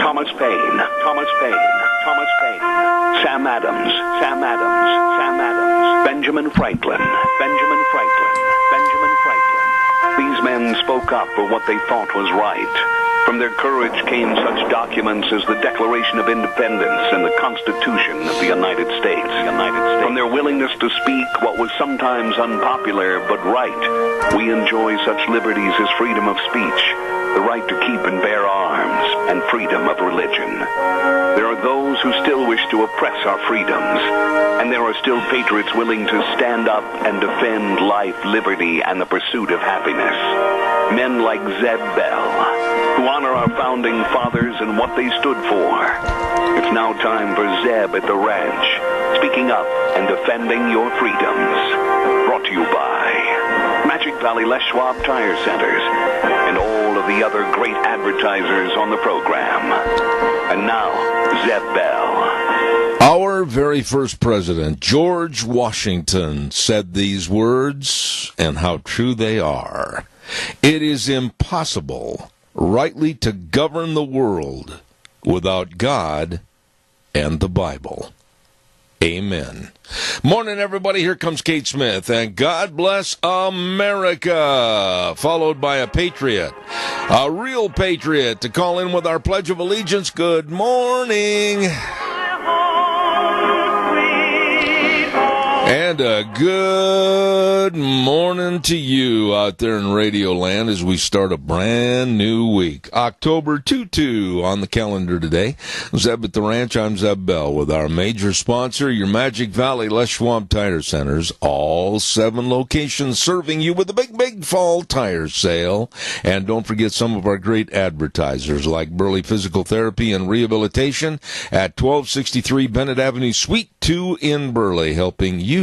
Thomas Paine, Thomas Paine, Thomas Paine, Sam Adams, Sam Adams, Sam Adams, Benjamin Franklin, Benjamin Franklin, Benjamin Franklin. These men spoke up for what they thought was right. From their courage came such documents as the Declaration of Independence and the Constitution of the United States. From their willingness to speak what was sometimes unpopular but right, we enjoy such liberties as freedom of speech, the right to keep and bear arms, and freedom of religion. There are those who still wish to oppress our freedoms, and there are still patriots willing to stand up and defend life, liberty, and the pursuit of happiness. Men like Zeb Bell, who honor our founding fathers and what they stood for. It's now time for Zeb at the ranch, speaking up and defending your freedoms. Brought to you by Magic Valley Les Schwab Tire Centers and all of the other great advertisers on the program. And now, Zeb Bell. Our very first president, George Washington, said these words, and how true they are. It is impossible rightly to govern the world without God and the Bible. Amen. Morning, everybody. Here comes Kate Smith, and God bless America, followed by a patriot, a real patriot, to call in with our Pledge of Allegiance. Good morning. And a good morning to you out there in Radio Land as we start a brand new week. October 2-2 on the calendar today. Zeb at the Ranch, I'm Zeb Bell with our major sponsor, your Magic Valley Les Schwab Tire Centers. All 7 locations serving you with a big fall tire sale. And don't forget some of our great advertisers like Burley Physical Therapy and Rehabilitation at 1263 Bennett Avenue, Suite 2 in Burley, helping you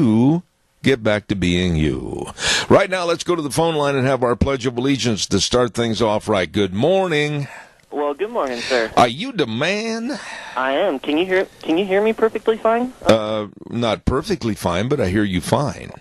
get back to being you. Right now, let's go to the phone line and have our Pledge of Allegiance to start things off right. Good morning. Well, good morning, sir. Are you the man? I am. Can you hear me perfectly fine? Not perfectly fine, but I hear you fine.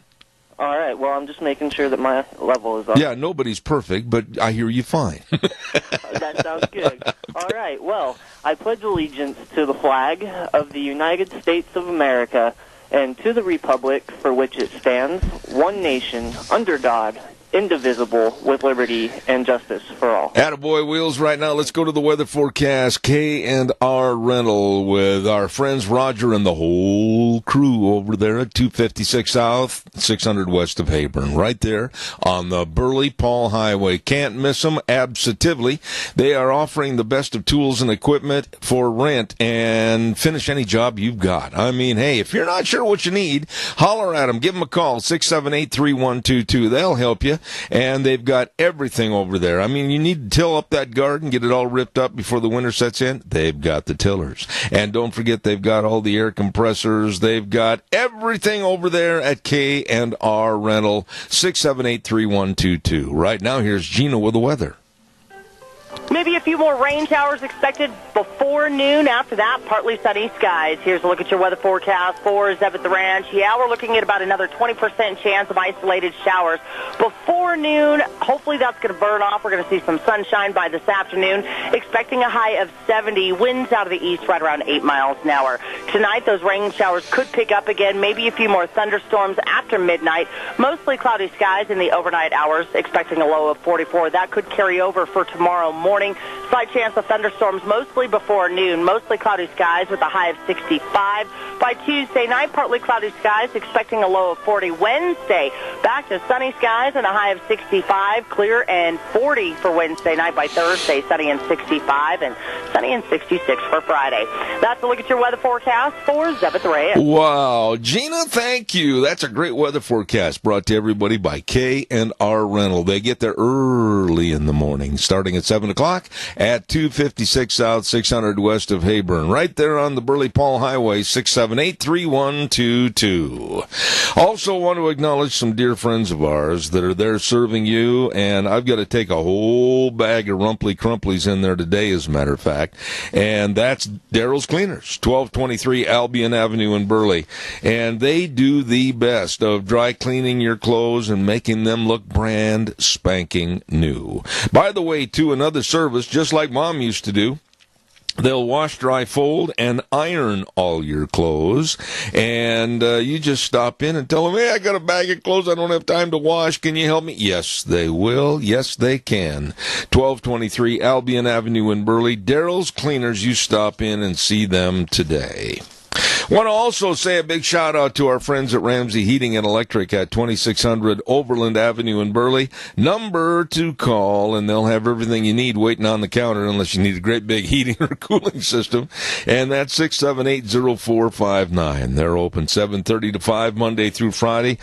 All right. Well, I'm just making sure that my level is up. Yeah, nobody's perfect, but I hear you fine. That sounds good. All right. Well, I pledge allegiance to the flag of the United States of America and to the republic for which it stands, one nation, under God, indivisible, with liberty and justice for all. Attaboy Wheels. Right now, let's go to the weather forecast. K&R Rental with our friends Roger and the whole crew over there at 256 South, 600 west of Hayburn. Right there on the Burley-Paul Highway. Can't miss them, absolutely. They are offering the best of tools and equipment for rent and finish any job you've got. I mean, hey, if you're not sure what you need, holler at them. Give them a call, 678-3122. They'll help you. And they've got everything over there. I mean, you need to till up that garden, get it all ripped up before the winter sets in. They've got the tillers. And don't forget, they've got all the air compressors. They've got everything over there at K&R Rental, 678-3122. Right now, here's Gina with the weather. Maybe a few more rain showers expected before noon. After that, partly sunny skies. Here's a look at your weather forecast for Zeb at the Ranch. Yeah, we're looking at about another 20% chance of isolated showers before noon. Hopefully that's going to burn off. We're going to see some sunshine by this afternoon. Expecting a high of 70. Winds out of the east right around 8 miles an hour. Tonight, those rain showers could pick up again. Maybe a few more thunderstorms after midnight. Mostly cloudy skies in the overnight hours. Expecting a low of 44. That could carry over for tomorrow morning. Slight chance of thunderstorms mostly before noon. Mostly cloudy skies with a high of 65. By Tuesday night, partly cloudy skies, expecting a low of 40. Wednesday, back to sunny skies and a high of 65. Clear and 40 for Wednesday night. By Thursday, sunny and 65 and sunny and 66 for Friday. That's a look at your weather forecast for Zeb at the Ranch. Wow. Gina, thank you. That's a great weather forecast brought to everybody by K&R Rental. They get there early in the morning, starting at 7 o'clock at 256 South, 600 west of Hayburn. Right there on the Burley-Paul Highway, 678-3122. Also want to acknowledge some dear friends of ours that are there serving you, and I've got to take a whole bag of Rumply Crumplies in there today, as a matter of fact, and that's Daryl's Cleaners, 1223 Albion Avenue in Burley, and they do the best of dry cleaning your clothes and making them look brand spanking new. By the way, too, another service, just like Mom used to do, They'll wash, dry, fold, and iron all your clothes. And you just stop in and tell them, hey, I got a bag of clothes I don't have time to wash. Can you help me? Yes, they will. Yes, they can. 1223 Albion Avenue in Burley. Daryl's Cleaners. You stop in and see them today. Want to also say a big shout out to our friends at Ramsey Heating and Electric at 2600 Overland Avenue in Burley. Number to call, and they'll have everything you need waiting on the counter unless you need a great big heating or cooling system. And that's 678-0459. They're open 7:30 to 5 Monday through Friday.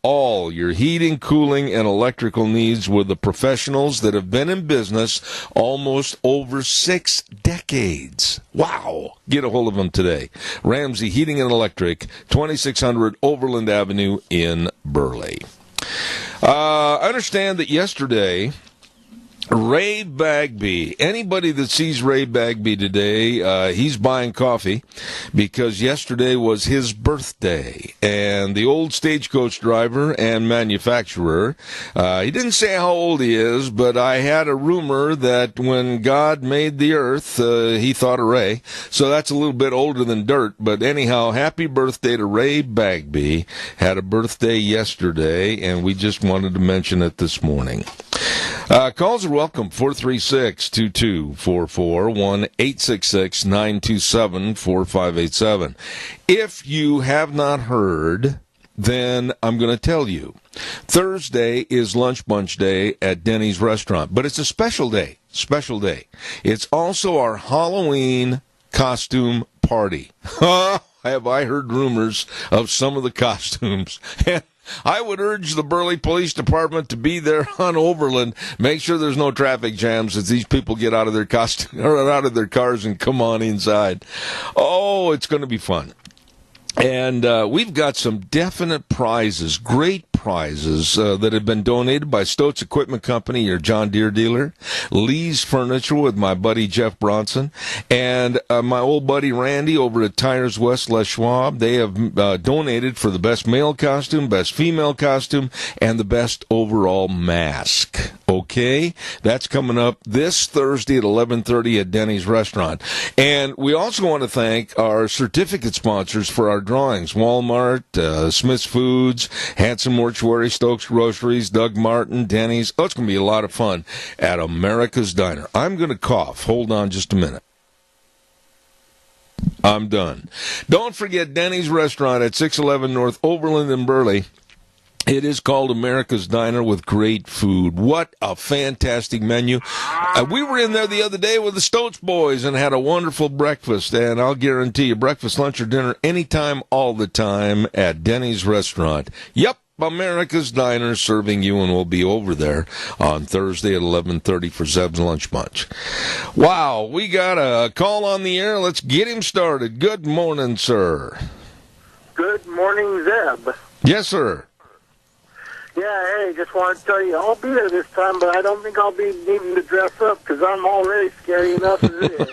All your heating, cooling, and electrical needs with the professionals that have been in business almost over 6 decades. Wow. Get a hold of them today. Ramsey Heating and Electric, 2600 Overland Avenue in Burley. I understand that yesterday, Ray Bagby, anybody that sees Ray Bagby today, he's buying coffee because yesterday was his birthday. And the old stagecoach driver and manufacturer, he didn't say how old he is, but I had a rumor that when God made the earth, he thought of Ray. So that's a little bit older than dirt. But anyhow, happy birthday to Ray Bagby. Had a birthday yesterday, and we just wanted to mention it this morning. Calls are welcome, 436-2244, 1-866-927-4587. If you have not heard, then I'm going to tell you. Thursday is Lunch Bunch Day at Denny's Restaurant, but it's a special day. It's also our Halloween costume party. Have I heard rumors of some of the costumes? I would urge the Burley Police Department to be there on Overland. Make sure there's no traffic jams as these people get out of their costume or out of their cars and come on inside. Oh, it's going to be fun. And we've got some definite prizes, great prizes that have been donated by Stoats Equipment Company, your John Deere dealer, Lee's Furniture with my buddy Jeff Bronson, and my old buddy Randy over at Tires West Les Schwab. They have donated for the best male costume, best female costume, and the best overall mask. Okay? That's coming up this Thursday at 11:30 at Denny's Restaurant. And we also want to thank our certificate sponsors for our drawings, Walmart, Smith's Foods, Hanson Mortuary, Stokes Groceries, Doug Martin, Denny's. Oh, it's going to be a lot of fun at America's Diner. I'm going to cough. Hold on just a minute. I'm done. Don't forget Denny's Restaurant at 611 North Overland in Burley. It is called America's Diner with great food. What a fantastic menu. We were in there the other day with the Stoats boys and had a wonderful breakfast. And I'll guarantee you breakfast, lunch, or dinner anytime, all the time at Denny's Restaurant. Yep, America's Diner serving you, and we'll be over there on Thursday at 11:30 for Zeb's Lunch Bunch. Wow, we got a call on the air. Let's get him started. Good morning, sir. Good morning, Zeb. Yes, sir. Yeah, hey, just want to tell you, I'll be there this time, but I don't think I'll be needing to dress up because I'm already scary enough as it is.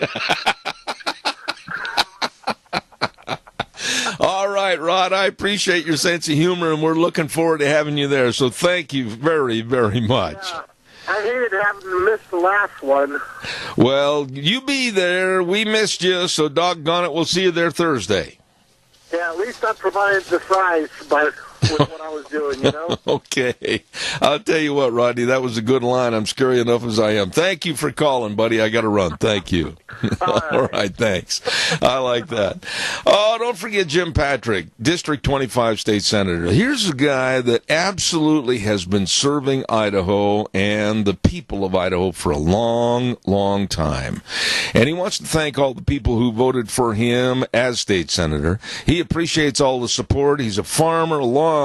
All right, Rod, I appreciate your sense of humor, and we're looking forward to having you there. So thank you very, very much. Yeah, I hated having to miss the last one. Well, you be there. We missed you, so doggone it, we'll see you there Thursday. Yeah, at least I provided the fries with what I was doing, you know? Okay. I'll tell you what, Rodney, that was a good line. I'm scary enough as I am. Thank you for calling, buddy. I got to run. Thank you. All right, thanks. I like that. Oh, don't forget Jim Patrick, District 25 State Senator. Here's a guy that absolutely has been serving Idaho and the people of Idaho for a long, long time. And he wants to thank all the people who voted for him as state senator. He appreciates all the support. He's a farmer, long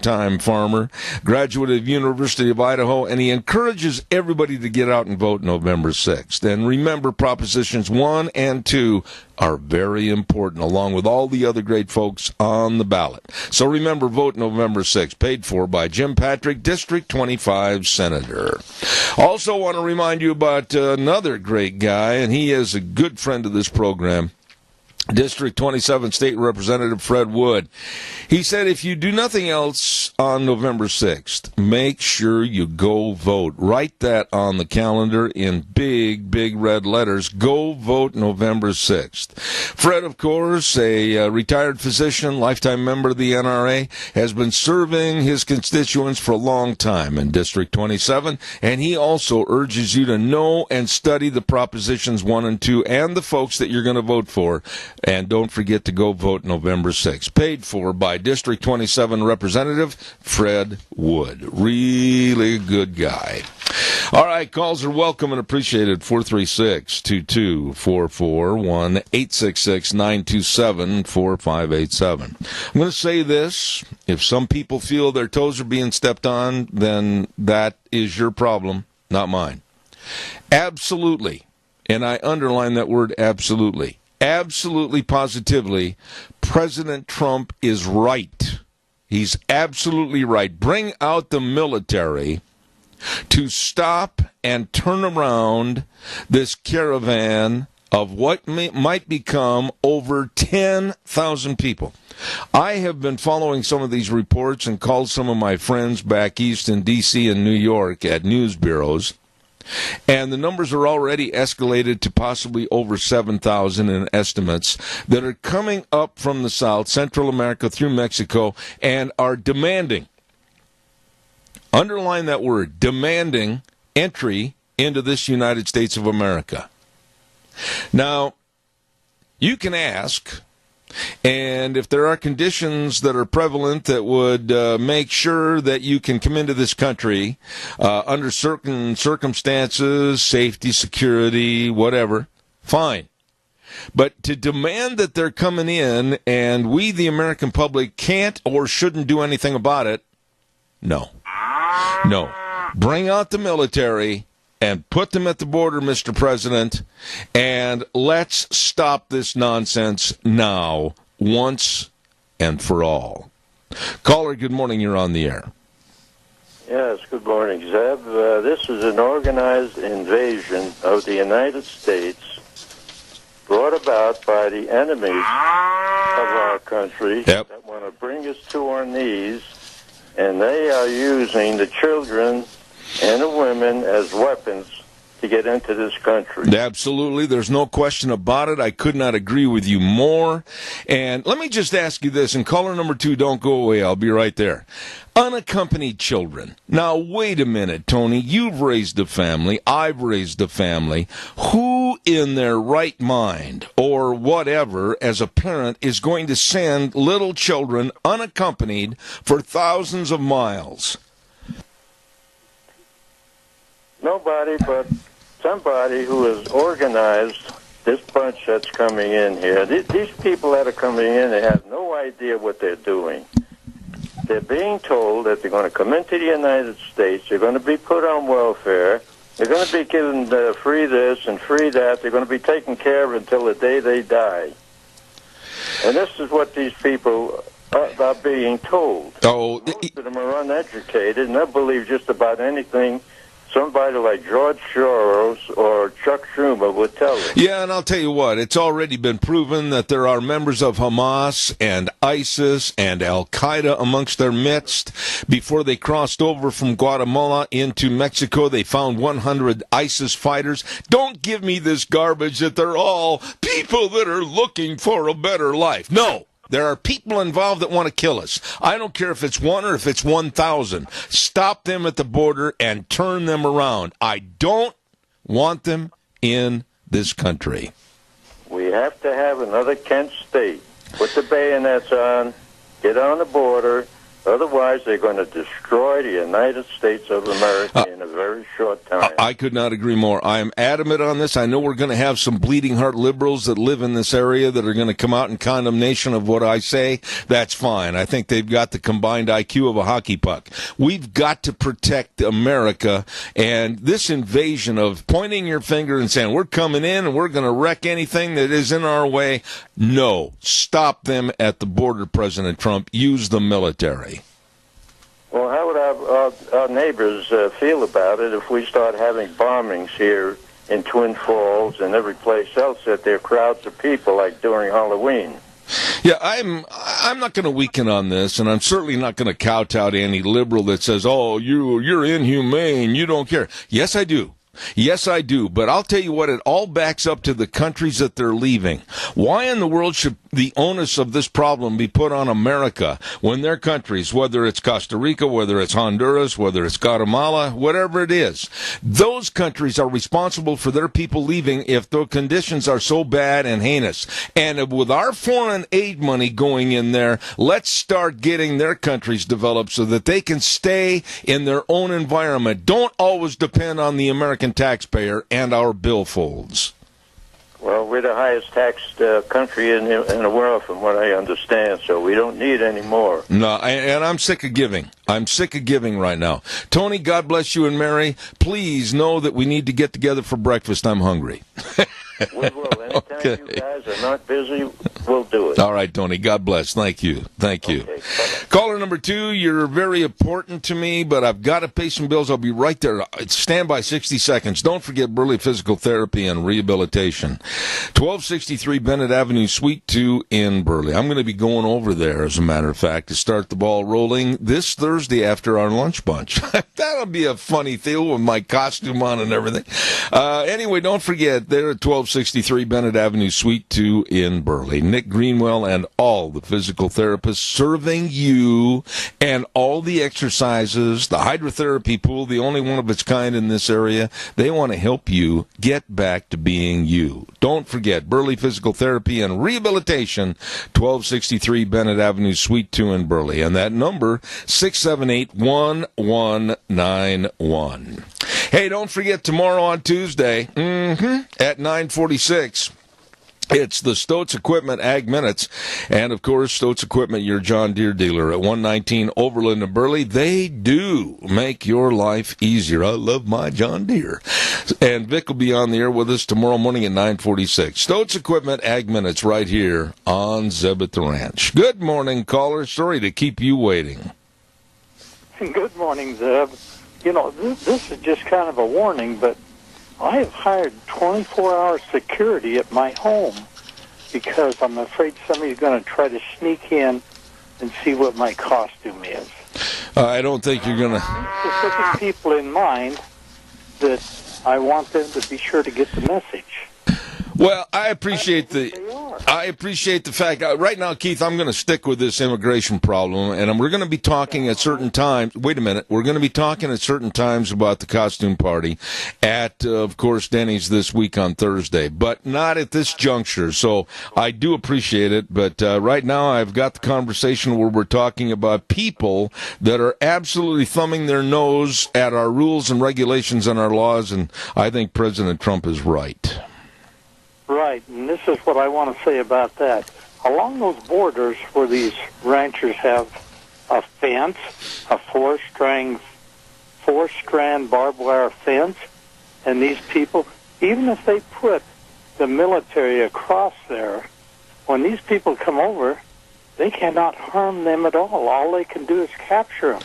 time farmer, graduate of University of Idaho, and he encourages everybody to get out and vote November 6th. And remember, Propositions 1 and 2 are very important, along with all the other great folks on the ballot. So remember, vote November 6th, paid for by Jim Patrick, District 25 Senator. Also want to remind you about another great guy, and he is a good friend of this program. District 27 State Representative Fred Wood. He said if you do nothing else on November 6th, make sure you go vote. Write that on the calendar in big, big red letters. Go vote November 6th. Fred, of course, a retired physician, lifetime member of the NRA, has been serving his constituents for a long time in District 27, and he also urges you to know and study the Propositions 1 and 2 and the folks that you're going to vote for. And don't forget to go vote November 6th. Paid for by District 27 Representative Fred Wood. Really good guy. All right, calls are welcome and appreciated. 436-2244, 1-866-927-4587. I'm going to say this. If some people feel their toes are being stepped on, then that is your problem, not mine. Absolutely, and I underline that word absolutely. Absolutely, positively, President Trump is right. He's absolutely right. Bring out the military to stop and turn around this caravan of what might become over 10,000 people. I have been following some of these reports and called some of my friends back east in D.C. and New York at news bureaus. And the numbers are already escalated to possibly over 7,000 in estimates that are coming up from the South, Central America, through Mexico, and are demanding, underline that word, demanding entry into this United States of America. Now, you can ask, and if there are conditions that are prevalent that would make sure that you can come into this country under certain circumstances, safety, security, whatever, fine. But to demand that they're coming in and we, the American public, can't or shouldn't do anything about it, no. No. Bring out the military and put them at the border, Mr. President, and let's stop this nonsense now, once and for all. Caller, good morning. You're on the air. Yes, good morning, Zeb. This is an organized invasion of the United States brought about by the enemies of our country that want to bring us to our knees, and they are using the children and the women as weapons to get into this country. Absolutely. There's no question about it. I could not agree with you more. And let me just ask you this, and caller number 2, don't go away. I'll be right there. Unaccompanied children. Now, wait a minute, Tony. You've raised a family. I've raised a family. Who in their right mind or whatever as a parent is going to send little children unaccompanied for thousands of miles? Nobody but somebody who has organized this bunch that's coming in here. These people that are coming in, they have no idea what they're doing. They're being told that they're going to come into the United States, they're going to be put on welfare, they're going to be given free this and free that, they're going to be taken care of until the day they die. And this is what these people are being told. Most of them are uneducated, and they'll believe just about anything somebody like George Soros or Chuck Schumer would tell them. Yeah, and I'll tell you what, it's already been proven that there are members of Hamas and ISIS and Al-Qaeda amongst their midst. Before they crossed over from Guatemala into Mexico, they found 100 ISIS fighters. Don't give me this garbage that they're all people that are looking for a better life. No. There are people involved that want to kill us. I don't care if it's 1 or if it's 1,000. Stop them at the border and turn them around. I don't want them in this country. We have to have another Kent State. Put the bayonets on, get on the border. Otherwise, they're going to destroy the United States of America in a very short time. I could not agree more. I am adamant on this. I know we're going to have some bleeding heart liberals that live in this area that are going to come out in condemnation of what I say. That's fine. I think they've got the combined IQ of a hockey puck. We've got to protect America, and this invasion of pointing your finger and saying, we're coming in and we're going to wreck anything that is in our way. No. Stop them at the border, President Trump. Use the military. Well, how would our neighbors feel about it if we start having bombings here in Twin Falls and every place else that there are crowds of people like during Halloween. Yeah, I'm not going to weaken on this, and I'm certainly not going to kowtow to any liberal that says, "Oh, you're inhumane, you don't care." Yes, I do. Yes, I do. But I'll tell you what, it all backs up to the countries that they're leaving. Why in the world should the onus of this problem be put on America when their countries, whether it's Costa Rica, whether it's Honduras, whether it's Guatemala, whatever it is, those countries are responsible for their people leaving if the conditions are so bad and heinous. And with our foreign aid money going in there, let's start getting their countries developed so that they can stay in their own environment. Don't always depend on the American taxpayer and our billfolds. Well, we're the highest taxed country in the world, from what I understand, so we don't need any more. No, and I'm sick of giving. I'm sick of giving right now. Tony, God bless you and Mary. Please know that we need to get together for breakfast. I'm hungry. We will. Anytime you guys are not busy, we'll do it. All right, Tony. God bless. Thank you. Thank you. Okay, Caller number 2, you're very important to me, but I've got to pay some bills. I'll be right there. Stand by 60 seconds. Don't forget Burley Physical Therapy and Rehabilitation. 1263 Bennett Avenue, Suite 2 in Burley. I'm going to be going over there, as a matter of fact, to start the ball rolling this Thursday after our lunch bunch. That'll be a funny thing with my costume on and everything. Anyway, don't forget, they're at 1263 Bennett Avenue, Suite 2 in Burley. Nick Greenwell and all the physical therapists serving you, and all the exercises, the hydrotherapy pool, the only one of its kind in this area. They want to help you get back to being you. Don't forget, Burley Physical Therapy and Rehabilitation, 1263 Bennett Avenue, Suite 2 in Burley. And that number, 678-1191. Hey, don't forget tomorrow on Tuesday, at 9:46. It's the Stoats Equipment Ag Minutes, and of course, Stoats Equipment, your John Deere dealer at 119 Overland in Burley. They do make your life easier. I love my John Deere. And Vic will be on the air with us tomorrow morning at 9:46. Stoats Equipment Ag Minutes right here on Zeb at the Ranch. Good morning, caller. Sorry to keep you waiting. Good morning, Zeb. You know, this is just kind of a warning, but I have hired 24-hour security at my home because I'm afraid somebody's going to try to sneak in and see what my costume is. I don't think you're going to... Specific people in mind that I want them to be sure to get the message. Well, I appreciate the fact. Right now, Keith, I'm going to stick with this immigration problem, and we're going to be talking at certain times. Wait a minute. We're going to be talking at certain times about the costume party at, of course, Denny's this week on Thursday, but not at this juncture. So I do appreciate it, but right now I've got the conversation where we're talking about people that are absolutely thumbing their nose at our rules and regulations and our laws, and I think President Trump is right. Right, and this is what I want to say about that. Along those borders where these ranchers have a fence, a four-strand barbed wire fence, and these people, even if they put the military across there, when these people come over, they cannot harm them at all. All they can do is capture them.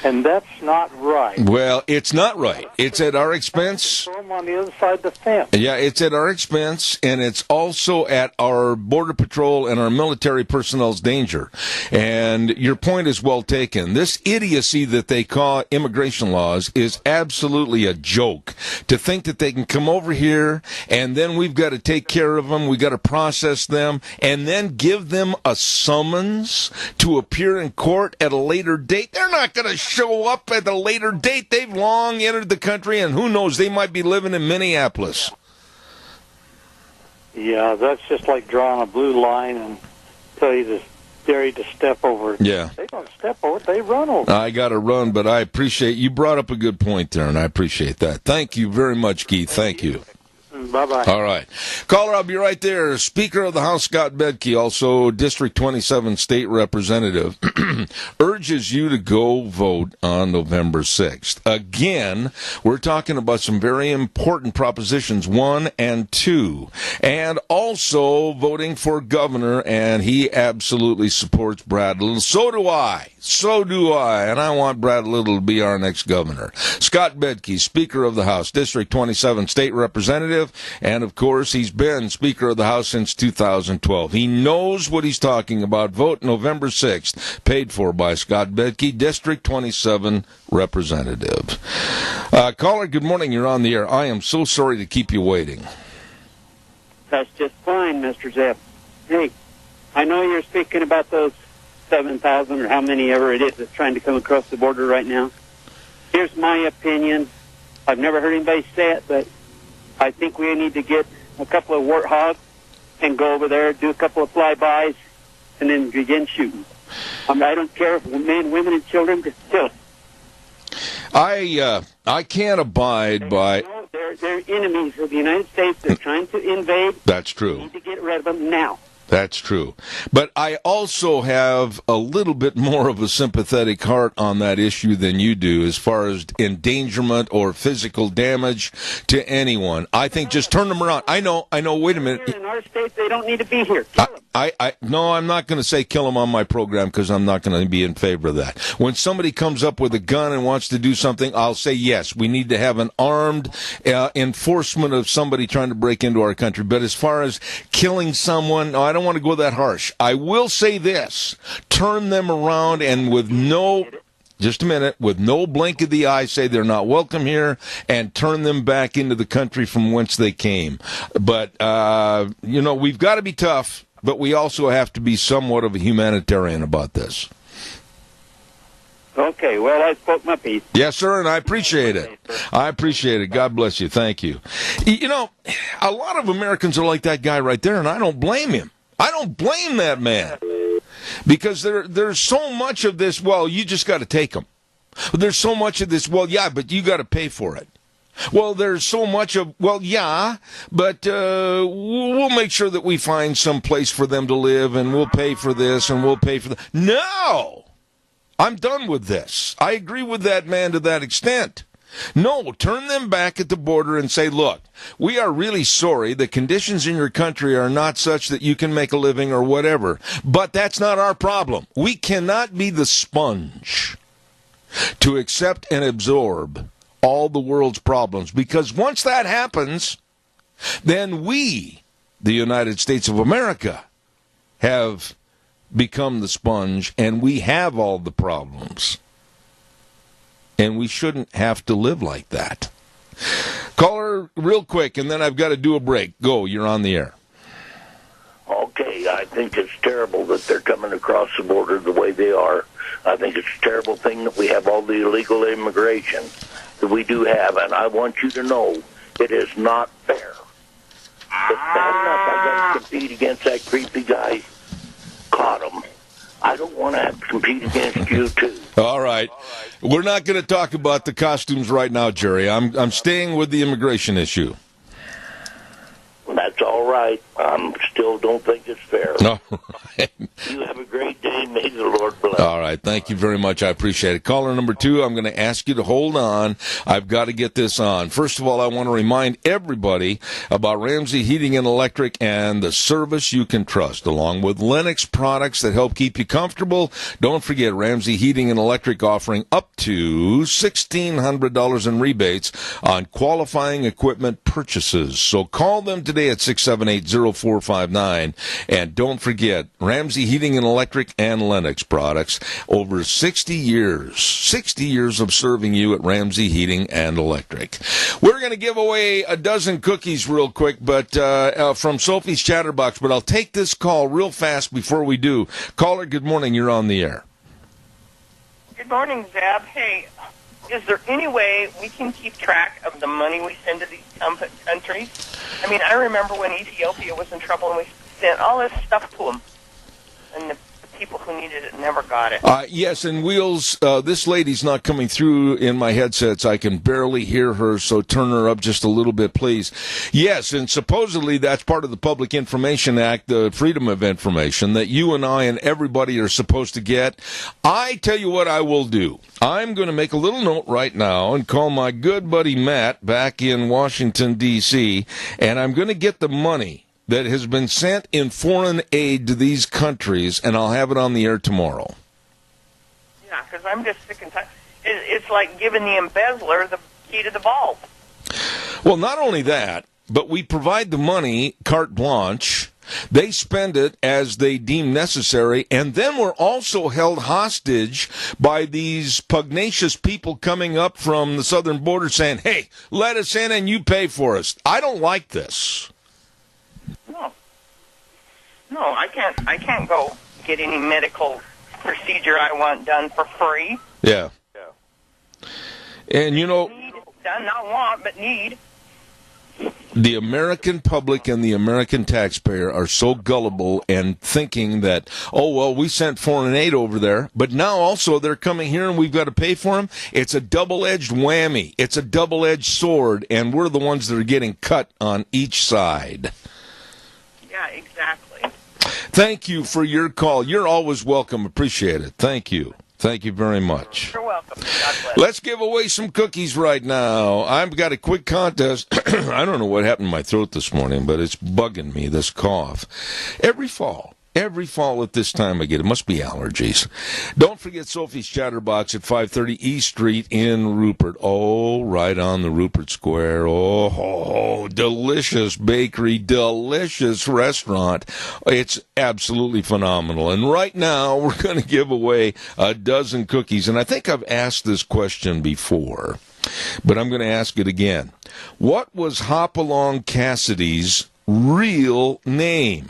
And that's not right. Well, it's not right. It's at our expense. Throw them on the other side of the fence. Yeah, it's at our expense, and it's also at our Border Patrol and our military personnel's danger. And your point is well taken. This idiocy that they call immigration laws is absolutely a joke. To think that they can come over here, and then we've got to take care of them, we've got to process them, and then give them a summons to appear in court at a later date. They're not going to show up at a later date. They've long entered the country, and who knows, they might be living in Minneapolis. Yeah, that's just like drawing a blue line and tell you to dare you to step over it. Yeah. They don't step over it, they run over it. I got to run, but I appreciate you brought up a good point there, and I appreciate that. Thank you very much, Keith. Thank you. Bye-bye. All right. Caller, I'll be right there. Speaker of the House, Scott Bedke, also District 27 State Representative, urges you to go vote on November 6th. Again, we're talking about some very important propositions, 1 and 2, and also voting for governor, and he absolutely supports Brad Little. So do I. And I want Brad Little to be our next governor. Scott Bedke, Speaker of the House, District 27 State Representative, and of course, he's been Speaker of the House since 2012. He knows what he's talking about. Vote November 6th, paid for by Scott Bedke, District 27 Representative. Caller, good morning. You're on the air. I am so sorry to keep you waiting. That's just fine, Mr. Zeb. Hey, I know you're speaking about those 7,000 or how many ever it is that's trying to come across the border right now. Here's my opinion. I've never heard anybody say it, but I think we need to get a couple of warthogs and go over there, do a couple of flybys, and then begin shooting. I don't care if men, women, and children, just kill them. I can't abide by... No, they're enemies of the United States. They're trying to invade. That's true. We need to get rid of them now. That's true. But I also have a little bit more of a sympathetic heart on that issue than you do as far as endangerment or physical damage to anyone. I think just turn them around. I know, wait a minute. In our state, they don't need to be here. Kill them. No, I'm not going to say kill them on my program because I'm not going to be in favor of that. When somebody comes up with a gun and wants to do something, I'll say yes, we need to have an armed enforcement of somebody trying to break into our country. But as far as killing someone, no, I don't want to go that harsh. I will say this, turn them around and with no blink of the eye, say they're not welcome here and turn them back into the country from whence they came. But, we've got to be tough, but we also have to be somewhat of a humanitarian about this. Okay, well, I spoke my piece. Yes, sir, and I appreciate it. God bless you. Thank you. A lot of Americans are like that guy right there, and I don't blame him. I don't blame that man. Because there's so much of this, well, you just got to take them. There's so much of this, well, yeah, but you got to pay for it. Well, there's so much of, well, yeah, but we'll make sure that we find some place for them to live, and we'll pay for this, and we'll pay for that. No! I'm done with this. I agree with that man to that extent. No, turn them back at the border and say, look, we are really sorry the conditions in your country are not such that you can make a living or whatever, but that's not our problem. We cannot be the sponge to accept and absorb all the world's problems, because once that happens, then we, the United States of America, have become the sponge, and we have all the problems. And we shouldn't have to live like that. Caller, real quick, and then I've got to do a break. Go, you're on the air. Okay, I think it's terrible that they're coming across the border the way they are. I think it's a terrible thing that we have all the illegal immigration that we do have, and I want you to know it is not fair. It's bad enough I got to compete against that creepy guy, caught him. I don't want to have to compete against you, too. All right. We're not going to talk about the costumes right now, Jerry. I'm staying with the immigration issue. That's all right. Still don't think it's fair. All right. You have a great day. May the Lord bless. All right. Thank you very much. I appreciate it. Caller number 2, I'm going to ask you to hold on. I've got to get this on. First of all, I want to remind everybody about Ramsey Heating and Electric and the service you can trust, along with Lennox products that help keep you comfortable. Don't forget Ramsey Heating and Electric offering up to $1,600 in rebates on qualifying equipment purchases. So call them today at 678-0459. And don't forget, Ramsey Heating and Electric and Lennox products. Over 60 years of serving you at Ramsey Heating and Electric. We're going to give away a dozen cookies real quick, but from Sophie's Chatterbox. But I'll take this call real fast before we do. Caller, good morning. You're on the air. Good morning, Zeb. Hey, is there any way we can keep track of the money we send to these countries? I mean, I remember when Ethiopia was in trouble and we sent all this stuff to them. And the people who needed it never got it. Yes, and Wheels, this lady's not coming through in my headsets. I can barely hear her, so turn her up just a little bit, please. Yes, and supposedly that's part of the Public Information Act, the Freedom of Information, that you and I and everybody are supposed to get. I tell you what I will do. I'm going to make a little note right now and call my good buddy Matt back in Washington, D.C., and I'm going to get the money that has been sent in foreign aid to these countries, and I'll have it on the air tomorrow. Yeah, because I'm just sick and tired. It's like giving the embezzler the key to the vault. Well, not only that, but we provide the money carte blanche. They spend it as they deem necessary, and then we're also held hostage by these pugnacious people coming up from the southern border saying, hey, let us in and you pay for us. I don't like this. No, I can't go get any medical procedure I want done for free. Yeah. And, you know, Need done, not want, but need. the American public and the American taxpayer are so gullible and thinking that, oh, well, we sent foreign aid over there, but now also they're coming here and we've got to pay for them. It's a double-edged whammy. It's a double-edged sword, and we're the ones that are getting cut on each side. Yeah, exactly. Thank you for your call. You're always welcome. Appreciate it. Thank you. Thank you very much. You're welcome. God bless. Let's give away some cookies right now. I've got a quick contest. I don't know what happened to my throat this morning, but it's bugging me, this cough. Every fall at this time I get it. Must be allergies. Don't forget Sophie's Chatterbox at 530 East Street in Rupert. Oh, right on the Rupert Square. Oh, delicious bakery, delicious restaurant. It's absolutely phenomenal. And right now we're going to give away a dozen cookies. And I think I've asked this question before, but I'm going to ask it again. What was Hopalong Cassidy's real name?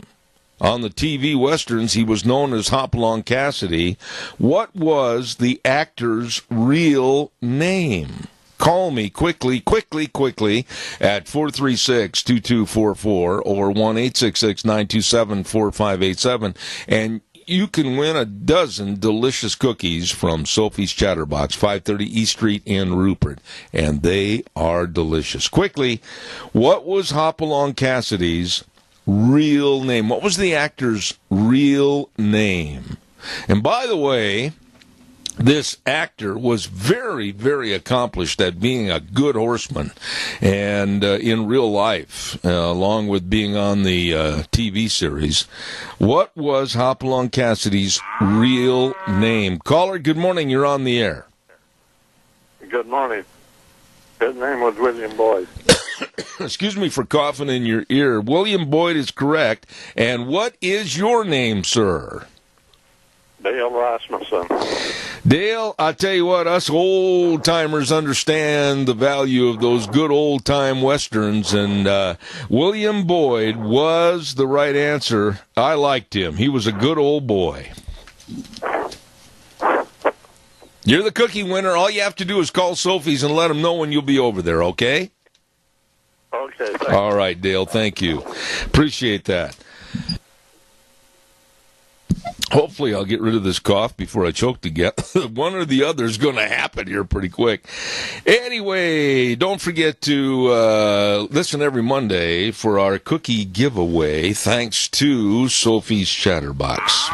On the TV westerns, he was known as Hopalong Cassidy. What was the actor's real name? Call me quickly at 436-2244 or 1-866-927-4587, and you can win a dozen delicious cookies from Sophie's Chatterbox, 530 East Street in Rupert, and they are delicious. Quickly, what was Hopalong Cassidy's real name? What was the actor's real name? And by the way, this actor was very, very accomplished at being a good horseman and in real life, along with being on the TV series. What was Hopalong Cassidy's real name? Caller, good morning. You're on the air. Good morning. His name was William Boyd. Excuse me for coughing in your ear. William Boyd is correct. And what is your name, sir? Dale Rasmussen. Dale, I tell you what, us old-timers understand the value of those good old-time westerns, and William Boyd was the right answer. I liked him. He was a good old boy. You're the cookie winner. All you have to do is call Sophie's and let them know when you'll be over there, okay? Okay, thanks. All right, Dale, thank you. Appreciate that. Hopefully I'll get rid of this cough before I choke to death. One or the other is going to happen here pretty quick. Anyway, don't forget to listen every Monday for our cookie giveaway, thanks to Sophie's Chatterbox.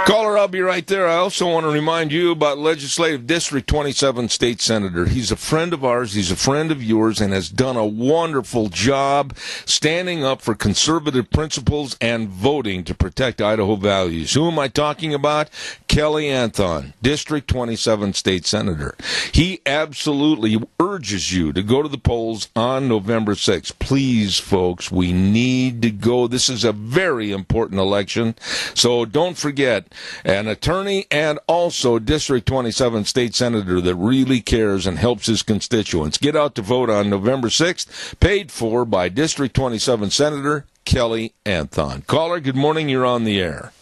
Caller, I'll be right there. I also want to remind you about Legislative District 27 State Senator. He's a friend of ours, he's a friend of yours, and has done a wonderful job standing up for conservative principles and voting to protect Idaho values. Who am I talking about? Kelly Anthon, District 27 State Senator. He absolutely urges you to go to the polls on November 6th. Please, folks, we need to go. This is a very important election, so don't forget. An attorney and also District 27 State Senator that really cares and helps his constituents. Get out to vote on November 6th, paid for by District 27 Senator Kelly Anthon. Caller, good morning. You're on the air.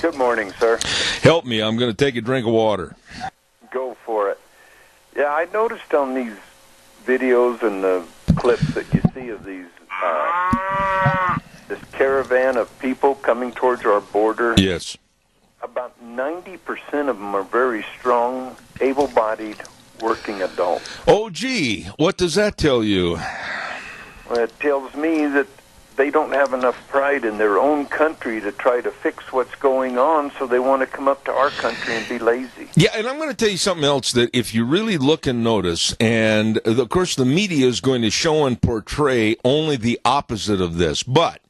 Good morning, sir. Help me. I'm going to take a drink of water. Go for it. Yeah, I noticed on these videos and the clips that you see of these this caravan of people coming towards our border. Yes. 90% of them are very strong, able-bodied, working adults. Oh, gee, what does that tell you? Well, it tells me that they don't have enough pride in their own country to try to fix what's going on, so they want to come up to our country and be lazy. Yeah, and I'm going to tell you something else that if you really look and notice, and of course the media is going to show and portray only the opposite of this, but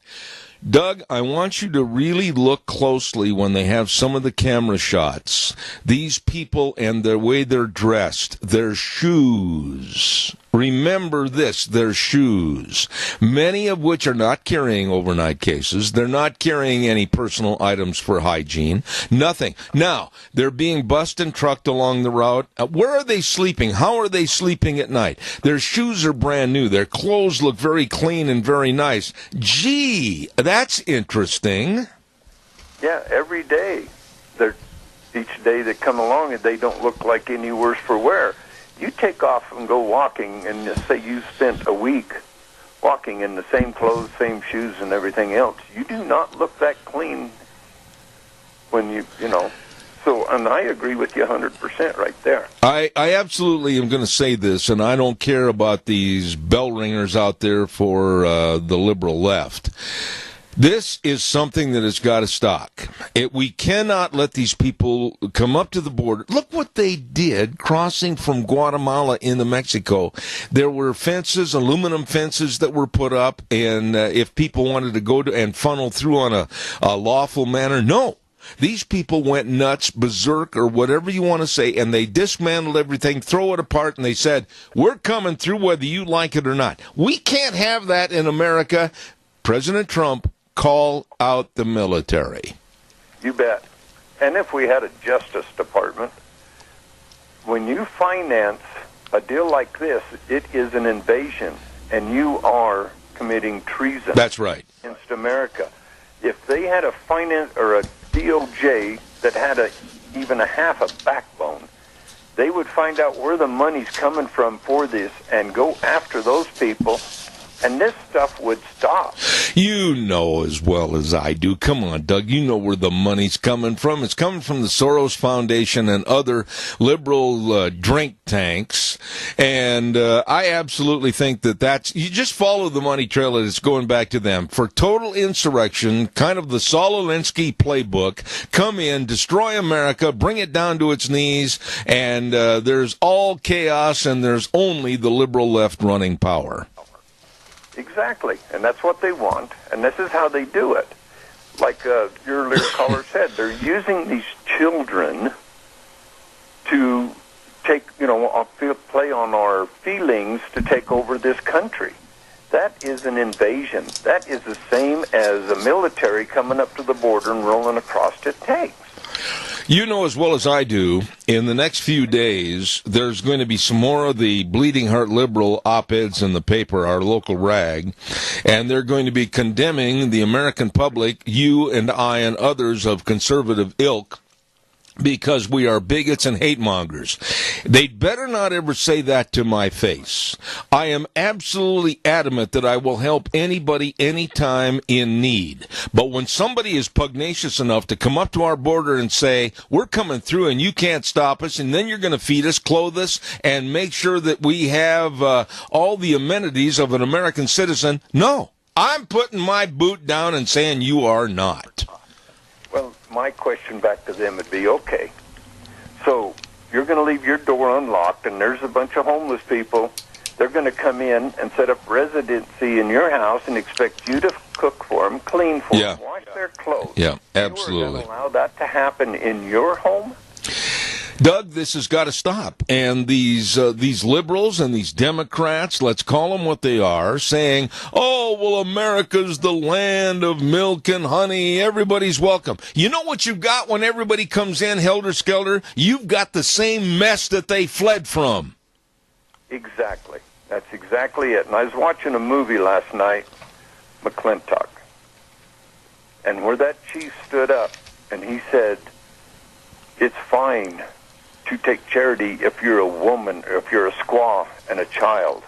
Doug, I want you to really look closely when they have some of the camera shots. These people and the way they're dressed, their shoes. Remember this, their shoes. Many of which are not carrying overnight cases. They're not carrying any personal items for hygiene. Nothing. Now, they're being bussed and trucked along the route. Where are they sleeping? How are they sleeping at night? Their shoes are brand new. Their clothes look very clean and very nice. Gee, that's interesting. Yeah, every day. Each day they come along and they don't look like any worse for wear. You take off and go walking, and just say you spent a week walking in the same clothes, same shoes, and everything else. You do not look that clean when you know. So, and I agree with you 100% right there. I absolutely am going to say this, and I don't care about these bell ringers out there for the liberal left. This is something that has got to stop. We cannot let these people come up to the border. Look what they did crossing from Guatemala into Mexico. There were fences, aluminum fences that were put up, and if people wanted to go to and funnel through on a lawful manner, no. These people went nuts, berserk, or whatever you want to say, and they dismantled everything, throw it apart, and they said, we're coming through whether you like it or not. We can't have that in America. President Trump, call out the military. You bet. And if we had a Justice Department, when you finance a deal like this, it is an invasion, and you are committing treason. That's right. Against America. If they had a finance or a DOJ that had even a half a backbone, they would find out where the money's coming from for this and go after those people, and this stuff would stop. You know as well as I do. Come on, Doug. You know where the money's coming from. It's coming from the Soros Foundation and other liberal drink tanks. And I absolutely think that's... You just follow the money trail and it's going back to them. For total insurrection, kind of the Saul Alinsky playbook, come in, destroy America, bring it down to its knees, and there's all chaos and there's only the liberal left running power. Exactly, and that's what they want, and this is how they do it. Like your earlier caller said, they're using these children to take, play on our feelings to take over this country. That is an invasion. That is the same as a military coming up to the border and rolling across to tanks. You know as well as I do, in the next few days, there's going to be some more of the Bleeding Heart Liberal op-eds in the paper, our local rag, and they're going to be condemning the American public, you and I and others of conservative ilk, because we are bigots and hate mongers. They'd better not ever say that to my face. I am absolutely adamant that I will help anybody anytime in need. But when somebody is pugnacious enough to come up to our border and say, we're coming through and you can't stop us, and then you're going to feed us, clothe us, and make sure that we have all the amenities of an American citizen, no. I'm putting my boot down and saying you are not. Well, my question back to them would be, okay, so you're going to leave your door unlocked, and there's a bunch of homeless people. They're going to come in and set up residency in your house and expect you to cook for them, clean for them, wash their clothes. Yeah, absolutely. You are going to allow that to happen in your home? Doug, this has got to stop. And these liberals and these Democrats, let's call them what they are, saying, oh, well, America's the land of milk and honey. Everybody's welcome. You know what you've got when everybody comes in helter-skelter? You've got the same mess that they fled from. Exactly. That's exactly it. And I was watching a movie last night, McClintock, and where that chief stood up and he said, it's fine to take charity if you're a woman, or if you're a squaw and a child,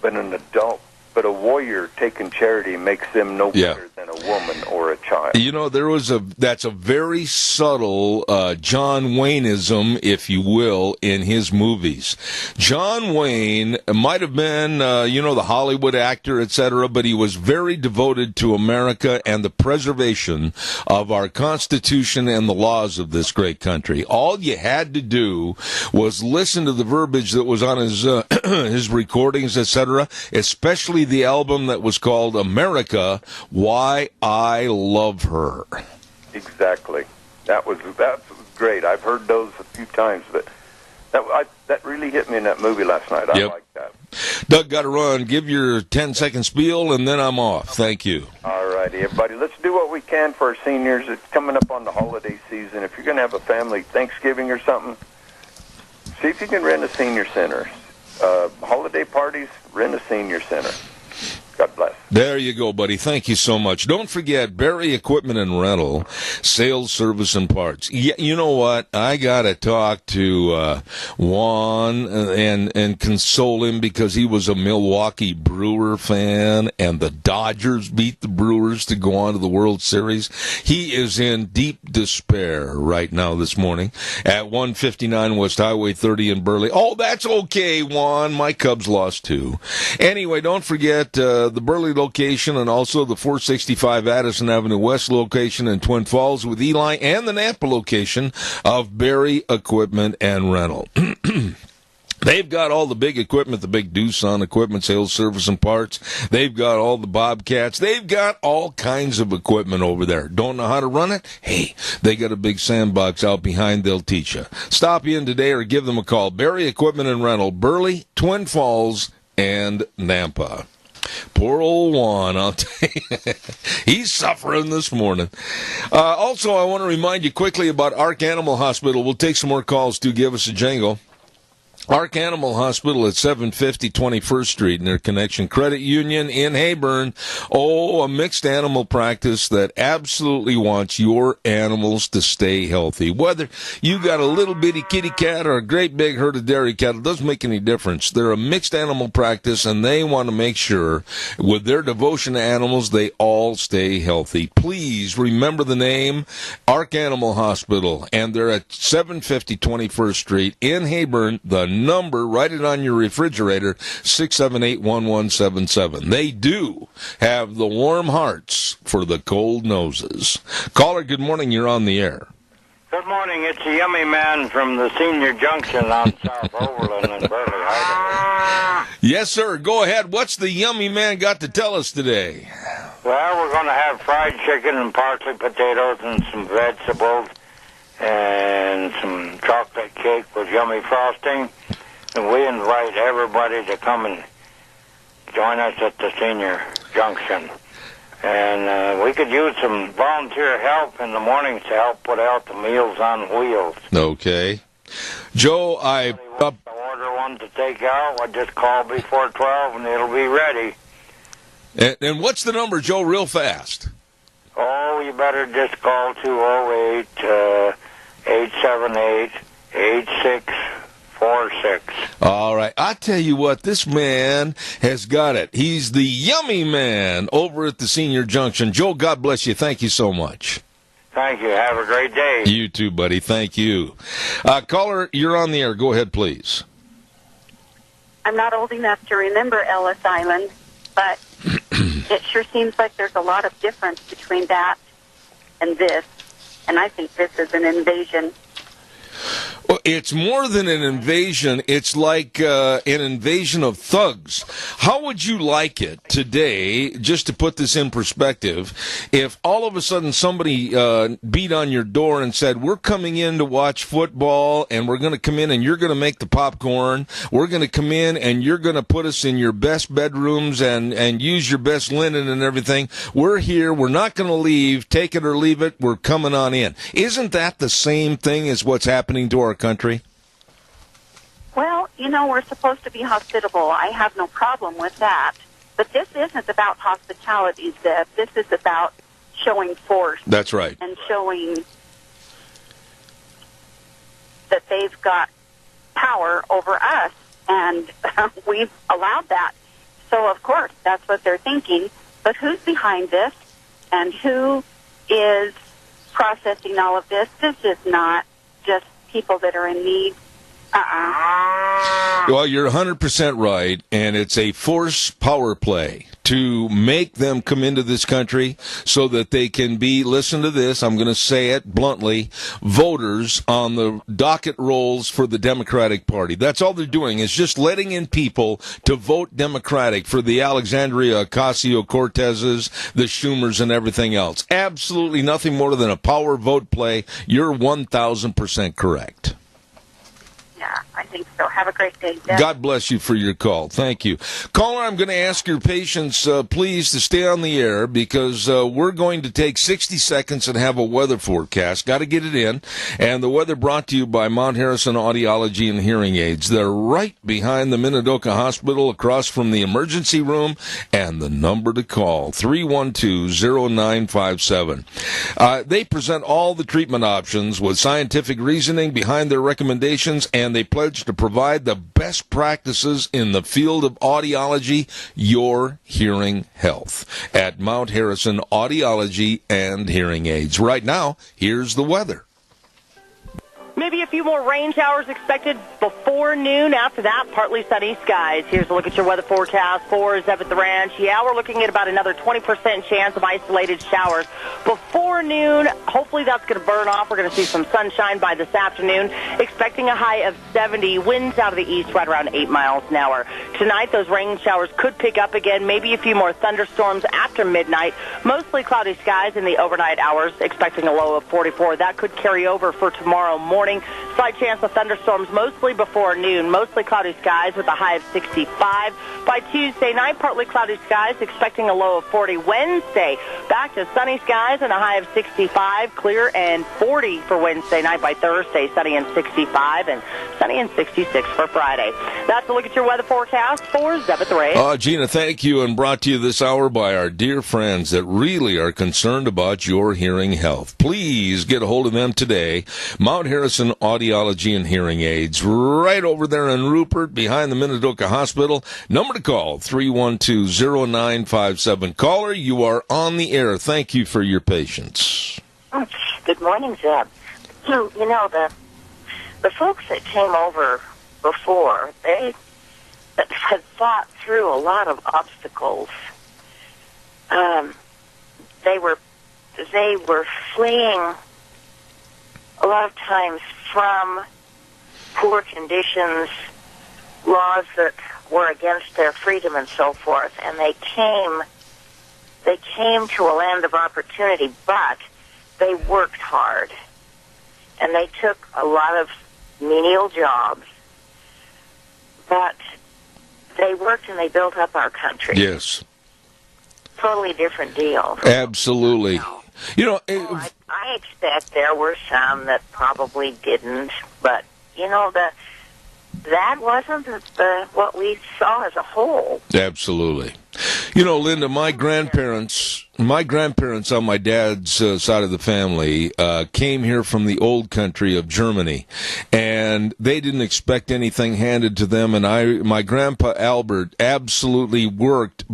but an adult, but a warrior taking charity makes them no better than a woman or a child. You know, that's a very subtle John Wayneism, if you will, in his movies. John Wayne might have been, the Hollywood actor, etc., but he was very devoted to America and the preservation of our Constitution and the laws of this great country. All you had to do was listen to the verbiage that was on his his recordings, etc., especially the album that was called America, Why I Love Her. Exactly. That's great. I've heard those a few times, but that really hit me in that movie last night. I like that. Doug, got to run. Give your 10-second spiel, and then I'm off. Thank you. All righty, everybody. Let's do what we can for our seniors. It's coming up on the holiday season. If you're going to have a family Thanksgiving or something, see if you can rent a senior center. Holiday parties, rent a senior center. God bless. There you go, buddy. Thank you so much. Don't forget, Barry Equipment and Rental, sales, service, and parts. Yeah, you know what? I got to talk to Juan and console him because he was a Milwaukee Brewer fan, and the Dodgers beat the Brewers to go on to the World Series. He is in deep despair right now this morning at 159 West Highway 30 in Burley. Oh, that's okay, Juan. My Cubs lost too. Anyway, don't forget the Burley location and also the 465 Addison Avenue West location in Twin Falls with Eli, and the Nampa location of Barry Equipment and Rental. They've got all the big equipment, the big Doosan equipment, sales, service, and parts. They've got all the Bobcats. They've got all kinds of equipment over there. Don't know how to run it? Hey, they got a big sandbox out behind. They'll teach you. Stop in today or give them a call. Barry Equipment and Rental, Burley, Twin Falls, and Nampa. Poor old Juan, I'll tell you. He's suffering this morning. Also, I want to remind you quickly about Ark Animal Hospital. We'll take some more calls to give us a jingle. Ark Animal Hospital at 750 21st Street in their Connection Credit Union in Heyburn. Oh, a mixed animal practice that absolutely wants your animals to stay healthy. Whether you got a little bitty kitty cat or a great big herd of dairy cattle, doesn't make any difference. They're a mixed animal practice, and they want to make sure with their devotion to animals, they all stay healthy. Please remember the name, Ark Animal Hospital, and they're at 750 21st Street in Heyburn. The number, write it on your refrigerator, 678-1177. They do have the warm hearts for the cold noses. Caller, good morning. You're on the air. Good morning. It's the Yummy Man from the Senior Junction on South Overland in Burley, Idaho. Yes, sir. Go ahead. What's the Yummy Man got to tell us today? Well, we're going to have fried chicken and parsley potatoes and some vegetables and some chocolate cake with yummy frosting. And we invite everybody to come and join us at the Senior Junction. And we could use some volunteer help in the mornings to help put out the Meals on Wheels. Okay. Joe, order one to take out. I just call before 12 and it'll be ready. And what's the number, Joe, real fast? Oh, you better just call 208-878-8646. All right. I tell you what, this man has got it. He's the Yummy Man over at the Senior Junction. Joe, God bless you. Thank you so much. Thank you. Have a great day. You too, buddy. Thank you. Caller, you're on the air. Go ahead, please. I'm not old enough to remember Ellis Island, but it sure seems like there's a lot of difference between that and this, and I think this is an invasion. Well, it's more than an invasion. It's like an invasion of thugs. How would you like it today, just to put this in perspective, if all of a sudden somebody beat on your door and said, we're coming in to watch football, and we're going to come in and you're going to make the popcorn. We're going to come in and you're going to put us in your best bedrooms and use your best linen and everything. We're here. We're not going to leave. Take it or leave it. We're coming on in. Isn't that the same thing as what's happening to our country? Well, you know, we're supposed to be hospitable. I have no problem with that. But this isn't about hospitality, Zeb. This is about showing force. That's right. And showing that they've got power over us. And we've allowed that. So, of course, that's what they're thinking. But who's behind this? And who is processing all of this? This is not just people that are in need. Well, you're 100% right, and it's a force power play to make them come into this country so that they can be, listen to this, I'm going to say it bluntly, voters on the docket rolls for the Democratic Party. That's all they're doing, is just letting in people to vote Democratic for the Alexandria Ocasio-Cortezes, the Schumers, and everything else. Absolutely nothing more than a power vote play. You're 1,000% correct. Yeah, I think so. Have a great day, Deb. God bless you for your call. Thank you. Caller, I'm going to ask your patience, please, to stay on the air because we're going to take 60 seconds and have a weather forecast. Got to get it in. And the weather brought to you by Mount Harrison Audiology and Hearing Aids. They're right behind the Minidoka Hospital, across from the emergency room. And the number to call, 312-0957. They present all the treatment options with scientific reasoning behind their recommendations, and they pledge to provide the best practices in the field of audiology, your hearing health, at Mount Harrison Audiology and Hearing Aids. Right now, here's the weather. Maybe a few more rain showers expected before noon. After that, partly sunny skies. Here's a look at your weather forecast for Zeb at the Ranch. Yeah, we're looking at about another 20% chance of isolated showers before noon. Hopefully that's going to burn off. We're going to see some sunshine by this afternoon. Expecting a high of 70. Winds out of the east right around 8 miles an hour. Tonight, those rain showers could pick up again. Maybe a few more thunderstorms after midnight. Mostly cloudy skies in the overnight hours. Expecting a low of 44. That could carry over for tomorrow morning. Slight chance of thunderstorms mostly before noon. Mostly cloudy skies with a high of 65. By Tuesday night, partly cloudy skies, expecting a low of 40. Wednesday, back to sunny skies and a high of 65. Clear and 40 for Wednesday night. By Thursday, sunny and 65 and sunny and 66 for Friday. That's a look at your weather forecast for Zeb at the Ranch. Gina, thank you, and brought to you this hour by our dear friends that really are concerned about your hearing health. Please get a hold of them today. Mount Harrison Audiology and Hearing Aids, right over there in Rupert, behind the Minidoka Hospital. Number to call, 312-0957. Caller, you are on the air. Thank you for your patience. Good morning, Zeb. You know, the folks that came over before, they had fought through a lot of obstacles. They were fleeing a lot of times from poor conditions, laws that were against their freedom and so forth, and they came to a land of opportunity, but they worked hard, and they took a lot of menial jobs, but they worked and they built up our country. Yes. Totally different deal. Absolutely. You know, I expect there were some that probably didn't, but you know that wasn't what we saw as a whole. Absolutely. You know, Linda, my grandparents on my dad's side of the family came here from the old country of Germany, and they didn't expect anything handed to them. And my grandpa Albert absolutely worked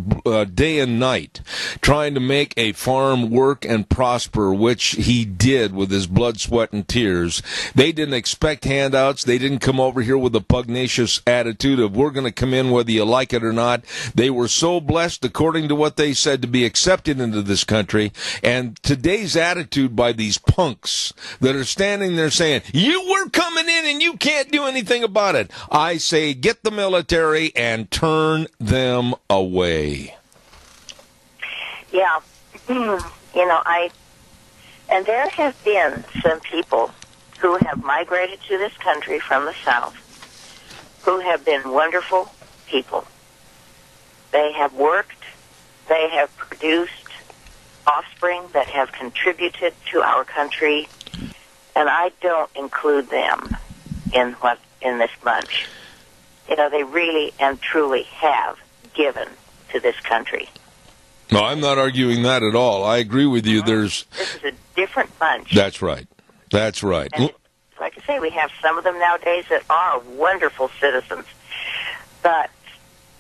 day and night trying to make a farm work and prosper, which he did with his blood, sweat, and tears. They didn't expect handouts. They didn't come over here with a pugnacious attitude of we're going to come in whether you like it or not. They were so blessed, according to what they said, to be accepted into this country. And today's attitude by these punks that are standing there saying, you were coming in and you can't do anything about it. I say, get the military and turn them away. Yeah. You know, and there have been some people who have migrated to this country from the South who have been wonderful people. They have worked, they have produced offspring that have contributed to our country, and I don't include them in this bunch. You know, they really and truly have given to this country. No, I'm not arguing that at all. I agree with you. This is a different bunch. That's right. That's right. And like I say, we have some of them nowadays that are wonderful citizens, but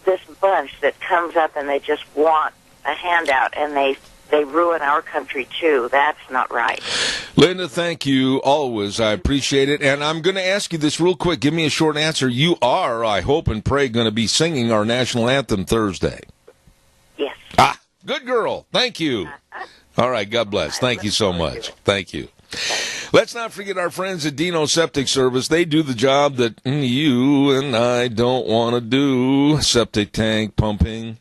this bunch that comes up and they just want a handout, and they they ruin our country too. That's not right. Linda, thank you always. I appreciate it. And I'm going to ask you this real quick. Give me a short answer. You are, I hope and pray, going to be singing our national anthem Thursday. Yes. Ah, good girl. Thank you. All right. God bless. Thank you so much. Thank you. Let's not forget our friends at Dino Septic Service. They do the job that you and I don't want to do. Septic tank pumping,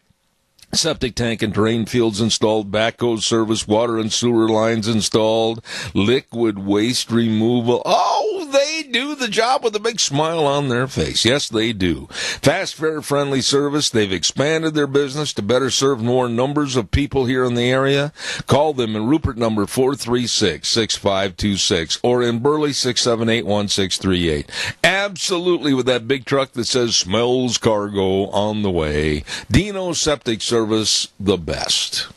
septic tank and drain fields installed, backhoe service, water and sewer lines installed, liquid waste removal. Oh, they do the job with a big smile on their face. Yes, they do. Fast, fair, friendly service. They've expanded their business to better serve more numbers of people here in the area. Call them in Rupert number 436-6526 or in Burley 678-1638. Absolutely with that big truck that says smells cargo on the way. Dino Septic Service, the best.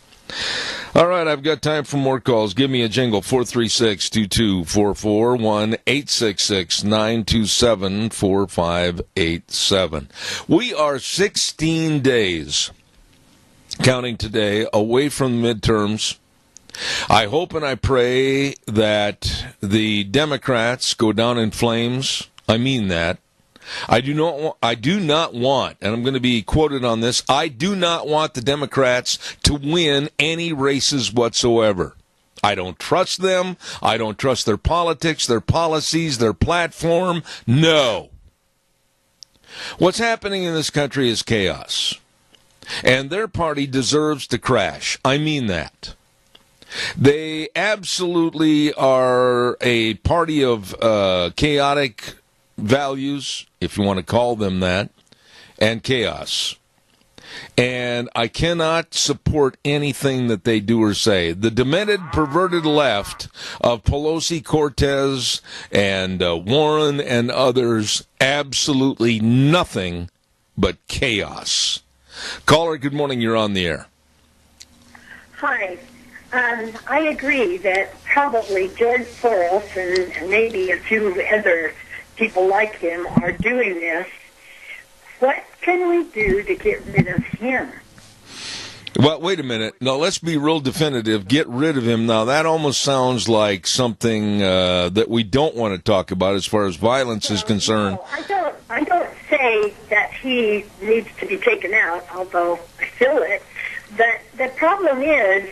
All right, I've got time for more calls. Give me a jingle, 436-2244, 1-866-927-4587. We are 16 days, counting today, away from the midterms. I hope and I pray that the Democrats go down in flames. I mean that. I do not want, and I'm going to be quoted on this, I do not want the Democrats to win any races whatsoever. I don't trust them. I don't trust their politics, their policies, their platform. No. What's happening in this country is chaos. And their party deserves to crash. I mean that. They absolutely are a party of chaotic values, if you want to call them that, and chaos. And I cannot support anything that they do or say. The demented, perverted left of Pelosi, Cortez, and Warren and others, absolutely nothing but chaos. Caller, good morning. You're on the air. Hi. I agree that probably George Soros and maybe a few other people like him are doing this. What can we do to get rid of him? Well, wait a minute. No, let's be real definitive. Get rid of him. Now, that almost sounds like something that we don't want to talk about as far as violence is concerned. No, I don't say that he needs to be taken out, although I feel it. But the problem is,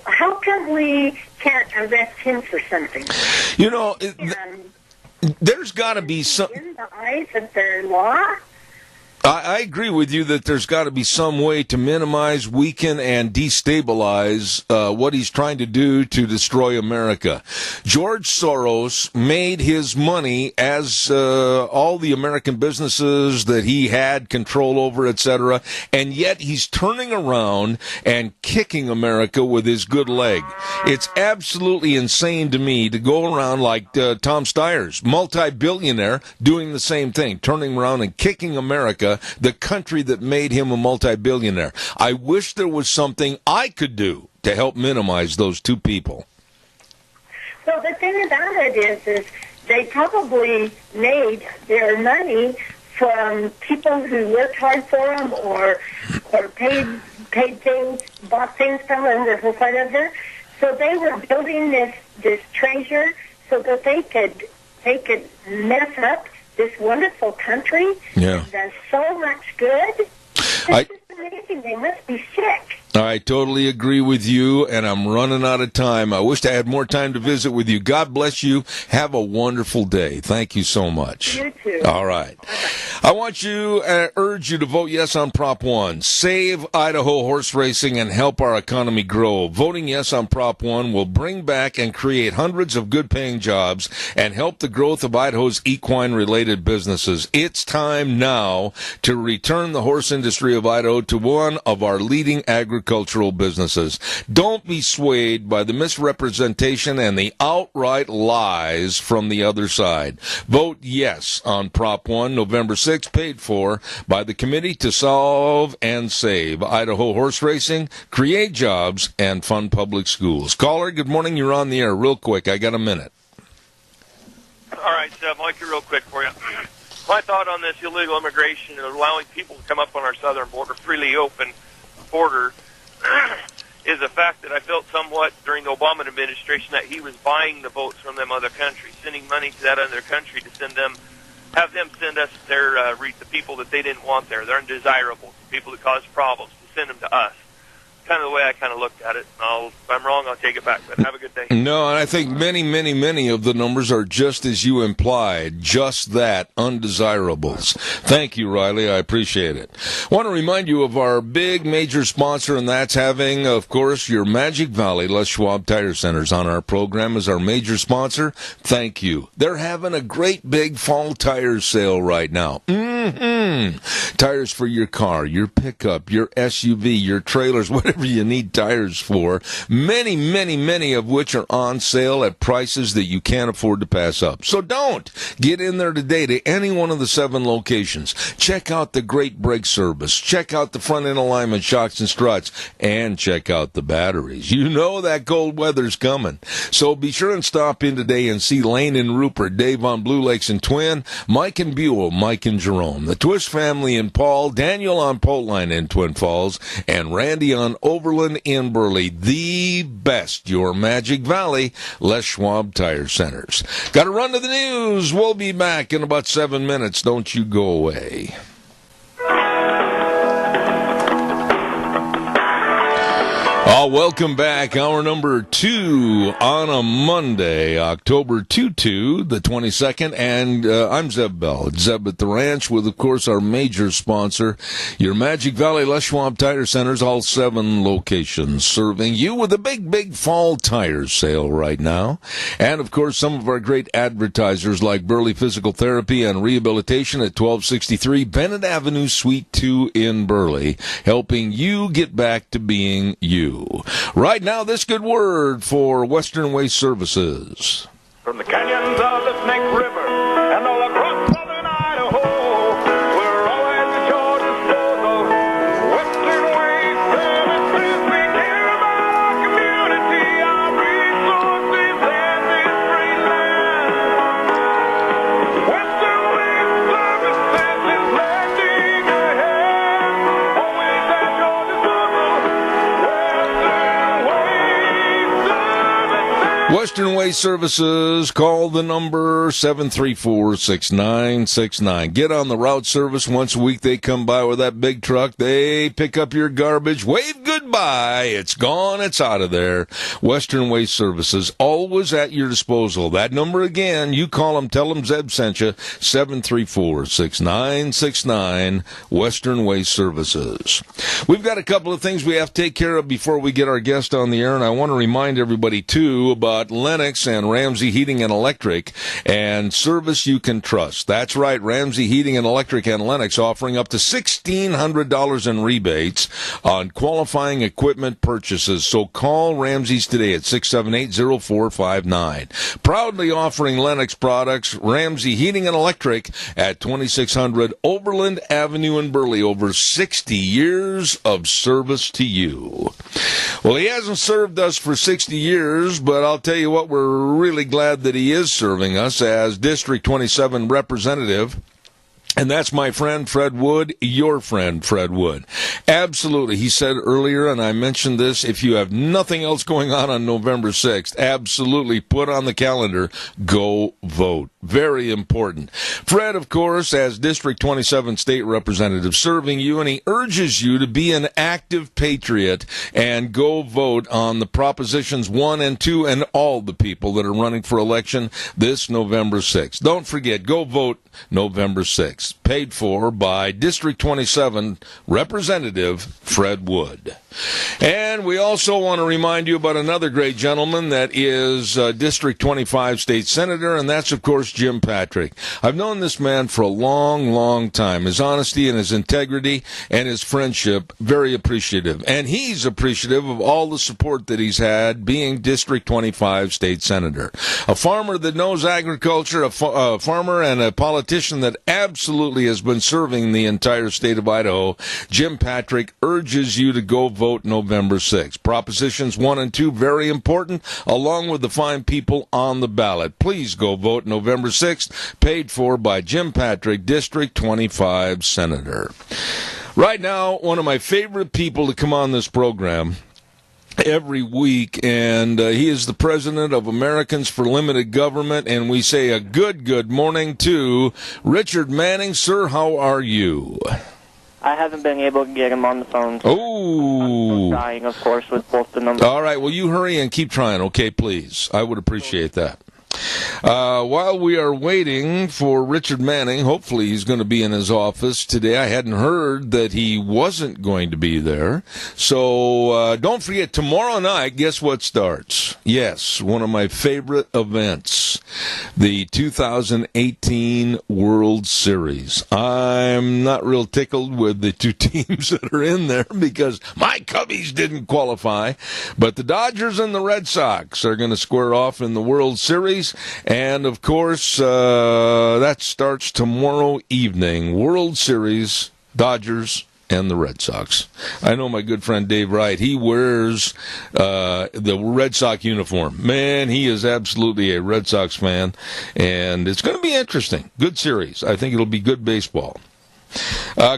how come we can't arrest him for something? You know, there's got to be some. In the eyes of the law? I agree with you that there's got to be some way to minimize, weaken, and destabilize what he's trying to do to destroy America. George Soros made his money as all the American businesses that he had control over, etc., and yet he's turning around and kicking America with his good leg. It's absolutely insane to me to go around like Tom Steyer's, multi-billionaire, doing the same thing, turning around and kicking America, the country that made him a multi-billionaire. I wish there was something I could do to help minimize those two people. Well, the thing about it is they probably made their money from people who worked hard for them or paid things, bought things from them, or whatever. So they were building this treasure so that they could mess up this wonderful country. Yeah. Does so much good. It's just amazing. They must be sick. I totally agree with you, and I'm running out of time. I wish I had more time to visit with you. God bless you. Have a wonderful day. Thank you so much. You too. All right. I want you, urge you to vote yes on Prop 1. Save Idaho horse racing and help our economy grow. Voting yes on Prop 1 will bring back and create hundreds of good-paying jobs and help the growth of Idaho's equine-related businesses. It's time now to return the horse industry of Idaho to one of our leading agricultural businesses. Don't be swayed by the misrepresentation and the outright lies from the other side. Vote yes on Prop 1, November 6th, paid for by the Committee to Solve and Save Idaho Horse Racing, create jobs, and fund public schools. Caller, good morning. You're on the air. Real quick. I got a minute. All right, Seb, I'll make it real quick for you. My thought on this illegal immigration and allowing people to come up on our southern border, freely open border, is the fact that I felt somewhat during the Obama administration that he was buying the votes from them other countries, sending money to that other country to send them, have them send us their the people that they didn't want there. They're undesirable, the people that cause problems, to send them to us. Kind of the way I kind of looked at it. If I'm wrong, I'll take it back. But have a good day. No, and I think many of the numbers are just as you implied, just that, undesirables. Thank you, Riley. I appreciate it. I want to remind you of our big major sponsor, and that's having, of course, your Magic Valley Les Schwab Tire Centers on our program as our major sponsor. Thank you. They're having a great big fall tire sale right now. Tires for your car, your pickup, your SUV, your trailers, whatever you need tires for. Many of which are on sale at prices that you can't afford to pass up. So don't get in there today to any one of the 7 locations. Check out the great brake service. Check out the front end alignment shocks and struts. And check out the batteries. You know that cold weather's coming. So be sure and stop in today and see Lane and Rupert, Dave on Blue Lakes and Twin, Mike and Buell, Mike and Jerome, the Twist family in Paul, Daniel on Poltline in Twin Falls, and Randy on Overland in Burley. The best, your Magic Valley Les Schwab Tire Centers. Got to run to the news. We'll be back in about 7 minutes. Don't you go away. Welcome back. Hour number 2 on a Monday, October 22, the 22nd, and I'm Zeb Bell. It's Zeb at the Ranch with, of course, our major sponsor, your Magic Valley Les Schwab Tire Centers, all 7 locations, serving you with a big fall tire sale right now. And, of course, some of our great advertisers like Burley Physical Therapy and Rehabilitation at 1263 Bennett Avenue, Suite 2 in Burley, helping you get back to being you. Right now, this good word for Western Waste Services. From the canyons of the Snake River and all across southern Idaho, we're always at your disposal. Western Waste Services, we care about our community, our resources, and this great land. Western Waste Services is lending a hand, always at your disposal. Western Waste Services, call the number 734-6969. Get on the route service once a week. They come by with that big truck. They pick up your garbage. Wave goodbye. It's gone. It's out of there. Western Waste Services, always at your disposal. That number again, you call them, tell them Zeb sent you, 734-6969, Western Waste Services. We've got a couple of things we have to take care of before we get our guest on the air, and I want to remind everybody, too, about Lennox and Ramsey Heating and Electric and service you can trust. That's right, Ramsey Heating and Electric and Lennox offering up to $1,600 in rebates on qualifying equipment purchases. So call Ramsey's today at 678-0459. Proudly offering Lennox products, Ramsey Heating and Electric at 2600 Overland Avenue in Burley. Over 60 years of service to you. Well, he hasn't served us for 60 years, but I'll tell you what, we're really glad that he is serving us as District 27 representative. And that's my friend Fred Wood, your friend Fred Wood. Absolutely. He said earlier, and I mentioned this, if you have nothing else going on November 6th, absolutely put on the calendar, go vote. Very important. Fred, of course, as District 27 state representative, serving you, and he urges you to be an active patriot and go vote on the Propositions 1 and 2 and all the people that are running for election this November 6th. Don't forget, go vote November 6th. Paid for by District 27 Representative Fred Wood. And we also want to remind you about another great gentleman that is District 25 State Senator, and that's, of course, Jim Patrick. I've known this man for a long time. His honesty and his integrity and his friendship, very appreciative. And he's appreciative of all the support that he's had being District 25 State Senator. A farmer that knows agriculture, a farmer and a politician that absolutely has been serving the entire state of Idaho. Jim Patrick urges you to go vote November 6th. Propositions 1 and 2, very important, along with the fine people on the ballot. Please go vote November 6th, paid for by Jim Patrick, District 25 Senator. Right now, one of my favorite people to come on this program every week, and he is the president of Americans for Limited Government, and we say a good morning to Richard Manning. Sir, how are you? I haven't been able to get him on the phone. Oh. I'm trying, of course, with both the numbers. All right, well, you hurry and keep trying, okay, please. I would appreciate that. While we are waiting for Richard Manning, hopefully he's going to be in his office today. I hadn't heard that he wasn't going to be there. So don't forget, tomorrow night, guess what starts? Yes, one of my favorite events, the 2018 World Series. I'm not real tickled with the two teams that are in there because my Cubbies didn't qualify. But the Dodgers and the Red Sox are going to square off in the World Series. And, of course, that starts tomorrow evening. World Series, Dodgers and the Red Sox. I know my good friend Dave Wright. He wears the Red Sox uniform. Man, he is absolutely a Red Sox fan. And it's going to be interesting. Good series. I think it'll be good baseball.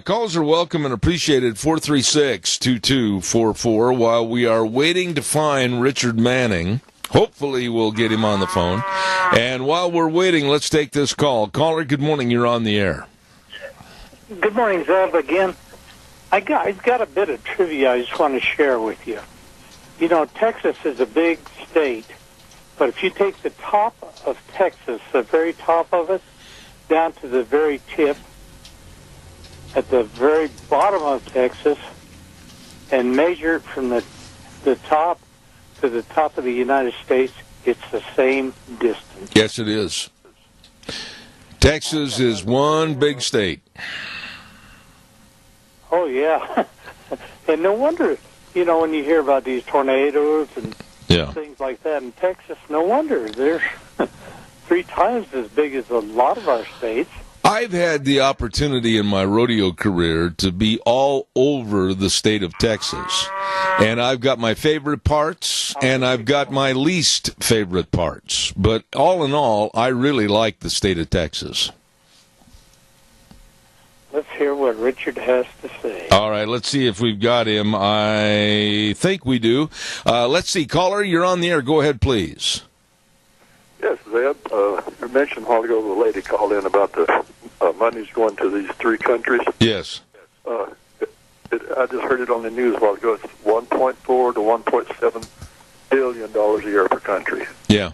Calls are welcome and appreciated, 436-2244. While we are waiting to find Richard Manning, hopefully we'll get him on the phone. And while we're waiting, let's take this call. Caller, good morning. You're on the air. Good morning, Zeb, again. I've got a bit of trivia I just want to share with you. You know, Texas is a big state, but if you take the top of Texas, the very top of it, down to the very tip, at the very bottom of Texas, and measure it from the top to the top of the United States, it's the same distance. Yes, it is. Texas is one big state. Oh, yeah. And no wonder, you know, when you hear about these tornadoes and things like that in Texas, no wonder they're 3 times as big as a lot of our states. I've had the opportunity in my rodeo career to be all over the state of Texas. And I've got my favorite parts, and I've got my least favorite parts. But all in all, I really like the state of Texas. Let's hear what Richard has to say. All right, let's see if we've got him. I think we do. Let's see. Caller, you're on the air. Go ahead, please. Yes, Zeb. You mentioned a while ago the lady called in about the money's going to these 3 countries. Yes. I just heard it on the news a while ago. It's $1.4 to $1.7 billion a year per country. Yeah.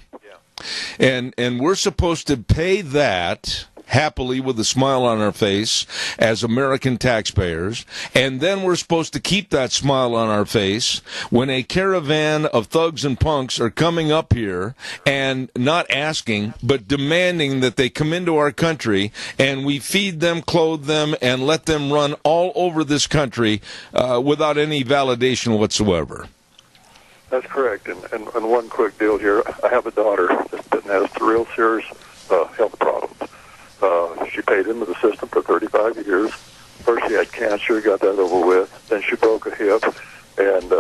And we're supposed to pay that happily with a smile on our face as American taxpayers, and then we're supposed to keep that smile on our face when a caravan of thugs and punks are coming up here and not asking but demanding that they come into our country and we feed them, clothe them, and let them run all over this country without any validation whatsoever. That's correct. And one quick deal here. I have a daughter that has real serious health problems. She paid into the system for 35 years. First she had cancer, got that over with. Then she broke a hip, and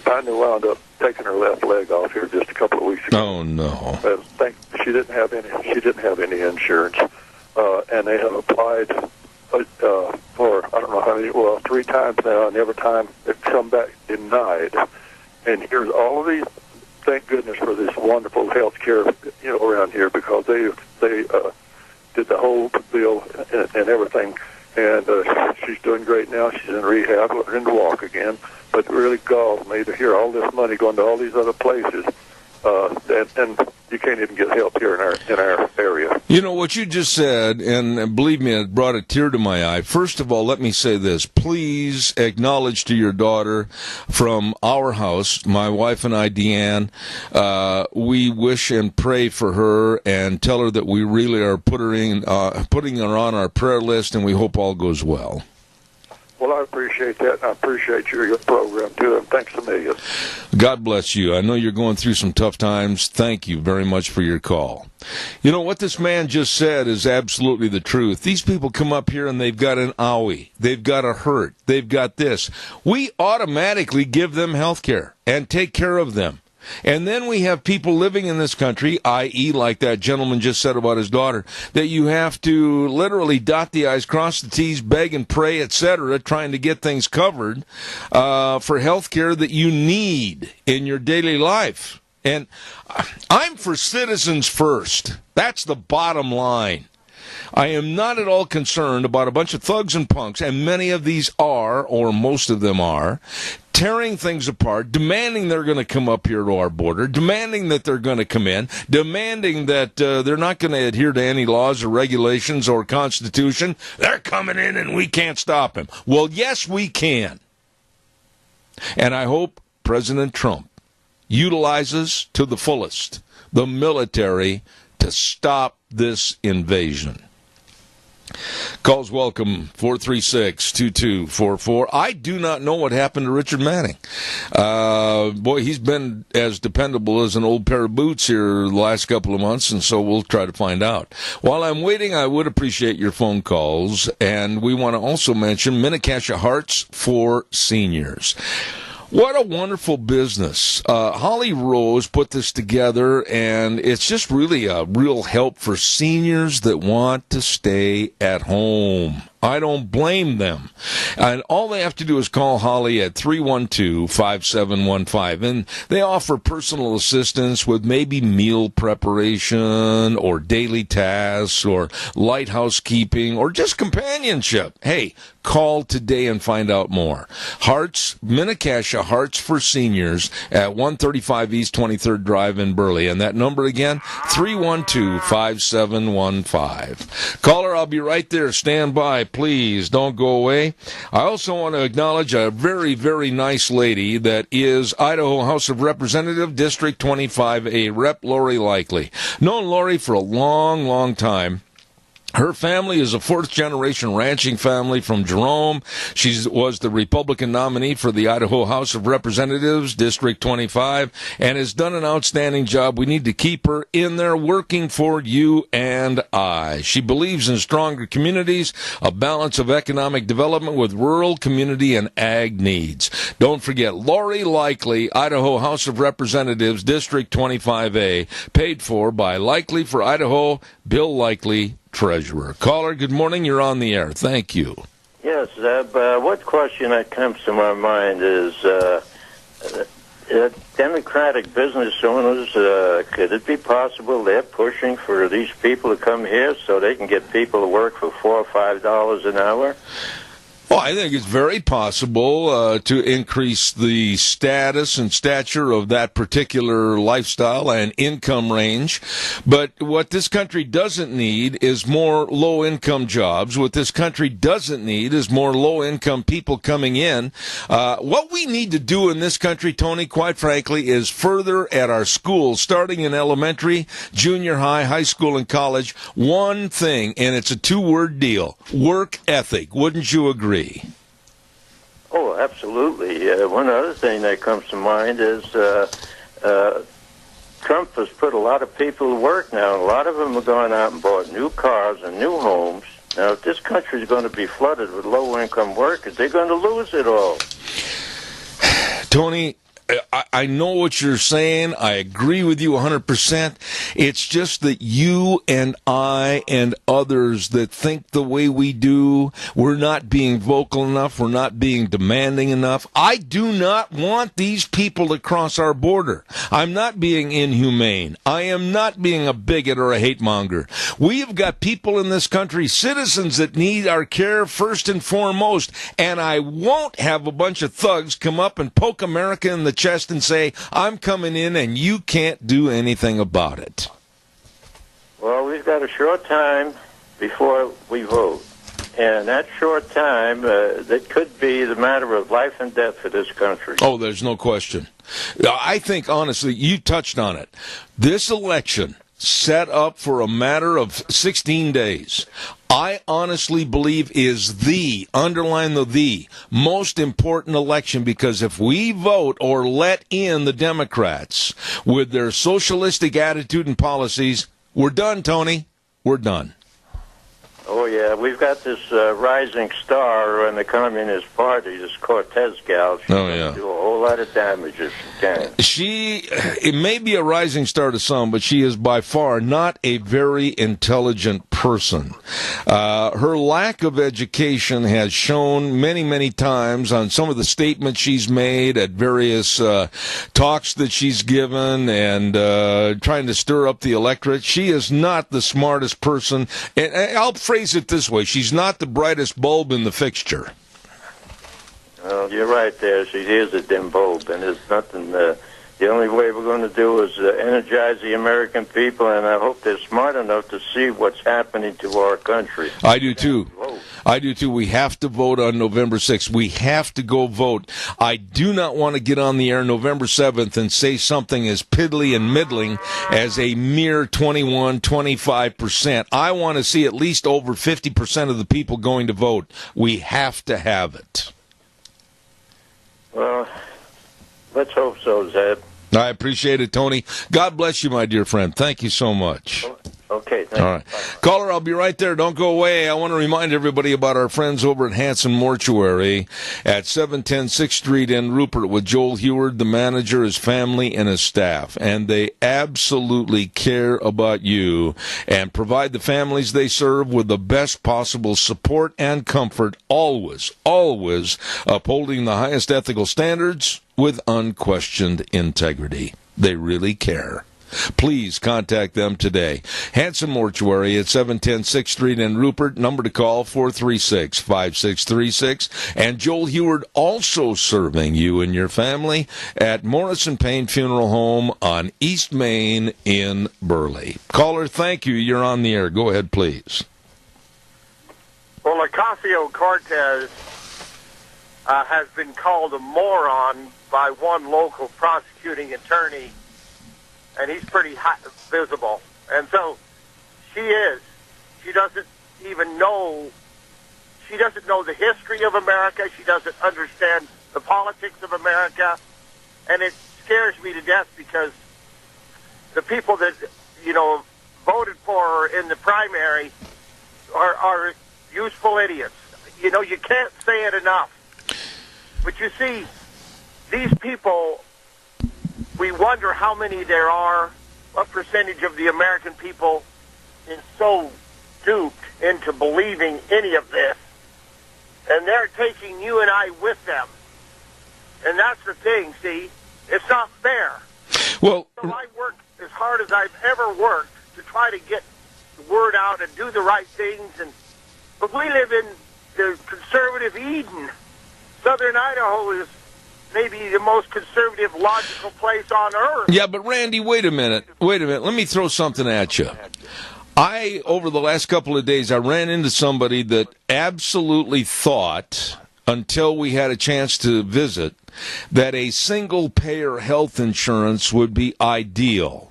finally wound up taking her left leg off here just a couple of weeks ago. Oh no! She didn't have any insurance, and they have applied for I don't know how many, 3 times now, and every time it's come back denied. And here's all of these. Thank goodness for this wonderful health care, around here, because they did the whole deal and everything. And she's doing great now. She's in rehab, learning to walk again. But it really galls me to hear all this money going to all these other places, and you can't even get help here in our area. You know what you just said, and believe me, it brought a tear to my eye. First of all, let me say this. Please acknowledge to your daughter from our house, my wife and I, Deanne, we wish and pray for her and tell her that we really are putting her on our prayer list, and we hope all goes well. Well, I appreciate that, and I appreciate your program, too, and thanks a million. God bless you. I know you're going through some tough times. Thank you very much for your call. You know, what this man just said is absolutely the truth. These people come up here and they've got an owie. They've got a hurt. They've got this. We automatically give them health care and take care of them. And then we have people living in this country, i.e., like that gentleman just said about his daughter, that you have to literally dot the I's, cross the T's, beg and pray, etc., trying to get things covered for health care that you need in your daily life. And I'm for citizens first. That's the bottom line. I am not at all concerned about a bunch of thugs and punks, and many of these are, or most of them are, tearing things apart, demanding they're going to come up here to our border, demanding that they're going to come in, demanding that they're not going to adhere to any laws or regulations or Constitution. They're coming in and we can't stop them. Well, yes, we can. And I hope President Trump utilizes to the fullest the military to stop this invasion. Calls welcome, 436-2244. I do not know what happened to Richard Manning. Boy, he's been as dependable as an old pair of boots here the last couple of months, and so we'll try to find out. While I'm waiting, I would appreciate your phone calls, and we want to also mention Minnecasia Hearts for Seniors. What a wonderful business. Holly Rose put this together, and it's just really a real help for seniors that want to stay at home. I don't blame them. And all they have to do is call Holly at 312-5715. And they offer personal assistance with maybe meal preparation or daily tasks or light housekeeping or just companionship. Hey, call today and find out more. Hearts, Minnecasia Hearts for Seniors at 135 East 23rd Drive in Burley. And that number again, 312-5715. Caller, I'll be right there. Stand by. Please don't go away. I also want to acknowledge a very, very nice lady that is Idaho House of Representative, District 25A Rep. Lori Likely. Known Lori for a long, long time. Her family is a fourth-generation ranching family from Jerome. She was the Republican nominee for the Idaho House of Representatives, District 25, and has done an outstanding job. We need to keep her in there working for you and I. She believes in stronger communities, a balance of economic development with rural, community, and ag needs. Don't forget, Lori Likely, Idaho House of Representatives, District 25A, paid for by Likely for Idaho, Bill Likely, Treasurer. Caller, good morning. You're on the air. Thank you. Yes, Zeb. What question that comes to my mind is Democratic business owners, could it be possible they're pushing for these people to come here so they can get people to work for $4 or $5 an hour? Well, I think it's very possible to increase the status and stature of that particular lifestyle and income range. But what this country doesn't need is more low-income jobs. What this country doesn't need is more low-income people coming in. What we need to do in this country, Tony, quite frankly, is further at our schools, starting in elementary, junior high, high school, and college, one thing, and it's a two-word deal: work ethic. Wouldn't you agree? Oh, absolutely. One other thing that comes to mind is Trump has put a lot of people to work now. A lot of them have gone out and bought new cars and new homes. Now, if this country is going to be flooded with low-income workers, they're going to lose it all. Tony, I know what you're saying. I agree with you 100%. It's just that you and I and others that think the way we do, we're not being vocal enough. We're not being demanding enough. I do not want these people to cross our border. I'm not being inhumane. I am not being a bigot or a hate monger. We have got people in this country, citizens that need our care first and foremost. And I won't have a bunch of thugs come up and poke America in the chest and say, I'm coming in and you can't do anything about it. Well, we've got a short time before we vote. And that short time, that could be the matter of life and death for this country. Oh, there's no question. I think, honestly, you touched on it. This election set up for a matter of 16 days. I honestly believe is underline the most important election, because if we vote or let in the Democrats with their socialistic attitude and policies, we're done, Tony. We're done. Oh, yeah, we've got this rising star in the Communist Party, this Cortez gal. She's gonna do a whole lot of damage if she can. It may be a rising star to some, but she is by far not a very intelligent person. Her lack of education has shown many, many times on some of the statements she's made at various talks that she's given and trying to stir up the electorate. She is not the smartest person, and I'll phrase it this way: she's not the brightest bulb in the fixture. Well, you're right there. She is a dim bulb, and there's nothing. The only way we're going to do is energize the American people, and I hope they're smart enough to see what's happening to our country. I do too. I do too. We have to vote on November 6th. We have to go vote. I do not want to get on the air November 7th and say something as piddly and middling as a mere 25%. I want to see at least over 50% of the people going to vote. We have to have it. Well, let's hope so, Zeb. I appreciate it, Tony. God bless you, my dear friend. Thank you so much. Okay, thank All right. Caller, I'll be right there. Don't go away. I want to remind everybody about our friends over at Hanson Mortuary at 710 6th Street in Rupert with Joel Heward, the manager, his family, and his staff. And they absolutely care about you and provide the families they serve with the best possible support and comfort, always upholding the highest ethical standards with unquestioned integrity. They really care. Please contact them today. Hanson Mortuary at 710 6th Street in Rupert. Number to call, 436-5636. And Joel Heward also serving you and your family at Morrison Payne Funeral Home on East Main in Burley. Caller, thank you. You're on the air. Go ahead, please. Well, Ocasio-Cortez has been called a moron by one local prosecuting attorney, and he's pretty visible. And so she is. She doesn't even know. She doesn't know the history of America. She doesn't understand the politics of America. And it scares me to death because the people that, voted for her in the primary are useful idiots. You can't say it enough. But you see, these people, we wonder how many there are, what percentage of the American people is so duped into believing any of this. And they're taking you and I with them. And that's the thing, see? It's not fair. Well, so I work as hard as I've ever worked to try to get the word out and do the right things. But we live in the conservative Eden. Southern Idaho is maybe the most conservative, logical place on earth. Yeah, but Randy, wait a minute. Let me throw something at you. Over the last couple of days, I ran into somebody that absolutely thought, until we had a chance to visit, that a single-payer health insurance would be ideal.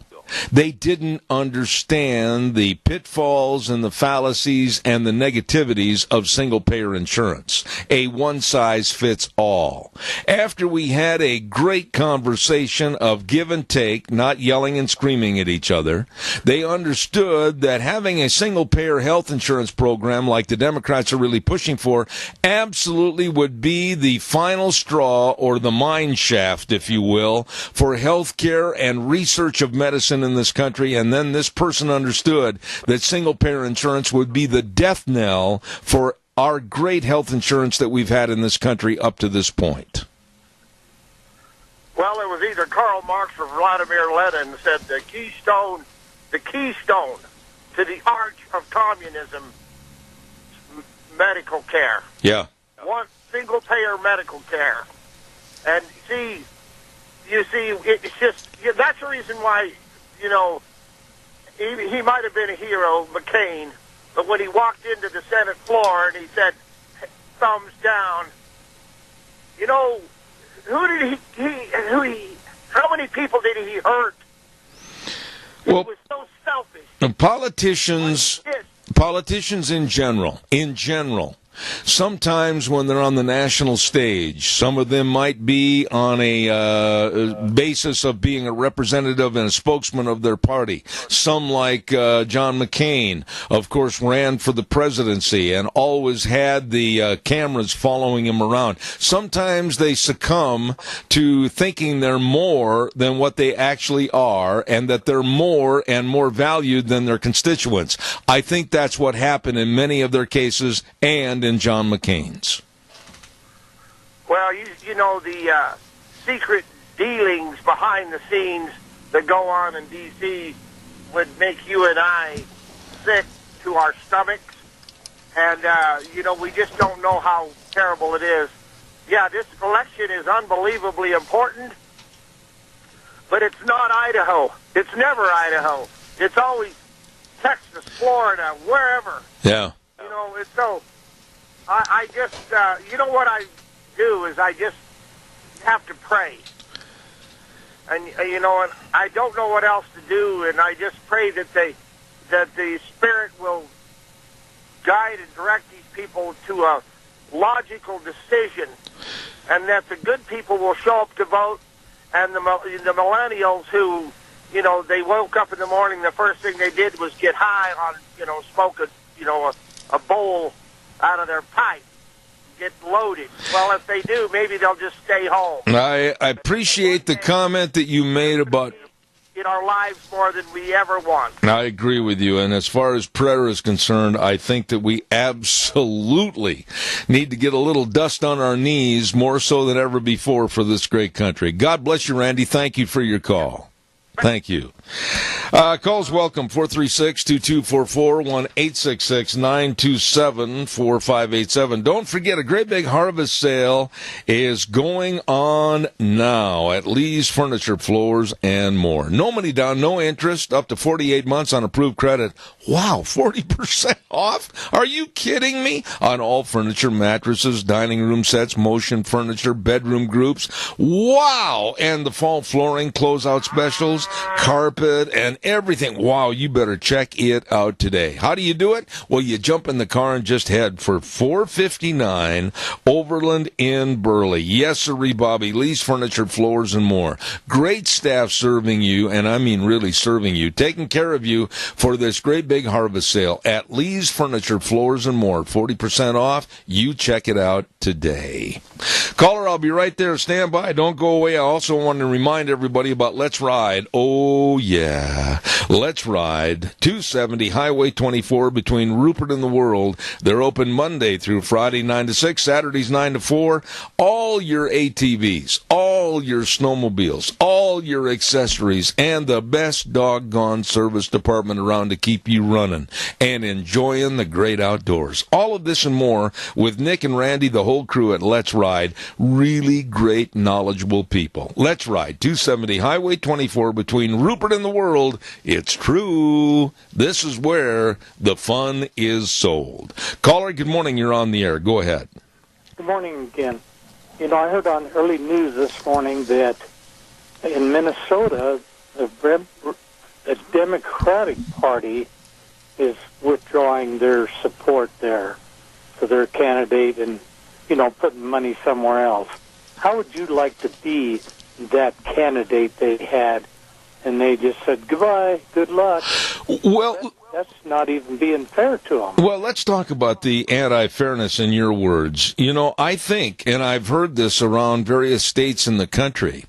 They didn't understand the pitfalls and the fallacies and the negativities of single-payer insurance. A one-size-fits-all. After we had a great conversation of give and take, not yelling and screaming at each other, they understood that having a single-payer health insurance program like the Democrats are really pushing for absolutely would be the final straw, or the mine shaft, if you will, for health care and research of medicine in this country. And then this person understood that single-payer insurance would be the death knell for our great health insurance that we've had in this country up to this point. Well, it was either Karl Marx or Vladimir Lenin said the keystone to the arch of communism, medical care. Yeah. One single-payer medical care. And it's just, that's the reason why, he might have been a hero, McCain, but when he walked into the Senate floor and he said, thumbs down, how many people did he hurt? He was so selfish. Politicians in general, Sometimes when they're on the national stage, some of them might be on a basis of being a representative and a spokesman of their party. Some, like John McCain, of course, ran for the presidency and always had the cameras following him around. Sometimes they succumb to thinking they're more than what they actually are, and that they're more and more valued than their constituents. I think that's what happened in many of their cases and in John McCain's. Well, you know, the secret dealings behind the scenes that go on in D.C. would make you and I sick to our stomachs. And, you know, we just don't know how terrible it is. Yeah, this election is unbelievably important, but it's not Idaho. It's never Idaho. It's always Texas, Florida, wherever. Yeah. You know, it's so... I just, you know what I do is I just have to pray. And, you know, and I don't know what else to do, and I just pray that the Spirit will guide and direct these people to a logical decision, and that the good people will show up to vote, and the millennials who, you know, they woke up in the morning, the first thing they did was get high on, you know, smoke a bowl out of their pipe, get loaded. Well, if they do, maybe they'll just stay home. I appreciate the comment that you made about... in our lives more than we ever want. I agree with you, and as far as prayer is concerned, I think that we absolutely need to get a little dust on our knees, more so than ever before, for this great country. God bless you, Randy. Thank you for your call. Thank you. Calls welcome, 436-2244, 1-866-927-4587. Don't forget, a great big harvest sale is going on now at Lee's Furniture, Floors, and More. No money down, no interest, up to 48 months on approved credit. Wow, 40% off? Are you kidding me? On all furniture, mattresses, dining room sets, motion furniture, bedroom groups. Wow! And the fall flooring closeout specials, carpet, and everything. Wow, you better check it out today. How do you do it? Well, you jump in the car and just head for 459 Overland in Burley. Yes, sirree, Bobby. Lee's Furniture, Floors, and More. Great staff serving you, and I mean really serving you, taking care of you for this great big harvest sale at Lee's Furniture, Floors, and More. 40% off. You check it out today. Caller, I'll be right there. Stand by. Don't go away. I also want to remind everybody about Let's Ride. Oh, yeah. Let's Ride. 270 Highway 24 between Rupert and the World. They're open Monday through Friday, 9 to 6, Saturdays, 9 to 4. All your ATVs, all your snowmobiles, all your accessories, and the best doggone service department around to keep you running and enjoying the great outdoors. All of this and more with Nick and Randy, the whole crew at Let's Ride. Really great, knowledgeable people. Let's Ride. 270 Highway 24 between Rupert and the World. It's true. This is where the fun is sold. Caller, good morning. You're on the air. Go ahead. Good morning again. You know, I heard on early news this morning that in Minnesota, the Democratic Party is withdrawing their support there for their candidate and, you know, putting money somewhere else. How would you like to be that candidate they had, and they just said, goodbye, good luck? Well, that's not even being fair to them. Well, let's talk about the anti-fairness in your words. You know, I think, and I've heard this around various states in the country,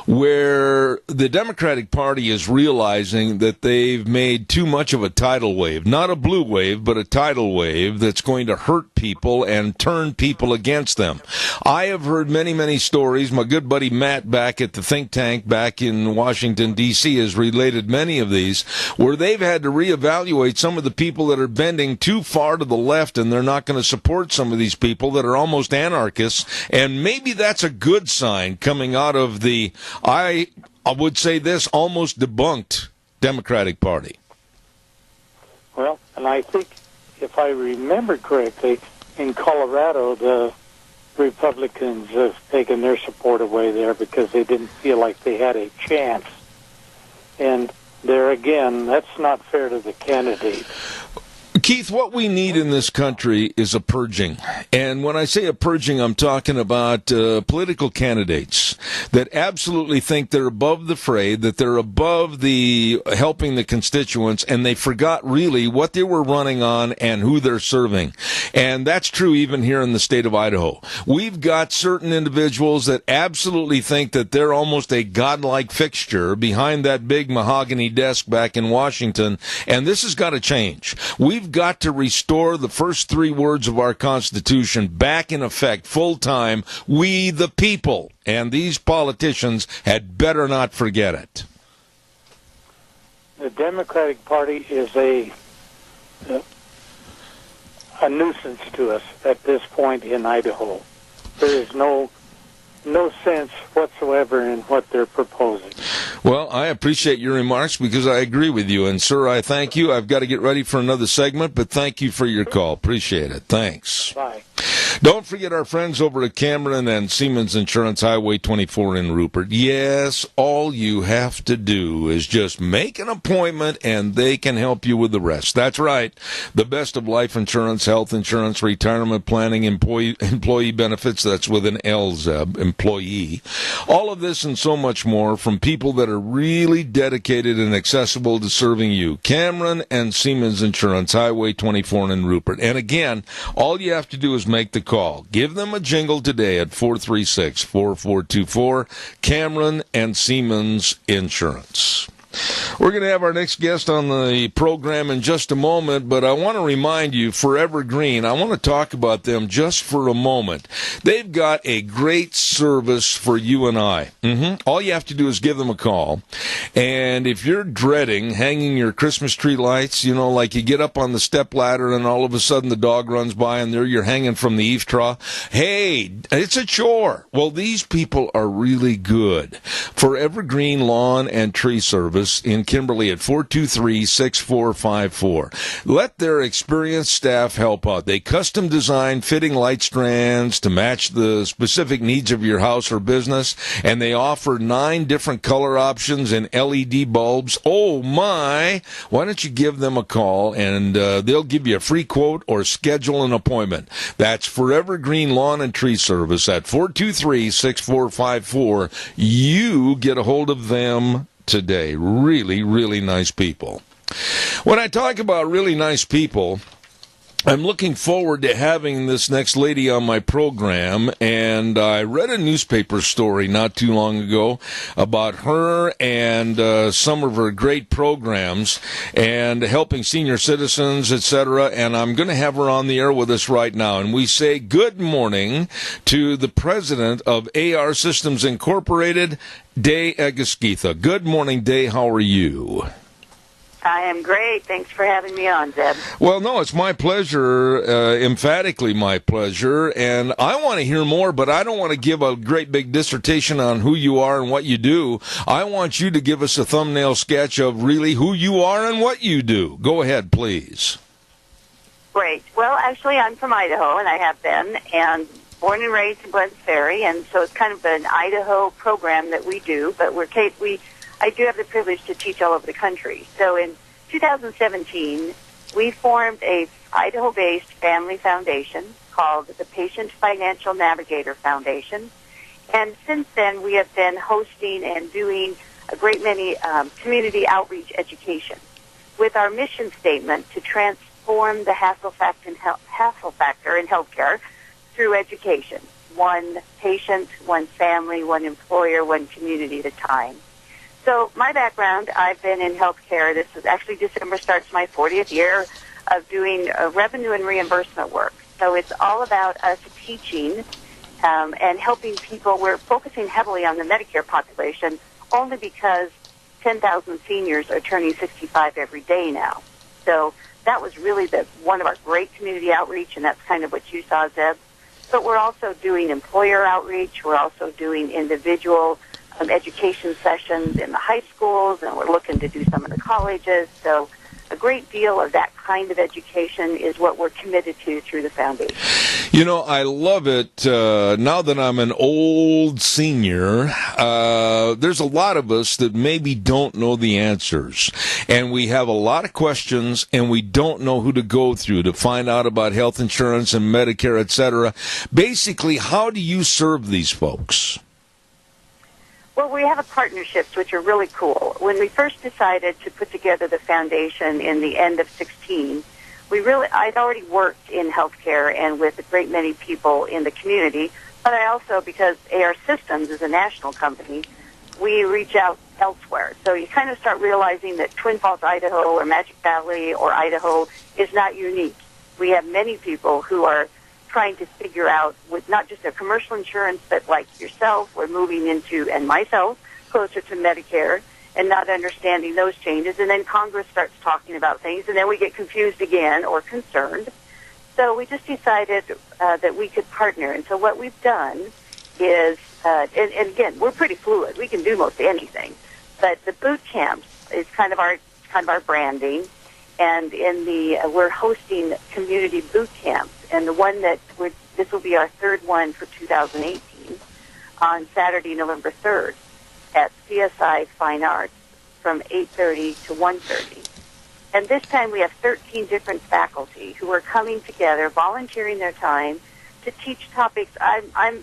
where the Democratic Party is realizing that they've made too much of a tidal wave. Not a blue wave, but a tidal wave that's going to hurt people and turn people against them. I have heard many, many stories. My good buddy Matt back at the think tank back in Washington, D.C. has related many of these, where they've had to reevaluate some of the people that are bending too far to the left, and they're not going to support some of these people that are almost anarchists. And maybe that's a good sign coming out of the, I would say this, almost debunked Democratic Party. Well, and I think, if I remember correctly, in Colorado, the Republicans have taken their support away there because they didn't feel like they had a chance. And there again, that's not fair to the candidate. Keith, what we need in this country is a purging. And when I say a purging, I'm talking about political candidates that absolutely think they're above the fray, that they're above the helping the constituents, and they forgot really what they were running on and who they're serving. And that's true even here in the state of Idaho. We've got certain individuals that absolutely think that they're almost a godlike fixture behind that big mahogany desk back in Washington, and this has got to change. We've got to restore the first three words of our Constitution back in effect full-time, we the people, and these politicians had better not forget it. The Democratic Party is a nuisance to us at this point in Idaho. There is no sense whatsoever in what they're proposing. Well, I appreciate your remarks because I agree with you. And, sir, I thank you. I've got to get ready for another segment, but thank you for your call. Appreciate it. Thanks. Bye. Don't forget our friends over at Cameron and Siemens Insurance, Highway 24 in Rupert. Yes, all you have to do is just make an appointment and they can help you with the rest. That's right. The best of life insurance, health insurance, retirement planning, employee benefits. That's with an LZEB, employee. All of this and so much more from people that are really dedicated and accessible to serving you. Cameron and Siemens Insurance, Highway 24 in Rupert. And again, all you have to do is make the call. Give them a jingle today at 436-4424, Cameron and Siemens Insurance. We're going to have our next guest on the program in just a moment, but I want to remind you, Forever Green, I want to talk about them just for a moment. They've got a great service for you and I. All you have to do is give them a call, and if you're dreading hanging your Christmas tree lights, you know, like you get up on the step ladder and all of a sudden the dog runs by and there you're hanging from the eave trough, hey, it's a chore. Well, these people are really good. Forever Green Lawn and Tree Service in Kimberly at 423-6454. Let their experienced staff help out. They custom design fitting light strands to match the specific needs of your house or business, and they offer 9 different color options and LED bulbs. Oh my! Why don't you give them a call and they'll give you a free quote or schedule an appointment. That's Forever Green Lawn and Tree Service at 423-6454. You get a hold of them today. Really, really nice people. When I talk about really nice people, I'm looking forward to having this next lady on my program, and I read a newspaper story not too long ago about her and some of her great programs and helping senior citizens, etc., and I'm going to have her on the air with us right now. And we say good morning to the president of AR Systems Incorporated, Day Egeskitha. Good morning, Day. How are you? I am great. Thanks for having me on, Zeb. Well, no, it's my pleasure, emphatically my pleasure, and I want to hear more, but I don't want to give a great big dissertation on who you are and what you do. I want you to give us a thumbnail sketch of really who you are and what you do. Go ahead, please. Great. Well, actually, I'm from Idaho, and I have been, and born and raised in Glens Ferry, and so it's kind of an Idaho program that we do, but I do have the privilege to teach all over the country. So in 2017, we formed a Idaho-based family foundation called the Patient Financial Navigator Foundation. And since then, we have been hosting and doing a great many community outreach education with our mission statement to transform the hassle factor in healthcare through education. One patient, one family, one employer, one community at a time. So my background, I've been in healthcare. This is actually December starts my 40th year of doing revenue and reimbursement work. So it's all about us teaching and helping people. We're focusing heavily on the Medicare population only because 10,000 seniors are turning 65 every day now. So that was really one of our great community outreach, and that's kind of what you saw, Zeb. But we're also doing employer outreach. We're also doing individual education sessions in the high schools, and we're looking to do some in the colleges. So a great deal of that kind of education is what we're committed to through the foundation. You know, I love it. Now that I'm an old senior, there's a lot of us that maybe don't know the answers. And we have a lot of questions, and we don't know who to go through to find out about health insurance and Medicare, et cetera. Basically, how do you serve these folks? Well, we have partnerships, which are really cool. When we first decided to put together the foundation in the end of 16, I'd already worked in healthcare and with a great many people in the community, but I also, because AR Systems is a national company, we reach out elsewhere. So you kind of start realizing that Twin Falls, Idaho, or Magic Valley, or Idaho is not unique. We have many people who are trying to figure out, with not just their commercial insurance, but like yourself, we're moving into, and myself, closer to Medicare, and not understanding those changes. And then Congress starts talking about things, and then we get confused again or concerned. So we just decided that we could partner. And so what we've done is, and again, we're pretty fluid. We can do most anything. But the boot camps is kind of our branding. And we're hosting community boot camps. And the one this will be our third one for 2018 on Saturday, November 3rd at CSI Fine Arts from 8:30 to 1:30. And this time we have 13 different faculty who are coming together, volunteering their time to teach topics.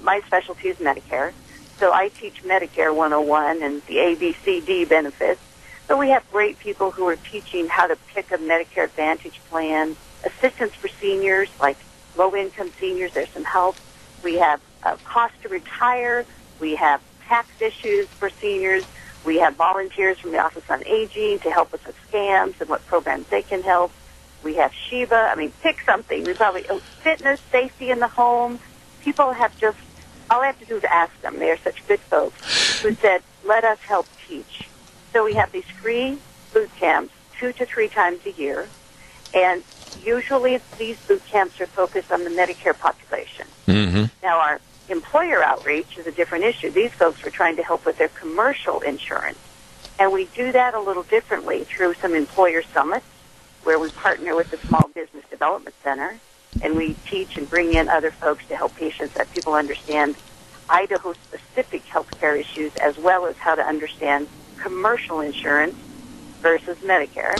My specialty is Medicare, so I teach Medicare 101 and the ABCD benefits. But we have great people who are teaching how to pick a Medicare Advantage plan, assistance for seniors, like low-income seniors, there's some help. We have cost to retire. We have tax issues for seniors. We have volunteers from the Office on Aging to help us with scams and what programs they can help. We have Shiva. I mean, pick something. We probably fitness, safety in the home. People have just, all I have to do is ask them. They are such good folks who said, let us help teach. So we have these free boot camps 2 to 3 times a year, and usually these boot camps are focused on the Medicare population. Mm-hmm. Now, our employer outreach is a different issue. These folks are trying to help with their commercial insurance, and we do that a little differently through some employer summits where we partner with the Small Business Development Center, and we teach and bring in other folks to help patients that people understand Idaho-specific healthcare issues as well as how to understand commercial insurance versus Medicare.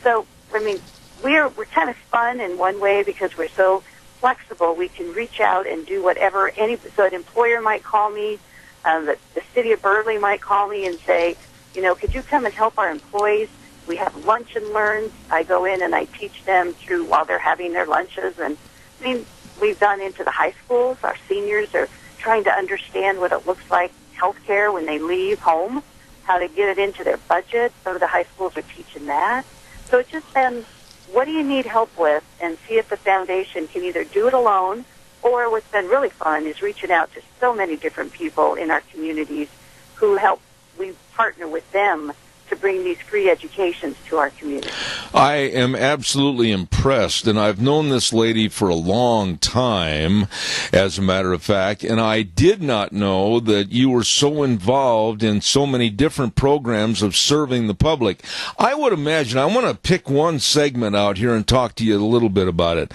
So, I mean, we're kind of fun in one way because we're so flexible. We can reach out and do whatever. So an employer might call me, the city of Burley might call me and say, you know, could you come and help our employees? We have lunch and learns. I go in and I teach them through while they're having their lunches. And I mean, we've gone into the high schools. Our seniors are trying to understand what it looks like healthcare when they leave home, how to get it into their budget. Some of the high schools are teaching that. So it's just been, what do you need help with, and see if the foundation can either do it alone, or what's been really fun is reaching out to so many different people in our communities who help. We partner with them to bring these free educations to our community. I am absolutely impressed, and I've known this lady for a long time, as a matter of fact, and I did not know that you were so involved in so many different programs of serving the public. I would imagine, I want to pick one segment out here and talk to you a little bit about it.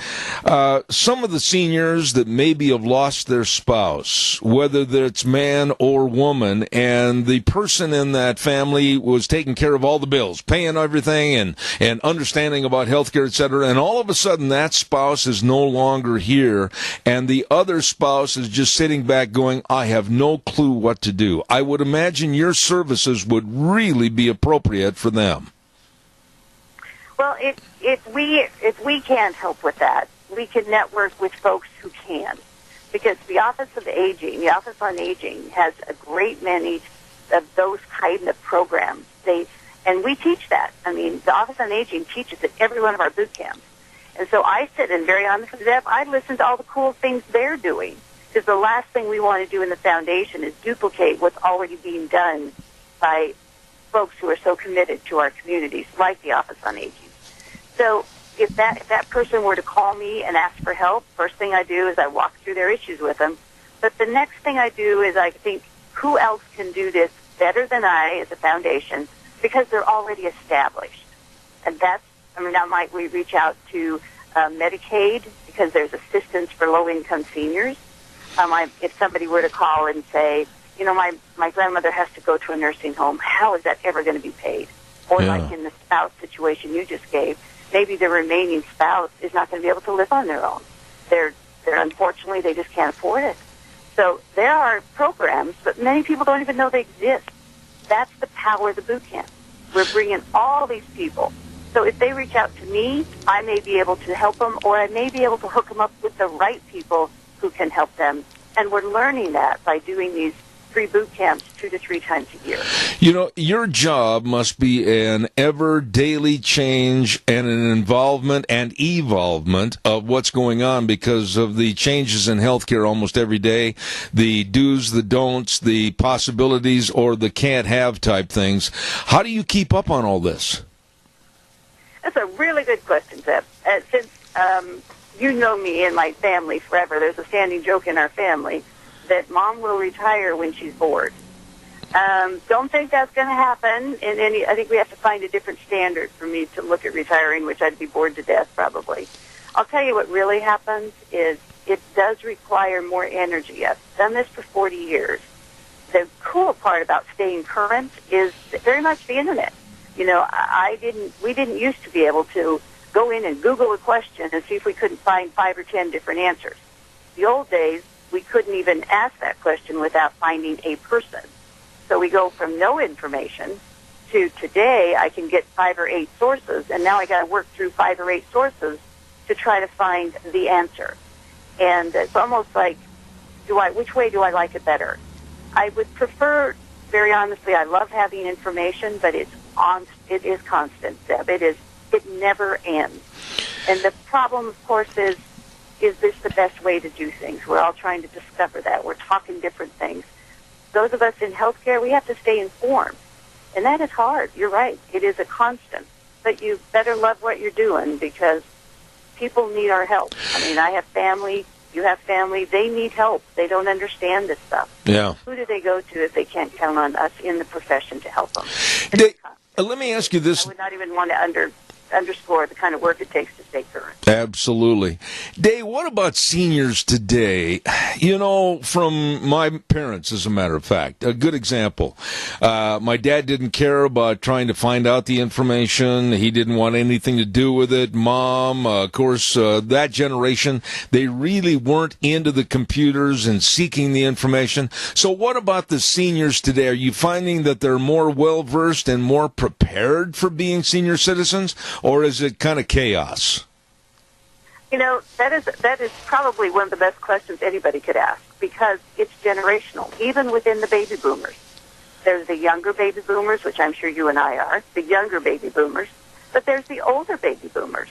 Some of the seniors that maybe have lost their spouse, whether it's man or woman, and the person in that family was taking care of all the bills, paying everything, and understanding about healthcare, et cetera, and all of a sudden that spouse is no longer here, and the other spouse is just sitting back going, I have no clue what to do. I would imagine your services would really be appropriate for them. Well, if we can't help with that, we can network with folks who can, because the Office of Aging, the Office on Aging, has a great many of those kind of programs. And we teach that. I mean, the Office on Aging teaches at every one of our boot camps. And so I sit, and very honest with Deb, I listen to all the cool things they're doing, because the last thing we want to do in the foundation is duplicate what's already being done by folks who are so committed to our communities, like the Office on Aging. So if that person were to call me and ask for help, first thing I do is I walk through their issues with them. But the next thing I do is I think, who else can do this better than I as a foundation, because they're already established. And that's I mean, now might we reach out to Medicaid because there's assistance for low-income seniors. If somebody were to call and say, you know, my grandmother has to go to a nursing home, how is that ever going to be paid? Or like in the spouse situation you just gave, maybe the remaining spouse is not going to be able to live on their own. They're unfortunately, they just can't afford it. So there are programs, but many people don't even know they exist. That's the power of the boot camp. We're bringing all these people. So if they reach out to me, I may be able to help them, or I may be able to hook them up with the right people who can help them. And we're learning that by doing these free boot camps 2 to 3 times a year. You know, your job must be an ever daily change and an involvement and evolvement of what's going on because of the changes in healthcare almost every day, the do's, the don'ts, the possibilities, or the can't have type things. How do you keep up on all this? That's a really good question, Zeb. Since you know me and my family forever, there's a standing joke in our family that Mom will retire when she's bored. Don't think that's going to happen. I think we have to find a different standard for me to look at retiring, which I'd be bored to death probably. I'll tell you what really happens is it does require more energy. I've done this for 40 years. The cool part about staying current is very much the internet. You know, we didn't used to be able to go in and Google a question and see if we couldn't find 5 or 10 different answers. The old days, we couldn't even ask that question without finding a person. So we go from no information to today I can get 5 or 8 sources, and now I got to work through 5 or 8 sources to try to find the answer. And it's almost like, which way do I like it better? I would prefer, very honestly, I love having information, but it is constant, Deb. It never ends. And the problem, of course, is this the best way to do things? We're all trying to discover that. We're talking different things. Those of us in healthcare, we have to stay informed. And that is hard. You're right. It is a constant. But you better love what you're doing because people need our help. I mean, I have family. You have family. They need help. They don't understand this stuff. Yeah. Who do they go to if they can't count on us in the profession to help them? Let me ask you this. I would not even want to underscore the kind of work it takes to stay current. Absolutely. Dave, what about seniors today? You know, from my parents, as a matter of fact, a good example. My dad didn't care about trying to find out the information. He didn't want anything to do with it. Mom, of course, that generation, they really weren't into the computers and seeking the information. So what about the seniors today? Are you finding that they're more well-versed and more prepared for being senior citizens? Or is it kind of chaos? You know, that is probably one of the best questions anybody could ask because it's generational, even within the baby boomers. There's the younger baby boomers, which I'm sure you and I are, the younger baby boomers, but there's the older baby boomers.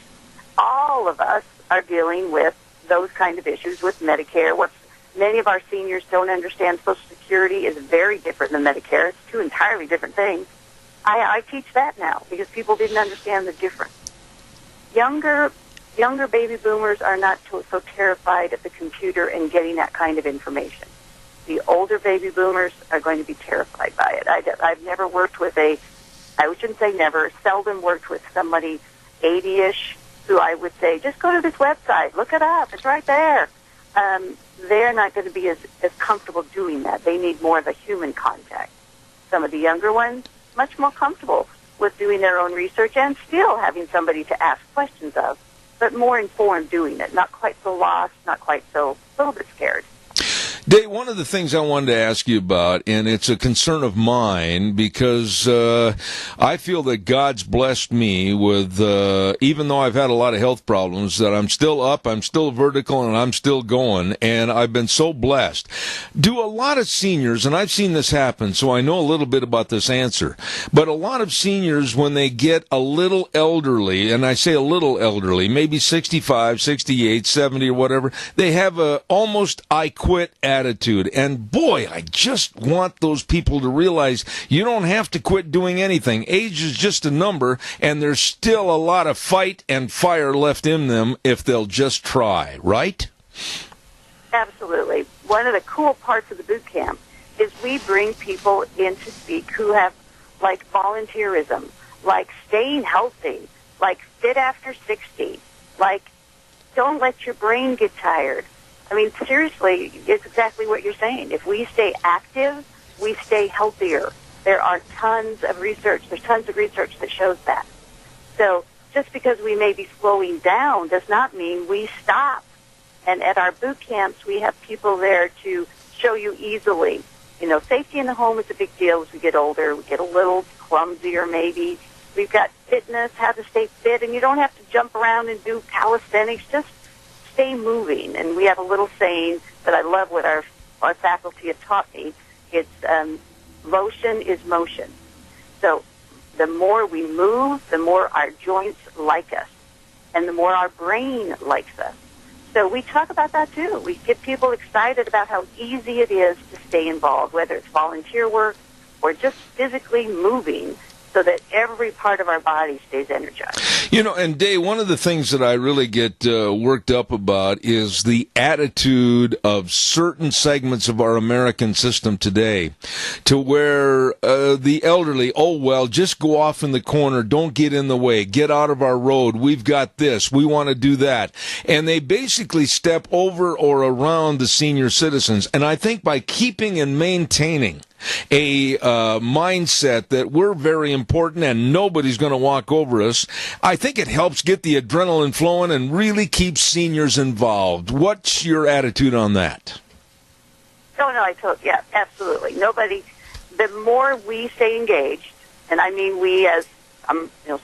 All of us are dealing with those kind of issues with Medicare. What many of our seniors don't understand, Social Security is very different than Medicare. It's 2 entirely different things. I teach that now because people didn't understand the difference. Younger baby boomers are not so terrified of the computer and getting that kind of information. The older baby boomers are going to be terrified by it. I've never worked with I shouldn't say never, seldom worked with somebody 80-ish who I would say, just go to this website, look it up, it's right there. They're not going to be as comfortable doing that. They need more of a human contact. Some of the younger ones, much more comfortable with doing their own research and still having somebody to ask questions of, but more informed doing it, not quite so lost, not quite so, a little bit scared. Dave, one of the things I wanted to ask you about, and it's a concern of mine, because I feel that God's blessed me with, even though I've had a lot of health problems, that I'm still up, I'm still vertical, and I'm still going, and I've been so blessed. Do a lot of seniors, and I've seen this happen, so I know a little bit about this answer, but a lot of seniors, when they get a little elderly, and I say a little elderly, maybe 65, 68, 70, or whatever, they have a almost I quit attitude. And boy, I just want those people to realize you don't have to quit doing anything. Age is just a number, and there's still a lot of fight and fire left in them if they'll just try, right? Absolutely. One of the cool parts of the boot camp is we bring people in to speak who have, like, volunteerism, like staying healthy, like fit after 60, like don't let your brain get tired. I mean, seriously, it's exactly what you're saying. If we stay active, we stay healthier. There are tons of research. There's tons of research that shows that. So just because we may be slowing down does not mean we stop. And at our boot camps, we have people there to show you easily. You know, safety in the home is a big deal as we get older. We get a little clumsier maybe. We've got fitness, how to stay fit, and you don't have to jump around and do calisthenics. Just stay moving. And we have a little saying that I love what our faculty have taught me. It's motion is motion. So the more we move, the more our joints like us, and the more our brain likes us. So we talk about that too. We get people excited about how easy it is to stay involved, whether it's volunteer work or just physically moving, so that every part of our body stays energized. You know, and Dave, one of the things that I really get worked up about is the attitude of certain segments of our American system today, to where the elderly, oh, well, just go off in the corner, don't get in the way, get out of our road, we've got this, we want to do that. And they basically step over or around the senior citizens. And I think by keeping and maintaining a mindset that we're very important and nobody's going to walk over us, I think it helps get the adrenaline flowing and really keep seniors involved. What's your attitude on that? Yeah, absolutely. The more we stay engaged, and I mean we as,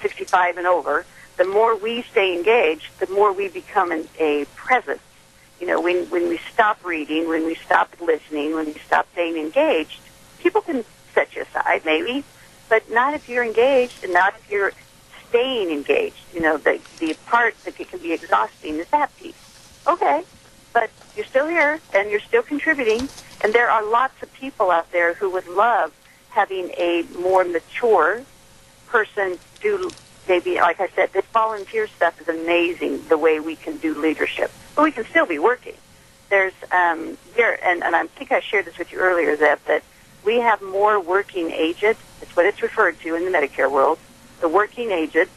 65 and over, the more we stay engaged, the more we become a presence. You know, when we stop reading, when we stop listening, when we stop staying engaged, people can set you aside, maybe, but not if you're engaged and not if you're staying engaged. You know, the part that it can be exhausting is that piece. Okay, but you're still here and you're still contributing, and there are lots of people out there who would love having a more mature person do, maybe, like I said, this volunteer stuff is amazing, the way we can do leadership, but we can still be working. There's, and I think I shared this with you earlier, that we have more working aged. It's what it's referred to in the Medicare world. The working aged,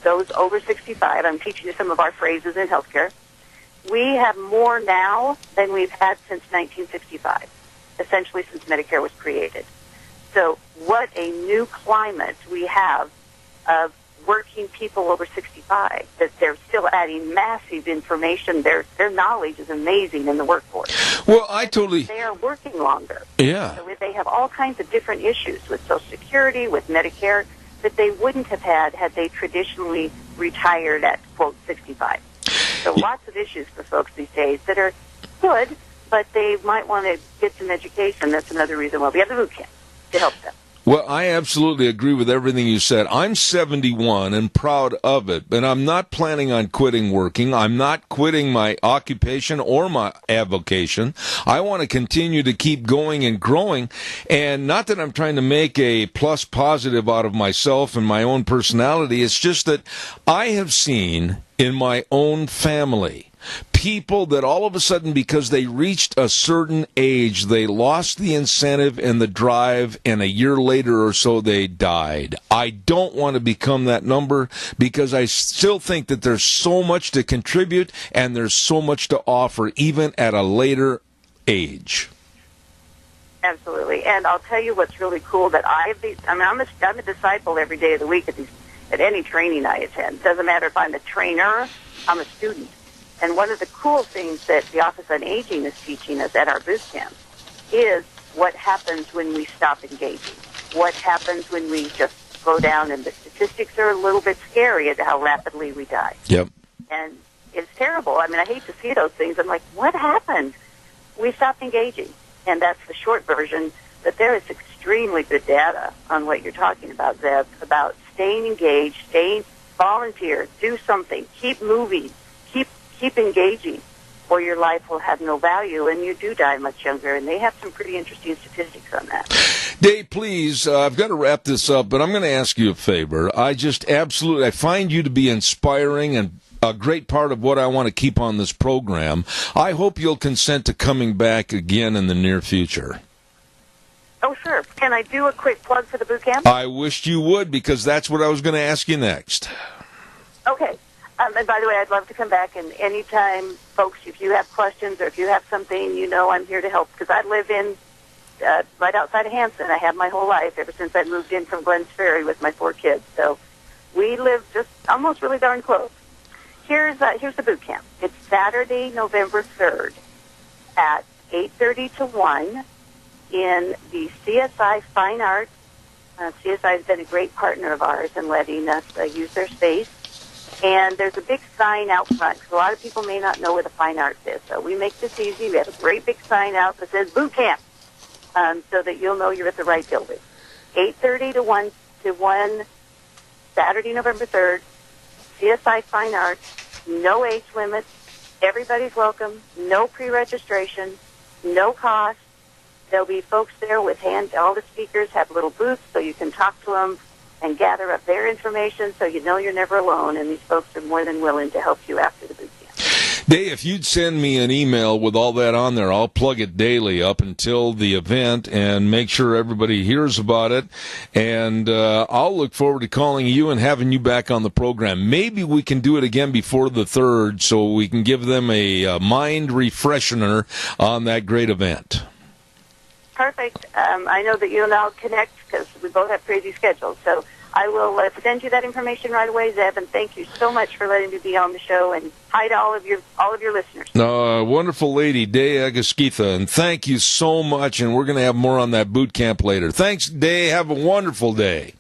those over 65. I'm teaching you some of our phrases in healthcare. We have more now than we've had since 1965, essentially since Medicare was created. So what a new climate we have of working people over 65, that they're still adding massive information. Their knowledge is amazing in the workforce. Well, They are working longer. Yeah. So they have all kinds of different issues with Social Security, with Medicare, that they wouldn't have had they traditionally retired at, quote, 65. So lots of issues for folks these days that are good, but they might want to get some education. That's another reason why we have the boot camp, to help them. Well, I absolutely agree with everything you said. I'm 71 and proud of it, but I'm not planning on quitting working. I'm not quitting my occupation or my avocation. I want to continue to keep going and growing, and not that I'm trying to make a plus positive out of myself and my own personality. It's just that I have seen in my own family people that all of a sudden, because they reached a certain age, they lost the incentive and the drive, and a year later or so they died. I don't want to become that number, because I still think that there's so much to contribute and there's so much to offer even at a later age. Absolutely. And I'll tell you what's really cool, that I'm a disciple every day of the week at any training I attend. Doesn't matter if I'm a trainer, I'm a student. And one of the cool things that the Office on Aging is teaching us at our boot camp is what happens when we stop engaging. What happens when we just slow down, and the statistics are a little bit scary at how rapidly we die. Yep. And it's terrible. I mean, I hate to see those things. I'm like, what happened? We stopped engaging. And that's the short version, but there is extremely good data on what you're talking about, Zeb, about staying engaged, staying volunteer, do something, keep moving, keep engaging, or your life will have no value, and you do die much younger. And they have some pretty interesting statistics on that. Dave, please, I've got to wrap this up, but I'm going to ask you a favor. I find you to be inspiring and a great part of what I want to keep on this program. I hope you'll consent to coming back again in the near future. Oh, sure. Can I do a quick plug for the boot camp? I wished you would, because that's what I was going to ask you next. Okay. And by the way, I'd love to come back. And anytime, folks, if you have questions or if you have something, I'm here to help. Because I live in right outside of Hanson. I have my whole life, ever since I moved in from Glens Ferry with my 4 kids. So we live just almost really darn close. Here's the boot camp. It's Saturday, November 3rd at 8:30 to 1 in the CSI Fine Arts. CSI has been a great partner of ours in letting us use their space. And there's a big sign out front, because a lot of people may not know where the Fine Arts is. So we make this easy. We have a great big sign out that says boot camp, so that you'll know you're at the right building. 8:30 to 1 Saturday, November 3rd, CSI Fine Arts, no age limit, everybody's welcome, no pre-registration, no cost. There'll be folks there with all the speakers have little booths so you can talk to them and gather up their information so you know you're never alone, and these folks are more than willing to help you after the boot camp. Dave, if you'd send me an email with all that on there, I'll plug it daily up until the event and make sure everybody hears about it. And I'll look forward to calling you and having you back on the program. Maybe we can do it again before the 3rd so we can give them a mind refreshener on that great event. Perfect. I know that you and I'll connect because we both have crazy schedules. So I will send you that information right away, Zeb, and thank you so much for letting me be on the show, and hi to all of your listeners. Wonderful lady, Day Agaskitha, and thank you so much, and we're going to have more on that boot camp later. Thanks, Day. Have a wonderful day.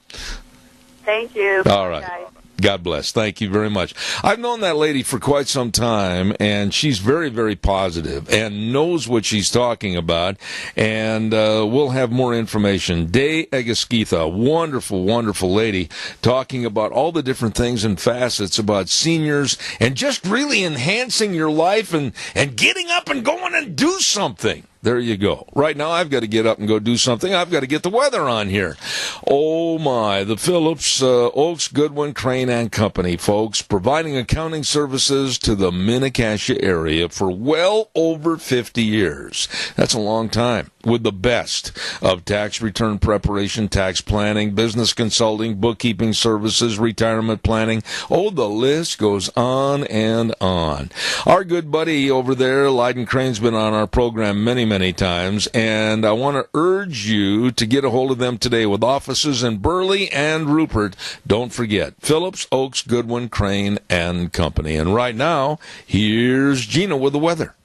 Thank you. All right. Guys. God bless. Thank you very much. I've known that lady for quite some time, and she's very, very positive and knows what she's talking about, and we'll have more information. Day Agaskitha, wonderful, wonderful lady, talking about all the different things and facets about seniors and just really enhancing your life and getting up and going and do something. There you go. Right now, I've got to get up and go do something. I've got to get the weather on here. Oh, my. The Phillips, Oaks, Goodwin, Crane and Company, folks, providing accounting services to the Mini-Cassia area for well over 50 years. That's a long time. With the best of tax return preparation, tax planning, business consulting, bookkeeping services, retirement planning. Oh, the list goes on and on. Our good buddy over there, Leiden Crane's been on our program many times, and I want to urge you to get a hold of them today with offices in Burley and Rupert. Don't forget, Phillips, Oaks, Goodwin, Crane and Company. And right now, here's Gina with the weather.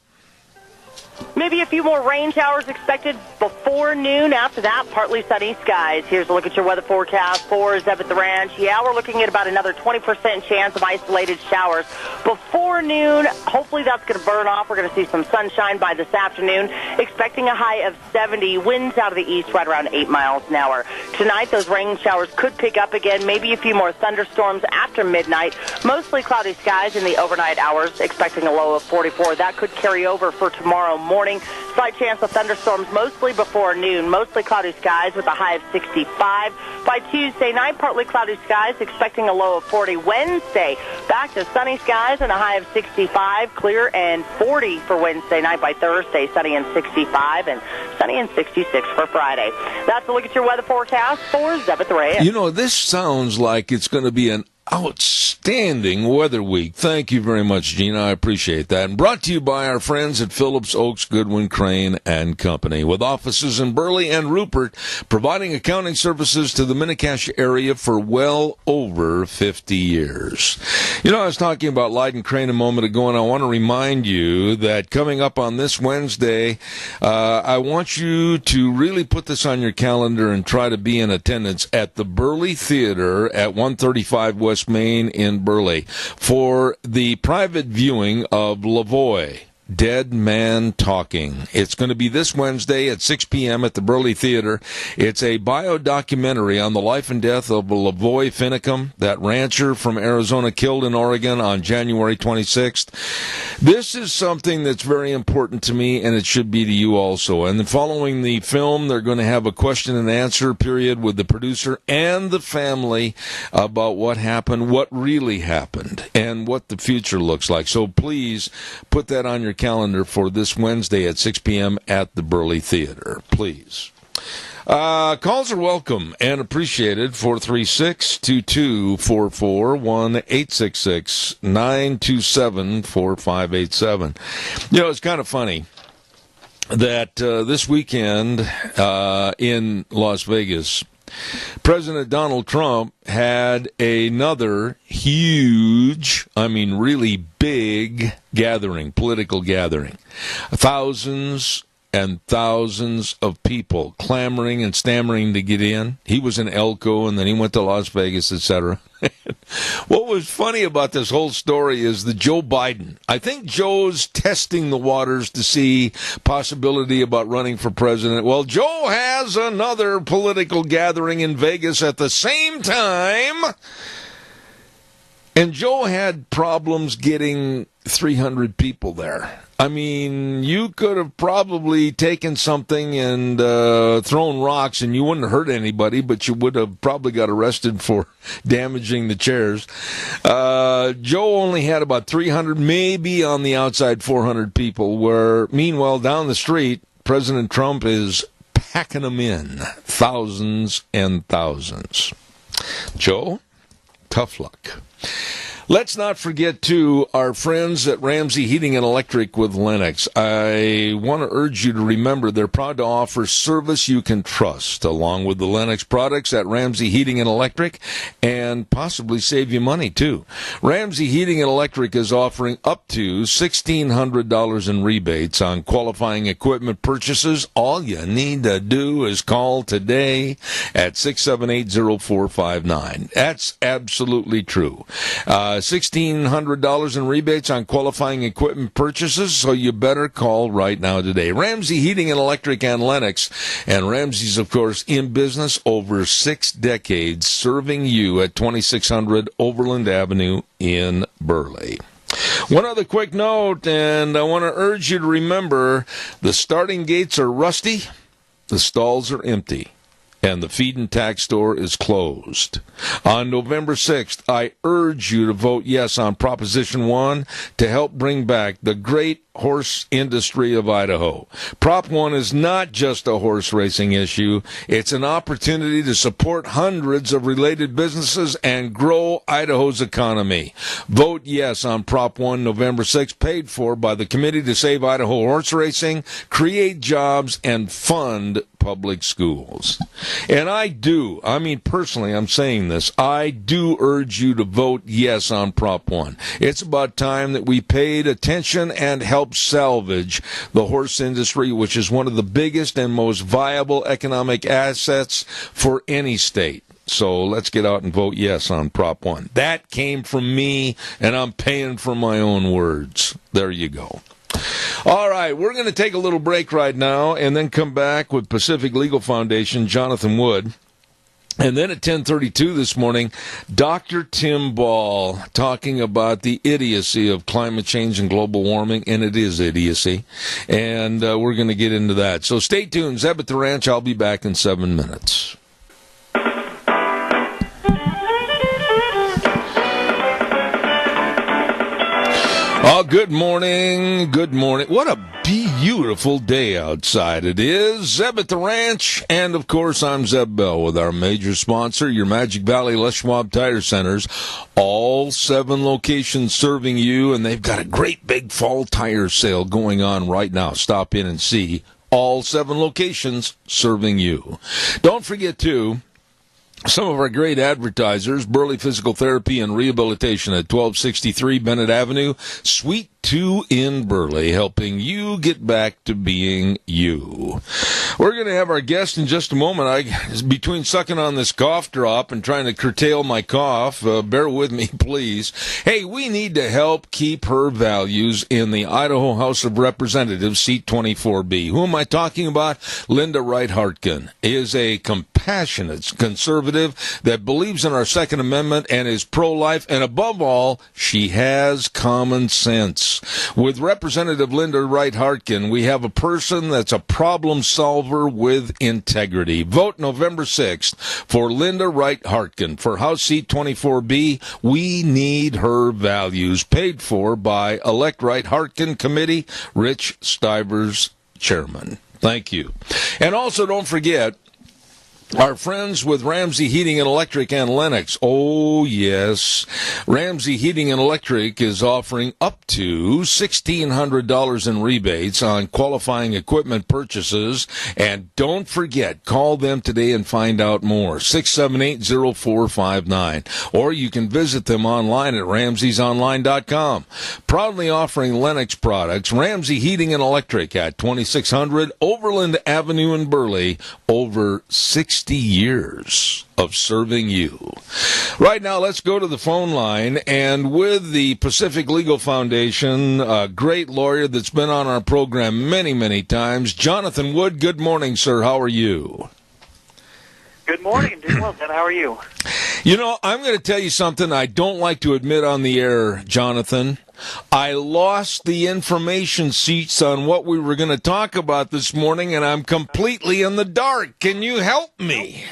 Maybe a few more rain showers expected before noon. After that, partly sunny skies. Here's a look at your weather forecast for Zeb at the Ranch. Yeah, we're looking at about another 20% chance of isolated showers before noon. Hopefully that's going to burn off. We're going to see some sunshine by this afternoon. Expecting a high of 70. Winds out of the east right around 8 miles an hour. Tonight, those rain showers could pick up again. Maybe a few more thunderstorms after midnight. Mostly cloudy skies in the overnight hours. Expecting a low of 44. That could carry over for tomorrow morning. Slight chance of thunderstorms mostly before noon. Mostly cloudy skies with a high of 65. By Tuesday night, partly cloudy skies, expecting a low of 40. Wednesday, back to sunny skies and a high of 65. Clear and 40 for Wednesday night. By Thursday, sunny and 65 and sunny and 66 for Friday. That's a look at your weather forecast for Zeb at the Ranch. You know, this sounds like it's going to be an outstanding weather week. Thank you very much, Gina. I appreciate that. And brought to you by our friends at Phillips, Oaks, Goodwin, Crane and Company, with offices in Burley and Rupert, providing accounting services to the Mini-Cassia area for well over 50 years. You know, I was talking about Leiden Crane a moment ago, and I want to remind you that coming up on this Wednesday, I want you to really put this on your calendar and try to be in attendance at the Burley Theater at 135 West Main in Burley for the private viewing of Lavoie, Dead Man Talking. It's going to be this Wednesday at 6 p.m. at the Burley Theater. It's a bio-documentary on the life and death of Lavoie Finicum, that rancher from Arizona killed in Oregon on January 26th. This is something that's very important to me, and it should be to you also. And following the film, they're going to have a question and answer period with the producer and the family about what happened, what really happened, and what the future looks like. So please put that on your calendar for this Wednesday at 6 p.m. at the Burley Theater, please. Calls are welcome and appreciated. 436-2244, 1-866-927-4587. You know, it's kind of funny that this weekend in Las Vegas, President Donald Trump had another huge, I mean really big gathering, political gathering. Thousands and thousands of people clamoring and stammering to get in. He was in Elko, and then he went to Las Vegas, etc. What was funny about this whole story is that Joe Biden, I think Joe's testing the waters to see possibility about running for president. Well, Joe has another political gathering in Vegas at the same time, and Joe had problems getting 300 people there. I mean, you could have probably taken something and thrown rocks and you wouldn't have hurt anybody, but you would have probably got arrested for damaging the chairs. Joe only had about 300, maybe on the outside 400 people, where, meanwhile, down the street, President Trump is packing them in, thousands and thousands. Joe, tough luck. Let's not forget, too, our friends at Ramsey Heating and Electric with Lennox. I want to urge you to remember they're proud to offer service you can trust, along with the Lennox products at Ramsey Heating and Electric, and possibly save you money, too. Ramsey Heating and Electric is offering up to $1,600 in rebates on qualifying equipment purchases. All you need to do is call today at 678-0459. That's absolutely true. $1,600 in rebates on qualifying equipment purchases, so you better call right now today. Ramsey Heating and Electric and Lennox. And Ramsey's, of course, in business over 6 decades, serving you at 2600 Overland Avenue in Burley. One other quick note, and I want to urge you to remember, the starting gates are rusty, the stalls are empty, and the feed and tack store is closed. On November 6th, I urge you to vote yes on Proposition 1 to help bring back the great horse industry of Idaho. Prop 1 is not just a horse racing issue. It's an opportunity to support hundreds of related businesses and grow Idaho's economy. Vote yes on Prop 1 November 6th, paid for by the Committee to Save Idaho Horse Racing, create jobs, and fund public schools. And personally, I'm saying this, I do urge you to vote yes on Prop 1. It's about time that we paid attention and helped salvage the horse industry, which is one of the biggest and most viable economic assets for any state. So let's get out and vote yes on Prop 1. That came from me, and I'm paying for my own words. There you go. All right, we're going to take a little break right now and then come back with Pacific Legal Foundation, Jonathan Wood. And then at 10:32 this morning, Dr. Tim Ball talking about the idiocy of climate change and global warming, and it is idiocy. And we're going to get into that. So stay tuned. Zeb at the Ranch. I'll be back in 7 minutes. Oh, good morning. Good morning. What a beautiful day outside it is. Zeb at the Ranch. And, of course, I'm Zeb Bell with our major sponsor, your Magic Valley Les Schwab Tire Centers. All 7 locations serving you, and they've got a great big fall tire sale going on right now. Stop in and see all 7 locations serving you. Don't forget, too, some of our great advertisers, Burley Physical Therapy and Rehabilitation at 1263 Bennett Avenue, Suite 2 in Burley, helping you get back to being you. We're going to have our guest in just a moment. Between sucking on this cough drop and trying to curtail my cough, bear with me, please. Hey, we need to help keep her values in the Idaho House of Representatives, seat 24B. Who am I talking about? Linda Wright-Hartgen is a compassionate conservative that believes in our Second Amendment and is pro-life, and above all, she has common sense. With Representative Linda Wright-Hartgen, we have a person that's a problem solver with integrity. Vote November 6th for Linda Wright-Hartgen for House Seat 24B. We need her values. Paid for by Elect Wright-Hartgen Committee, Rich Stivers, Chairman. Thank you. And also, don't forget, Our friends with Ramsey Heating and Electric and Lennox. Oh, yes. Ramsey Heating and Electric is offering up to $1,600 in rebates on qualifying equipment purchases. And don't forget, call them today and find out more. 678-0459. Or you can visit them online at ramseysonline.com. Proudly offering Lennox products, Ramsey Heating and Electric at 2600 Overland Avenue in Burley. Over 60 years of serving you. Right now, let's go to the phone line. And with the Pacific Legal Foundation, a great lawyer that's been on our program many, many times, Jonathan Wood. Good morning, sir. How are you? Good morning. Doing well, Ted. How are you? You know, I'm going to tell you something I don't like to admit on the air, Jonathan. I lost the information sheets on what we were going to talk about this morning, and I'm completely in the dark. Can you help me?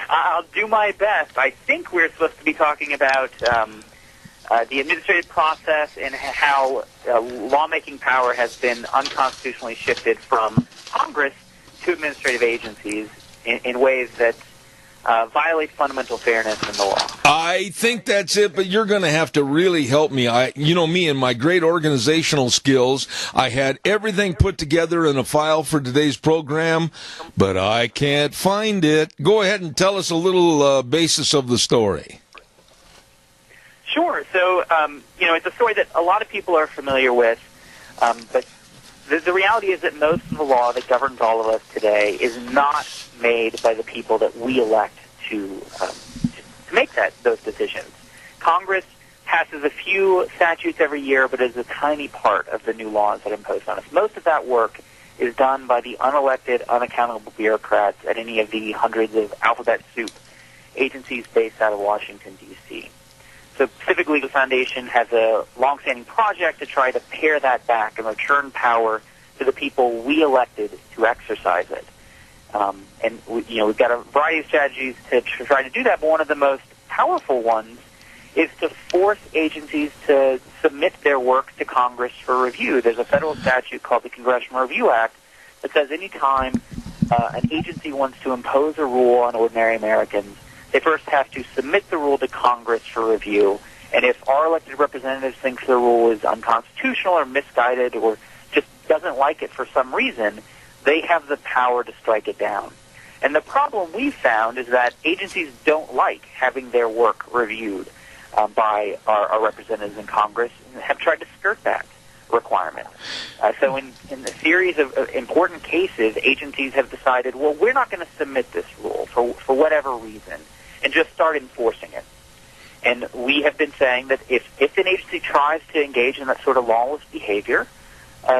I'll do my best. I think we're supposed to be talking about the administrative process and how lawmaking power has been unconstitutionally shifted from Congress to administrative agencies in ways that violate fundamental fairness in the law. I think that's it, but you're going to have to really help me. You know me and my great organizational skills. I had everything put together in a file for today's program, but I can't find it. Go ahead and tell us a little basis of the story. Sure. So, it's a story that a lot of people are familiar with, but the reality is that most of the law that governs all of us today is not made by the people that we elect to make those decisions. Congress passes a few statutes every year, but is a tiny part of the new laws that impose on us. Most of that work is done by the unelected, unaccountable bureaucrats at any of the hundreds of alphabet soup agencies based out of Washington, D.C. So Pacific Legal Foundation has a longstanding project to try to pare that back and return power to the people we elected to exercise it. We've got a variety of strategies to try to do that, but one of the most powerful ones is to force agencies to submit their work to Congress for review. There's a federal statute called the Congressional Review Act that says any time an agency wants to impose a rule on ordinary Americans, they first have to submit the rule to Congress for review. And if our elected representatives think the rule is unconstitutional or misguided or just doesn't like it for some reason, they have the power to strike it down. And the problem we've found is that agencies don't like having their work reviewed by our representatives in Congress and have tried to skirt that requirement. So in a series of important cases, agencies have decided, well, we're not going to submit this rule for whatever reason and just start enforcing it. And we have been saying that if an agency tries to engage in that sort of lawless behavior,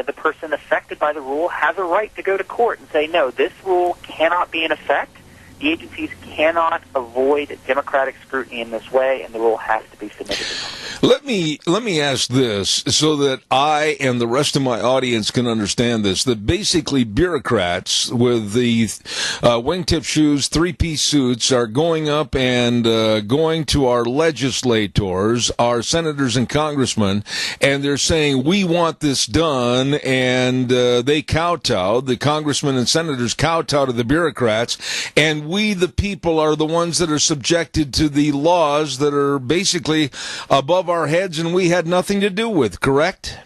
the person affected by the rule has a right to go to court and say, no, this rule cannot be in effect. The agencies cannot avoid democratic scrutiny in this way, and the rule has to be submitted to Congress. Let me ask this so that I and the rest of my audience can understand this, that basically bureaucrats with the wingtip shoes, three-piece suits are going up and going to our legislators, our senators and congressmen, and they're saying, we want this done, and they kowtow, the congressmen and senators kowtow to the bureaucrats, and we, the people, are the ones that are subjected to the laws that are basically above our heads and we had nothing to do with, correct?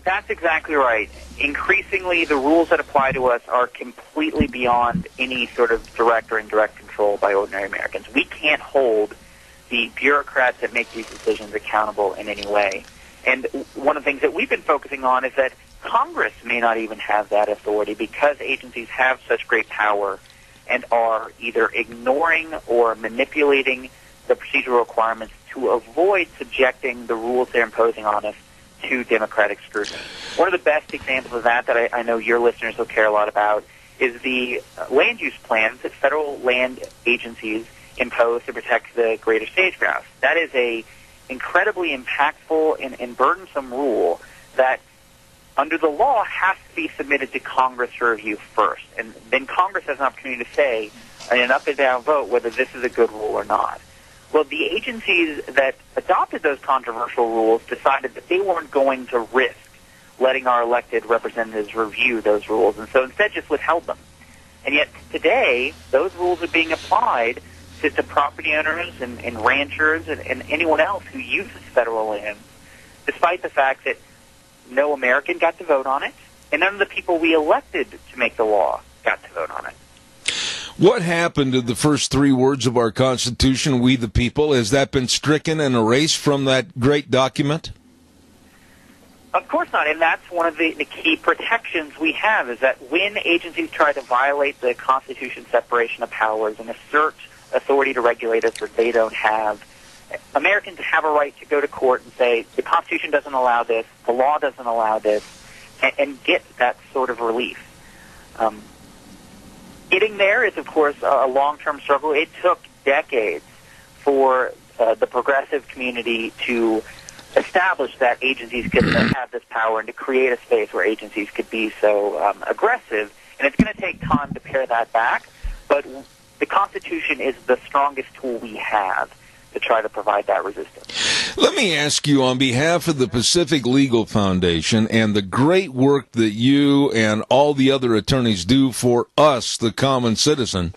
That's exactly right. Increasingly, the rules that apply to us are completely beyond any sort of direct or indirect control by ordinary Americans. We can't hold the bureaucrats that make these decisions accountable in any way. And one of the things that we've been focusing on is that Congress may not even have that authority because agencies have such great power and are either ignoring or manipulating the procedural requirements to avoid subjecting the rules they're imposing on us to democratic scrutiny. One of the best examples of that I know your listeners will care a lot about is the land use plans that federal land agencies impose to protect the greater sage-grouse. That is a incredibly impactful and burdensome rule that under the law has to be submitted to Congress for review first. And then Congress has an opportunity to say in an up and down vote whether this is a good rule or not. Well, the agencies that adopted those controversial rules decided that they weren't going to risk letting our elected representatives review those rules, and so instead just withheld them. And yet today, those rules are being applied to property owners and ranchers and anyone else who uses federal lands, despite the fact that no American got to vote on it, and none of the people we elected to make the law got to vote on it. What happened to the first three words of our Constitution, we the people? Has that been stricken and erased from that great document? Of course not, and that's one of the key protections we have, is that when agencies try to violate the Constitution's separation of powers and assert authority to regulate us that they don't have, Americans have a right to go to court and say, the Constitution doesn't allow this, the law doesn't allow this, and get that sort of relief. Getting there is, of course, a long-term struggle. It took decades for the progressive community to establish that agencies could have this power and to create a space where agencies could be so aggressive. And it's going to take time to pare that back, but the Constitution is the strongest tool we have to try to provide that resistance. Let me ask you, on behalf of the Pacific Legal Foundation and the great work that you and all the other attorneys do for us, the common citizen,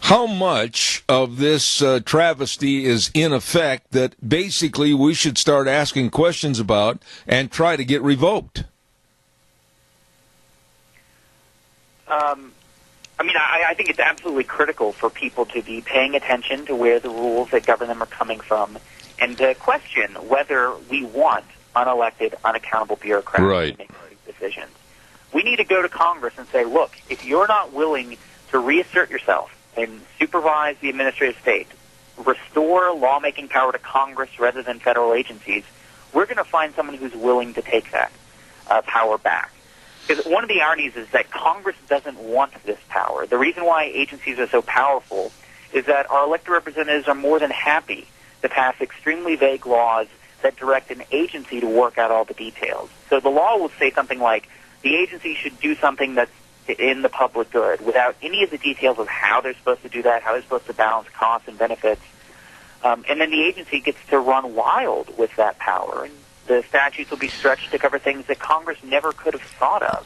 how much of this travesty is in effect that basically we should start asking questions about and try to get revoked? I think it's absolutely critical for people to be paying attention to where the rules that govern them are coming from and to question whether we want unelected, unaccountable bureaucrats to make these decisions. We need to go to Congress and say, look, if you're not willing to reassert yourself and supervise the administrative state, restore lawmaking power to Congress rather than federal agencies, we're going to find someone who's willing to take that power back. Because one of the ironies is that Congress doesn't want this power. The reason why agencies are so powerful is that our elected representatives are more than happy to pass extremely vague laws that direct an agency to work out all the details. So the law will say something like, the agency should do something that's in the public good, without any of the details of how they're supposed to do that, how they're supposed to balance costs and benefits. And then the agency gets to run wild with that power. And the statutes will be stretched to cover things that Congress never could have thought of.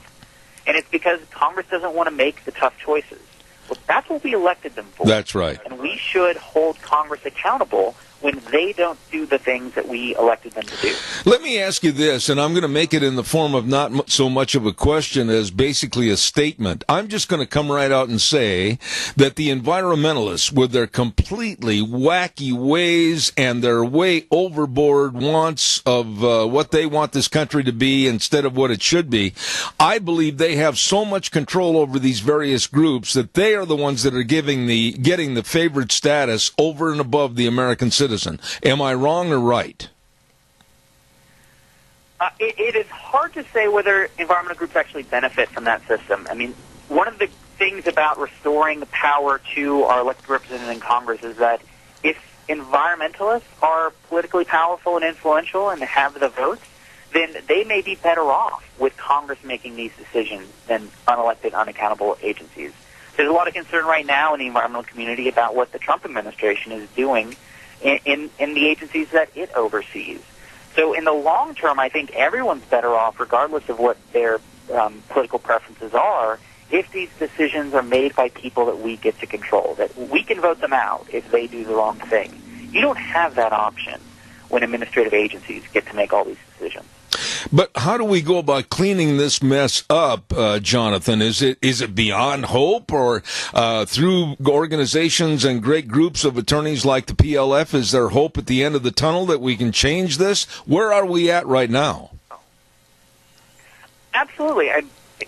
And it's because Congress doesn't want to make the tough choices. Well, that's what we elected them for. That's right. And we should hold Congress accountable when they don't do the things that we elected them to do. Let me ask you this, and I'm going to make it in the form of not so much of a question as basically a statement. I'm just going to come right out and say that the environmentalists, with their completely wacky ways and their way overboard wants of what they want this country to be instead of what it should be, I believe they have so much control over these various groups that they are the ones that are getting the favored status over and above the American citizen. Am I wrong or right? It is hard to say whether environmental groups actually benefit from that system. I mean, one of the things about restoring the power to our elected representatives in Congress is that if environmentalists are politically powerful and influential and have the votes, then they may be better off with Congress making these decisions than unelected, unaccountable agencies. There's a lot of concern right now in the environmental community about what the Trump administration is doing in the agencies that it oversees. So in the long term, I think everyone's better off, regardless of what their political preferences are, if these decisions are made by people that we get to control, that we can vote them out if they do the wrong thing. You don't have that option when administrative agencies get to make all these decisions. But how do we go about cleaning this mess up, Jonathan? Is it beyond hope, or through organizations and great groups of attorneys like the PLF, is there hope at the end of the tunnel that we can change this? Where are we at right now? Absolutely.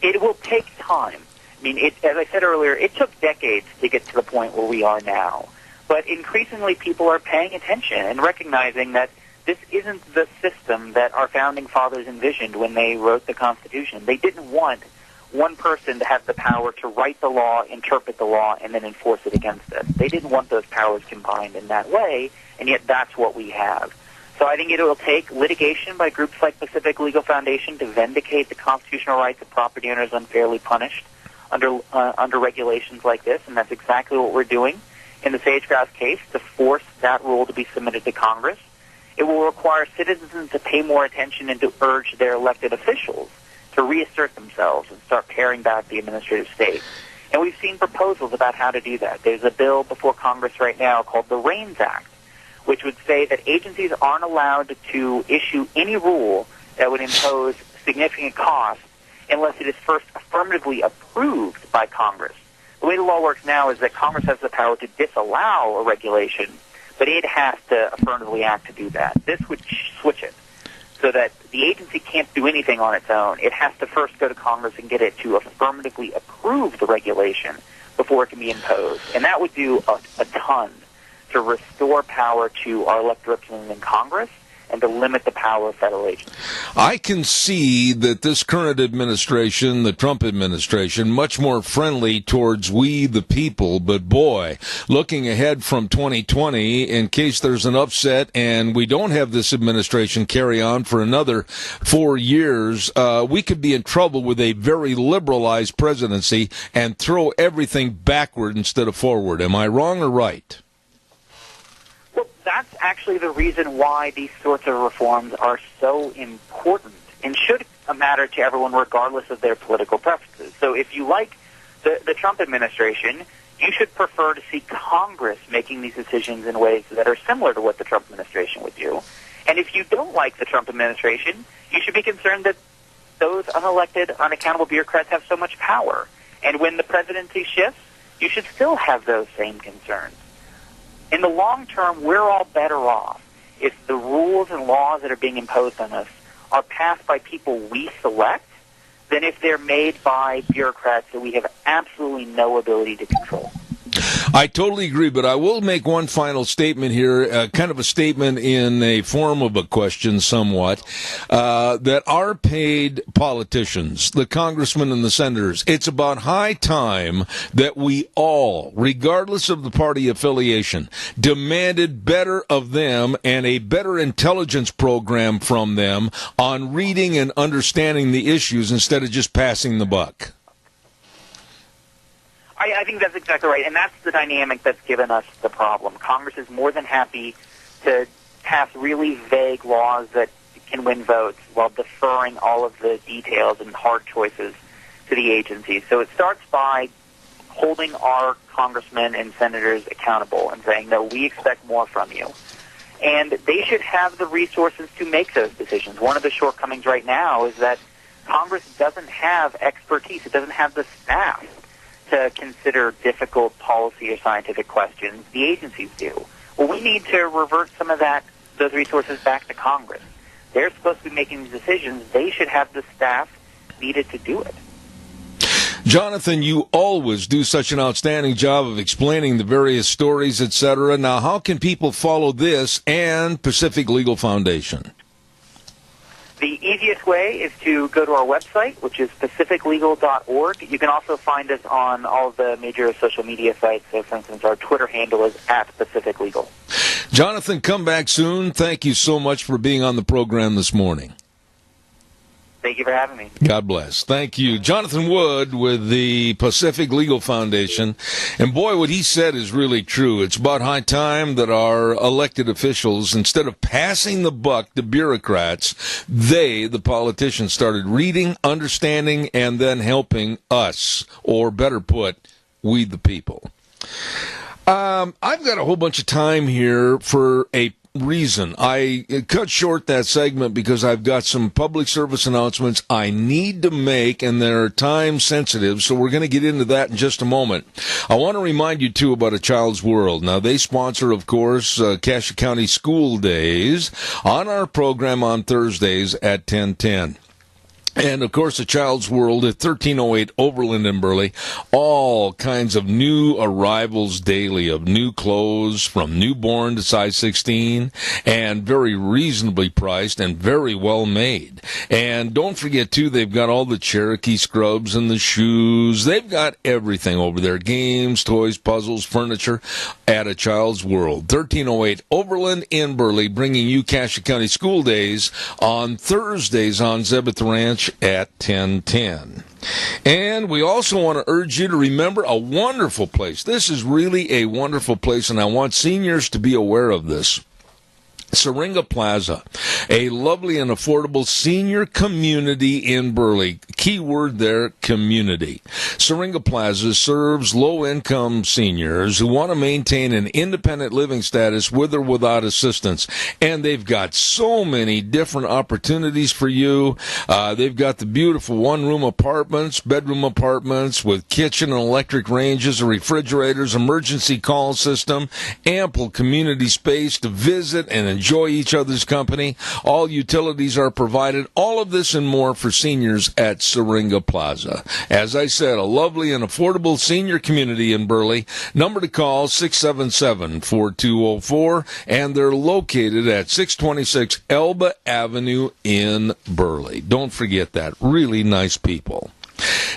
It will take time. I mean, as I said earlier, it took decades to get to the point where we are now. But increasingly people are paying attention and recognizing that this isn't the system that our founding fathers envisioned when they wrote the Constitution. They didn't want one person to have the power to write the law, interpret the law, and then enforce it against us. They didn't want those powers combined in that way, and yet that's what we have. So I think it will take litigation by groups like Pacific Legal Foundation to vindicate the constitutional rights of property owners unfairly punished under regulations like this, and that's exactly what we're doing in the Sage-Grouse case, to force that rule to be submitted to Congress. It will require citizens to pay more attention and to urge their elected officials to reassert themselves and start paring back the administrative state. And we've seen proposals about how to do that. There's a bill before Congress right now called the REINS Act, which would say that agencies aren't allowed to issue any rule that would impose significant costs unless it is first affirmatively approved by Congress. The way the law works now is that Congress has the power to disallow a regulation, but it has to affirmatively act to do that. This would switch it so that the agency can't do anything on its own. It has to first go to Congress and get it to affirmatively approve the regulation before it can be imposed. And that would do a ton to restore power to our elected representatives in Congress and to limit the power of federal agencies. I can see that this current administration, the Trump administration, much more friendly towards we the people, but boy, looking ahead from 2020, in case there's an upset and we don't have this administration carry on for another 4 years, we could be in trouble with a very liberalized presidency and throw everything backward instead of forward. Am I wrong or right? That's actually the reason why these sorts of reforms are so important and should matter to everyone regardless of their political preferences. So if you like the Trump administration, you should prefer to see Congress making these decisions in ways that are similar to what the Trump administration would do. And if you don't like the Trump administration, you should be concerned that those unelected, unaccountable bureaucrats have so much power. And when the presidency shifts, you should still have those same concerns. In the long term, we're all better off if the rules and laws that are being imposed on us are passed by people we select than if they're made by bureaucrats that we have absolutely no ability to control. I totally agree, but I will make one final statement here, kind of a statement in a form of a question somewhat, that our paid politicians, the congressmen and the senators, it's about high time that we all, regardless of the party affiliation, demanded better of them and a better intelligence program from them on reading and understanding the issues instead of just passing the buck. I think that's exactly right, and that's the dynamic that's given us the problem. Congress is more than happy to pass really vague laws that can win votes while deferring all of the details and hard choices to the agencies. So it starts by holding our congressmen and senators accountable and saying, no, we expect more from you. And they should have the resources to make those decisions. One of the shortcomings right now is that Congress doesn't have expertise. It doesn't have the staff to consider difficult policy or scientific questions. The agencies do. Well, we need to revert some of those resources back to Congress. They're supposed to be making these decisions. They should have the staff needed to do it. Jonathan, you always do such an outstanding job of explaining the various stories, etc. Now, how can people follow this and Pacific Legal Foundation? The easiest way is to go to our website, which is pacificlegal.org. You can also find us on all the major social media sites. So, for instance, our Twitter handle is @PacificLegal. Jonathan, come back soon. Thank you so much for being on the program this morning. Thank you for having me. God bless. Thank you. Jonathan Wood with the Pacific Legal Foundation. And boy, what he said is really true. It's about high time that our elected officials, instead of passing the buck to bureaucrats, they, the politicians, started reading, understanding, and then helping us, or better put, we the people. I've got a whole bunch of time here for a reason. I cut short that segment because I've got some public service announcements I need to make, and they're time sensitive, so we're going to get into that in just a moment. I want to remind you, too, about A Child's World. Now, they sponsor, of course, Cassia County School Days on our program on Thursdays at 10:10. And, of course, A Child's World at 1308 Overland in Burley. All kinds of new arrivals daily of new clothes from newborn to size 16, and very reasonably priced and very well made. And don't forget, too, they've got all the Cherokee scrubs and the shoes. They've got everything over there. Games, toys, puzzles, furniture at A Child's World. 1308 Overland in Burley, bringing you Cassia County School Days on Thursdays on Zebeth Ranch at 10:10. And we also want to urge you to remember a wonderful place. This is really a wonderful place, and I want seniors to be aware of this. Syringa Plaza, a lovely and affordable senior community in Burley. Key word there, community. Syringa Plaza serves low-income seniors who want to maintain an independent living status with or without assistance. And they've got so many different opportunities for you. They've got the beautiful one-room apartments, bedroom apartments with kitchen and electric ranges, refrigerators, emergency call system, ample community space to visit and enjoy each other's company. All utilities are provided. All of this and more for seniors at Syringa Plaza. As I said, a lovely and affordable senior community in Burley. Number to call, 677-4204, and they're located at 626 Elba Avenue in Burley. Don't forget that. Really nice people.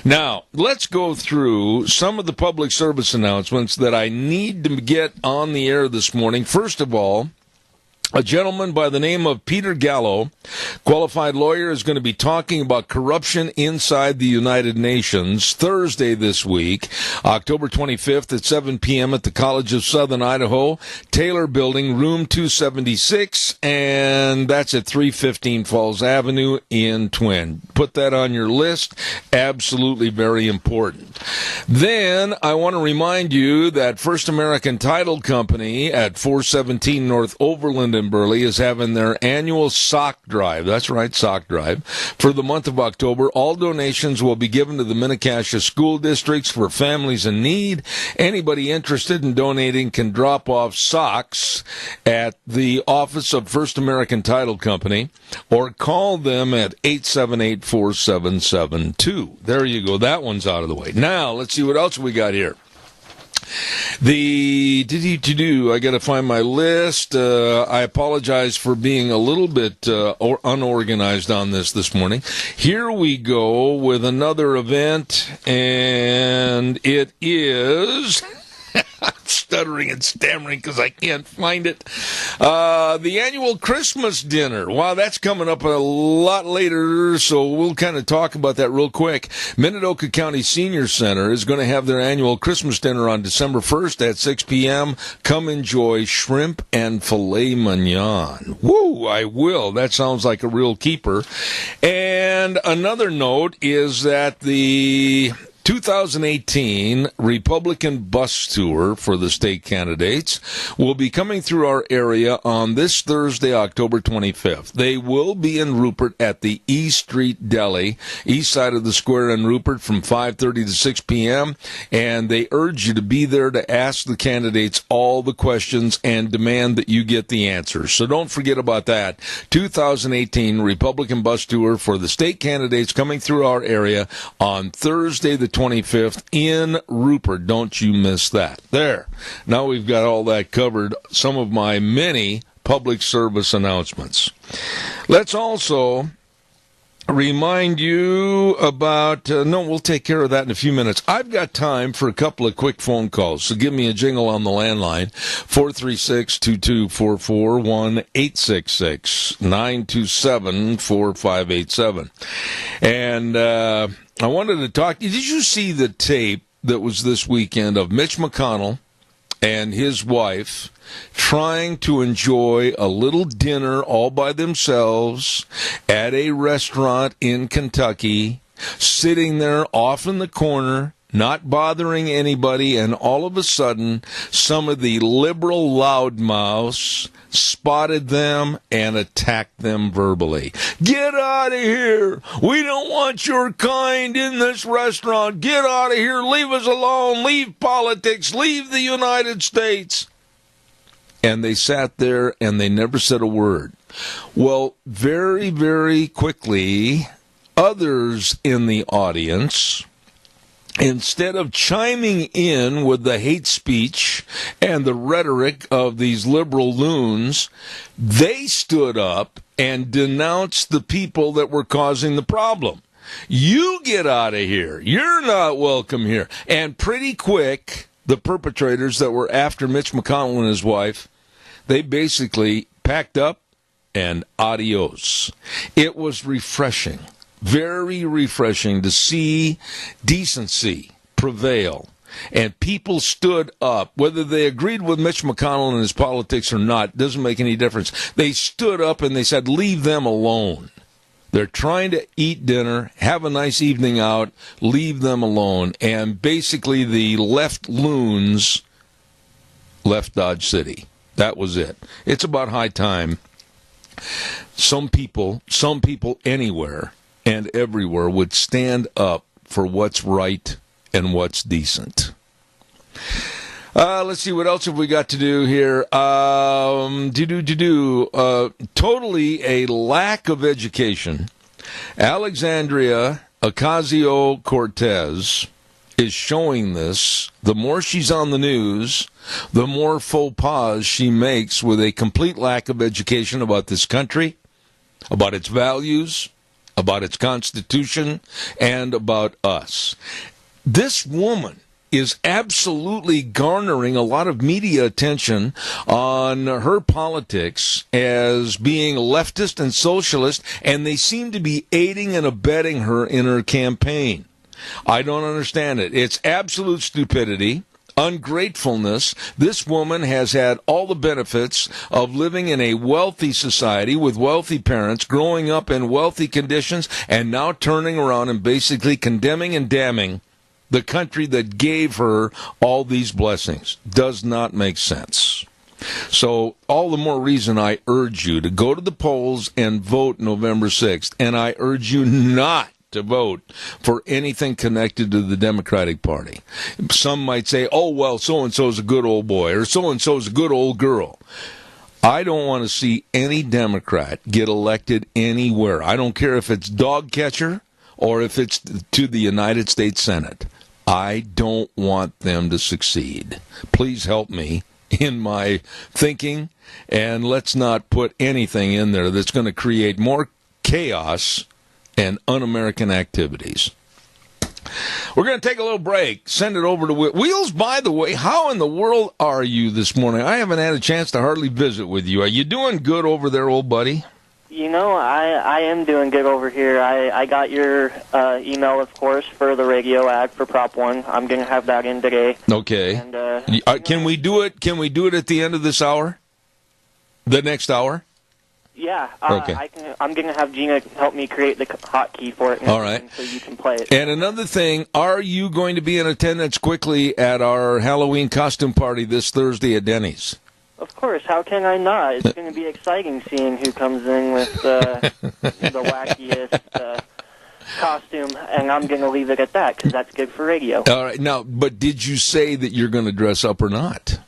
Now, let's go through some of the public service announcements that I need to get on the air this morning. First of all, a gentleman by the name of Peter Gallo, qualified lawyer, is going to be talking about corruption inside the United Nations Thursday this week, October 25th at 7 p.m. at the College of Southern Idaho, Taylor Building, room 276, and that's at 315 Falls Avenue in Twin. Put that on your list. Absolutely very important. Then I want to remind you that First American Title Company at 417 North Overland in Burley is having their annual sock drive. That's right, sock drive. For the month of October, all donations will be given to the Mini-Cassia school districts for families in need. Anybody interested in donating can drop off socks at the office of First American Title Company or call them at 878-4772. There you go. That one's out of the way. Now, let's see what else we got here. I got to find my list. I apologize for being a little bit unorganized on this morning. Here we go with another event, and it is... I'm stuttering and stammering because I can't find it. The annual Christmas dinner. Wow, that's coming up a lot later, so we'll kind of talk about that real quick. Minidoka County Senior Center is going to have their annual Christmas dinner on December 1st at 6 p.m. Come enjoy shrimp and filet mignon. Woo, I will. That sounds like a real keeper. And another note is that the 2018 Republican bus tour for the state candidates will be coming through our area on this Thursday, October 25th. They will be in Rupert at the E Street Deli, east side of the square in Rupert, from 5:30 to 6 p.m., and they urge you to be there to ask the candidates all the questions and demand that you get the answers. So don't forget about that. 2018 Republican bus tour for the state candidates coming through our area on Thursday the 25th in Rupert. Don't you miss that. There. Now we've got all that covered. Some of my many public service announcements. Let's also remind you about... we'll take care of that in a few minutes. I've got time for a couple of quick phone calls, so give me a jingle on the landline. 436-2244, 1-866-927-4587. And I wanted to talk... Did you see the tape that was this weekend of Mitch McConnell and his wife trying to enjoy a little dinner all by themselves at a restaurant in Kentucky, sitting there off in the corner, not bothering anybody, and all of a sudden, some of the liberal loudmouths spotted them and attacked them verbally. Get out of here! We don't want your kind in this restaurant! Get out of here! Leave us alone! Leave politics! Leave the United States! And they sat there and they never said a word. Well, very, very quickly, others in the audience, instead of chiming in with the hate speech and the rhetoric of these liberal loons, they stood up and denounced the people that were causing the problem. You get out of here. You're not welcome here. And pretty quick, the perpetrators that were after Mitch McConnell and his wife, they basically packed up and adios. It was refreshing. Very refreshing to see decency prevail And people stood up, whether they agreed with Mitch McConnell and his politics or not, doesn't make any difference. They stood up and they said, leave them alone. They're trying to eat dinner, have a nice evening out, leave them alone. And basically the left loons left Dodge City. That was it. It's about high time. Some people anywhere and everywhere would stand up for what's right and what's decent. Let's see, what else have we got to do here? Totally a lack of education. Alexandria Ocasio-Cortez is showing this. The more she's on the news, the more faux pas she makes with a complete lack of education about this country, about its values, about its Constitution, and about us. This woman is absolutely garnering a lot of media attention on her politics as being leftist and socialist, and they seem to be aiding and abetting her in her campaign. I don't understand it. It's absolute stupidity, ungratefulness. This woman has had all the benefits of living in a wealthy society with wealthy parents, growing up in wealthy conditions, and now turning around and basically condemning and damning the country that gave her all these blessings. Does not make sense. So all the more reason I urge you to go to the polls and vote November 6th. And I urge you not to vote for anything connected to the Democratic Party. Some might say, oh, well, so-and-so is a good old boy, or so-and-so is a good old girl. I don't want to see any Democrat get elected anywhere. I don't care if it's dog catcher or if it's to the United States Senate. I don't want them to succeed. Please help me in my thinking, and let's not put anything in there that's going to create more chaos and un-American activities. We're going to take a little break. Send it over to Wheels. By the way, how in the world are you this morning? I haven't had a chance to hardly visit with you. Are you doing good over there, old buddy? You know, I am doing good over here. I got your email, of course, for the radio ad for Prop 1. I'm going to have that in today. Okay. And, can we do it? Can we do it at the end of this hour? The next hour? Yeah. Okay. I'm going to have Gina help me create the hotkey for it. All right. So you can play it. And another thing, are you going to be in attendance quickly at our Halloween costume party this Thursday at Denny's? Of course, how can I not? It's going to be exciting seeing who comes in with the wackiest costume, and I'm going to leave it at that because that's good for radio. All right. Now, but did you say that you're going to dress up or not?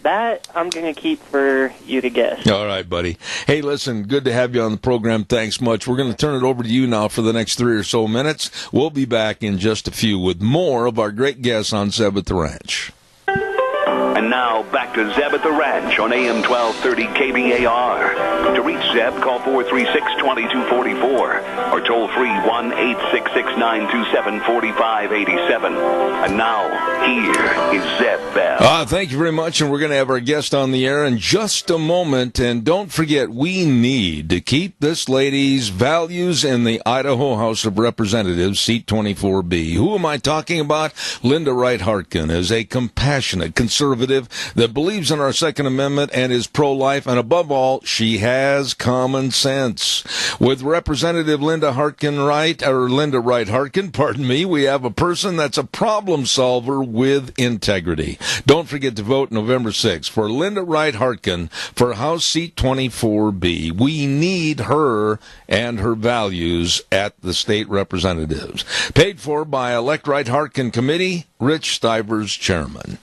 That I'm going to keep for you to guess. All right, buddy. Hey, listen, good to have you on the program. Thanks much. We're going to turn it over to you now for the next 3 or so minutes. We'll be back in just a few with more of our great guests on Zeb at the Ranch. And now, back to Zeb at the Ranch on AM 1230 KBAR. To reach Zeb, call 436-2244 or toll free 1-866-927-4587. And now, here is Zeb Bell. Thank you very much, and we're going to have our guest on the air in just a moment. And don't forget, we need to keep this lady's values in the Idaho House of Representatives, seat 24B. Who am I talking about? Linda Wright Hartkin is a compassionate conservative that believes in our Second Amendment and is pro-life, and above all, she has common sense. With Representative Linda Wright Hartkin, pardon me, we have a person that's a problem solver with integrity. Don't forget to vote November 6th for Linda Wright Hartkin for House Seat 24B. We need her and her values at the state representatives. Paid for by Elect Wright Hartkin Committee, Rich Stivers, chairman.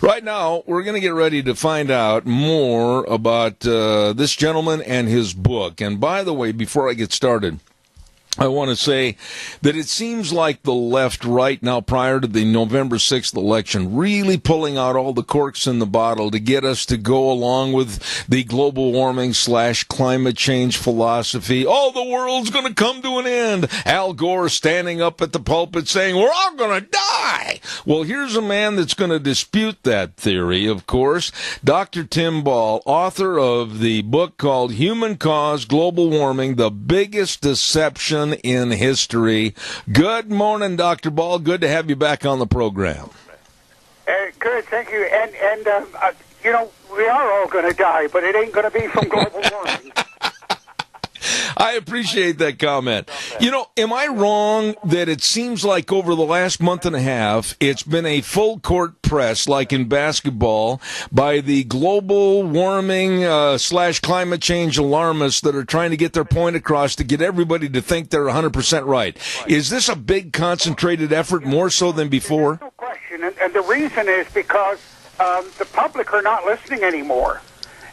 Right now, we're going to get ready to find out more about this gentleman and his book. And by the way, before I get started, I want to say that it seems like the left right now, prior to the November 6th election, really pulling out all the corks in the bottle to get us to go along with the global warming / climate change philosophy. Oh, the world's going to come to an end. Al Gore standing up at the pulpit saying, we're all going to die. Well, here's a man that's going to dispute that theory, of course. Dr. Tim Ball, author of the book called Human Caused Global Warming, The Biggest Deception man in history. Good morning, Dr. Ball. Good to have you back on the program. Good, thank you. And you know, we are all going to die, but it ain't going to be from global warming. I appreciate that comment. You know, am I wrong that it seems like over the last month and a half, it's been a full court press, like in basketball, by the global warming / climate change alarmists that are trying to get their point across to get everybody to think they're 100% right. Is this a big concentrated effort more so than before? No question. And the reason is because the public are not listening anymore.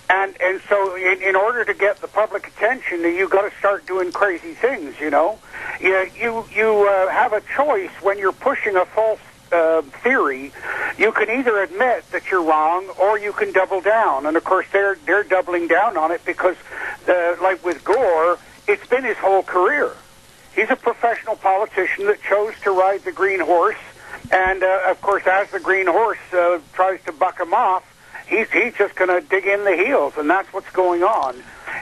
And so in order to get the public attention, you got to start doing crazy things, you know. You have a choice when you're pushing a false theory. You can either admit that you're wrong or you can double down. And, of course, they're doubling down on it because, like with Gore, it's been his whole career. He's a professional politician that chose to ride the green horse. And, of course, as the green horse tries to buck him off, he's just going to dig in the heels, and that's what's going on.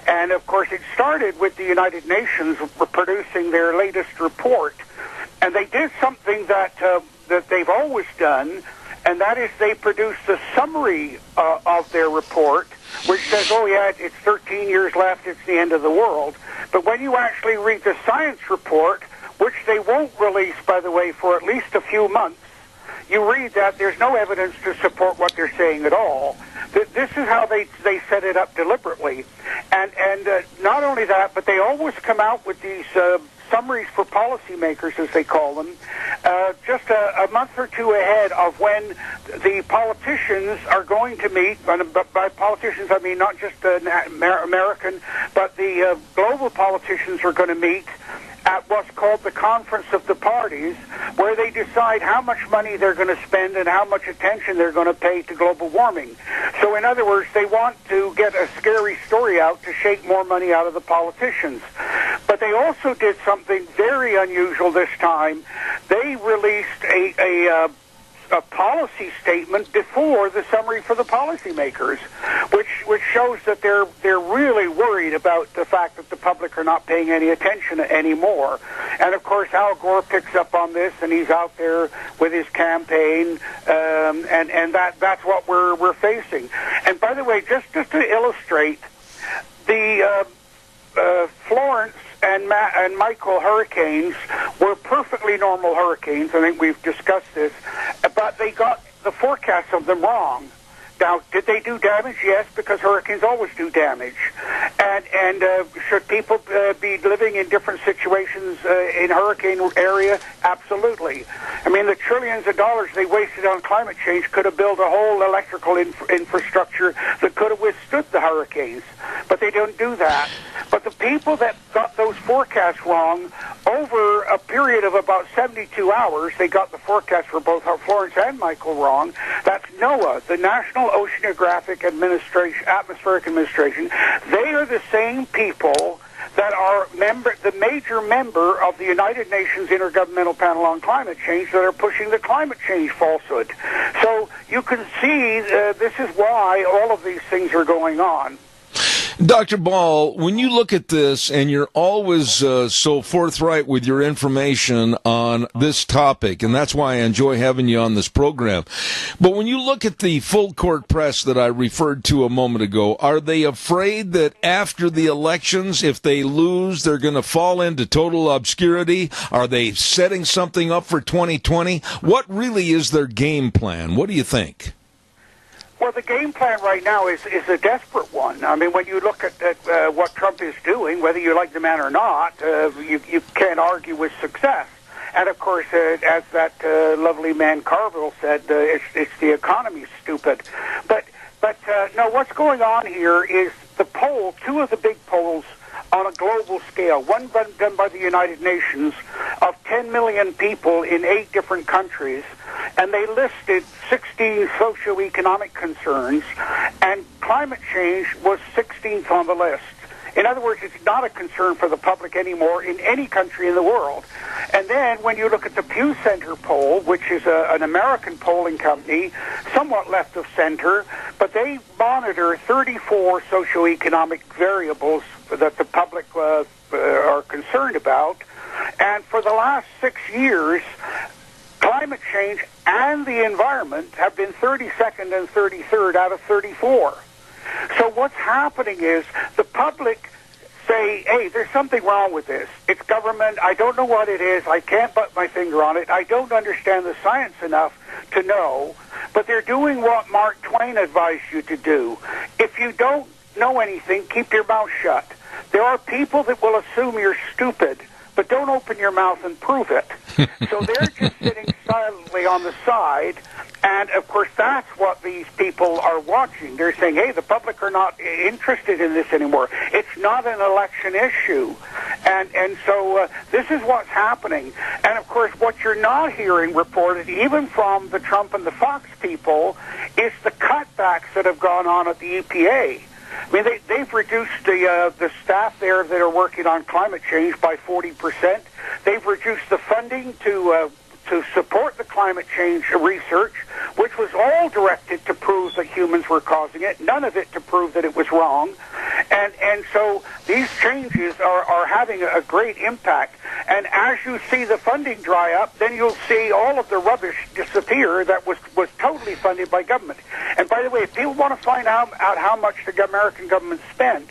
And, of course, it started with the United Nations producing their latest report. And they did something that they've always done, and that is they produced a summary of their report, which says, oh, yeah, it's 13 years left, it's the end of the world. But when you actually read the science report, which they won't release, by the way, for at least a few months, you read that there's no evidence to support what they're saying at all. This is how they set it up deliberately. And not only that, but they always come out with these summaries for policymakers, as they call them, just a month or two ahead of when the politicians are going to meet. And by politicians, I mean not just American, but the global politicians are going to meet at what's called the Conference of the Parties, where they decide how much money they're going to spend and how much attention they're going to pay to global warming. So in other words, they want to get a scary story out to shake more money out of the politicians. But they also did something very unusual this time. They released a policy statement before the summary for the policymakers, which shows that they're really worried about the fact that the public are not paying any attention anymore. And of course, Al Gore picks up on this, and he's out there with his campaign, and that's what we're facing. And by the way, just to illustrate, the Florence and Michael hurricanes were perfectly normal hurricanes. I think we've discussed this, but they got the forecast of them wrong. Now, did they do damage? Yes, because hurricanes always do damage. And should people be living in different situations in hurricane area? Absolutely. I mean, the trillions of dollars they wasted on climate change could have built a whole electrical infrastructure that could have withstood the hurricanes. But they don't do that. But the people that got those forecasts wrong, over a period of about 72 hours, they got the forecast for both Florence and Michael wrong. That's NOAA, the National Oceanographic Atmospheric Administration. They are the same people that are the major member of the United Nations Intergovernmental Panel on Climate Change that are pushing the climate change falsehood. So you can see this is why all of these things are going on. Dr. Ball, when you look at this, and you're always so forthright with your information on this topic, and that's why I enjoy having you on this program, but when you look at the full court press that I referred to a moment ago, are they afraid that after the elections, if they lose, they're going to fall into total obscurity? Are they setting something up for 2020? What really is their game plan? What do you think? Well, the game plan right now is a desperate one. I mean, when you look at what Trump is doing, whether you like the man or not, you can't argue with success. And, of course, as that lovely man Carville said, it's the economy, stupid. But no, what's going on here is the poll, two of the big polls on a global scale, one done by the United Nations of 10 million people in 8 different countries, and they listed 16 socioeconomic concerns, and climate change was 16th on the list. In other words, it's not a concern for the public anymore in any country in the world. And then when you look at the Pew Center poll, which is an American polling company, somewhat left of center, but they monitor 34 socioeconomic variables that the public are concerned about. And for the last 6 years, climate change and the environment have been 32nd and 33rd out of 34. So what's happening is the public say, hey, there's something wrong with this. It's government. I don't know what it is. I can't put my finger on it. I don't understand the science enough to know. But they're doing what Mark Twain advised you to do. If you don't know anything, keep your mouth shut. There are people that will assume you're stupid, but don't open your mouth and prove it. So they're just sitting silently on the side, and of course that's what these people are watching. They're saying, hey, the public are not interested in this anymore. It's not an election issue. And so this is what's happening. And of course what you're not hearing reported, even from the Trump and the Fox people, is the cutbacks that have gone on at the EPA. I mean, they've reduced the staff there that are working on climate change by 40%. They've reduced the funding to support the climate change research, which was all directed to prove that humans were causing it, none of it to prove that it was wrong. And so these changes are having a great impact. And as you see the funding dry up, then you'll see all of the rubbish disappear that was totally funded by government. And by the way, if people want to find out how much the American government spent,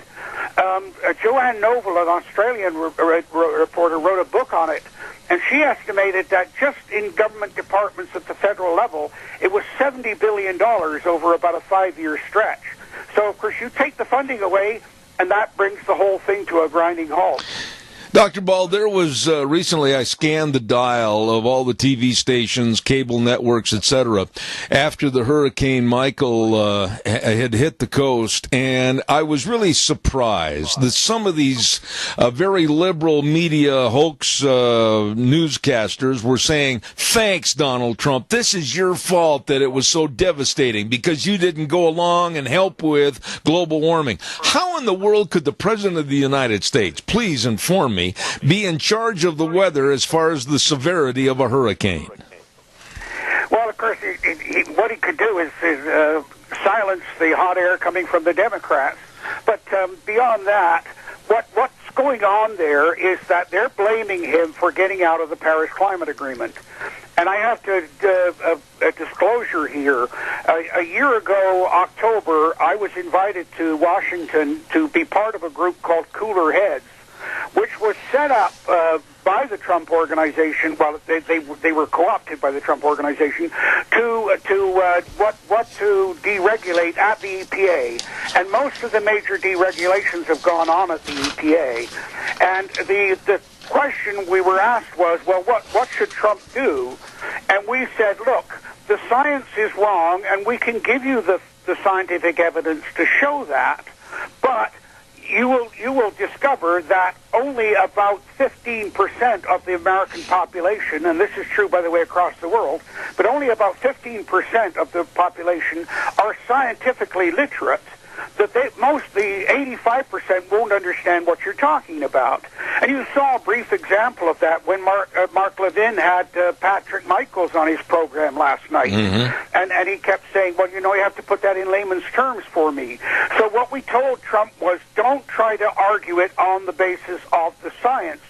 Joanne Noble, an Australian reporter, wrote a book on it. And she estimated that just in government departments at the federal level, it was $70 billion over about a 5-year stretch. So, of course, you take the funding away, and that brings the whole thing to a grinding halt. Dr. Ball, there was recently I scanned the dial of all the TV stations, cable networks, etc., after the Hurricane Michael had hit the coast, and I was really surprised that some of these very liberal media hoax newscasters were saying, thanks, Donald Trump, this is your fault that it was so devastating because you didn't go along and help with global warming. How in the world could the President of the United States, please inform me, be in charge of the weather as far as the severity of a hurricane? Well, of course, what he could do is silence the hot air coming from the Democrats. But beyond that, what's going on there is that they're blaming him for getting out of the Paris Climate Agreement. And I have to a disclosure here. A year ago, October, I was invited to Washington to be part of a group called Cooler Heads, which was set up by the Trump organization. Well, they were co-opted by the Trump organization to what to deregulate at the EPA. And most of the major deregulations have gone on at the EPA. And the question we were asked was, well, what should Trump do? And we said, look, the science is wrong, and we can give you the scientific evidence to show that, but you will discover that only about 15% of the American population, and this is true, by the way, across the world, but only about 15% of the population are scientifically literate, that the 85% won't understand what you're talking about. And you saw a brief example of that when Mark Levin had Patrick Michaels on his program last night. Mm-hmm. And he kept saying, well, you have to put that in layman's terms for me. So what we told Trump was, don't try to argue it on the basis of the science,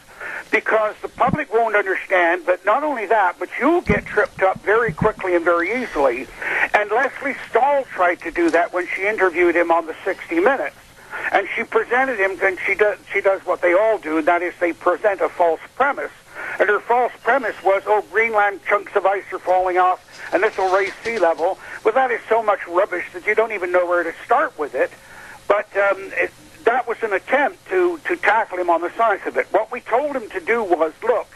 because the public won't understand. But not only that, but you'll get tripped up very quickly and very easily. And Leslie Stahl tried to do that when she interviewed him on the 60 Minutes. And she presented him, and she does what they all do, and that is they present a false premise. And her false premise was, Greenland chunks of ice are falling off, and this will raise sea level. Well, that is so much rubbish that you don't even know where to start with it. But that was an attempt to tackle him on the science of it. What we told him to do was, look,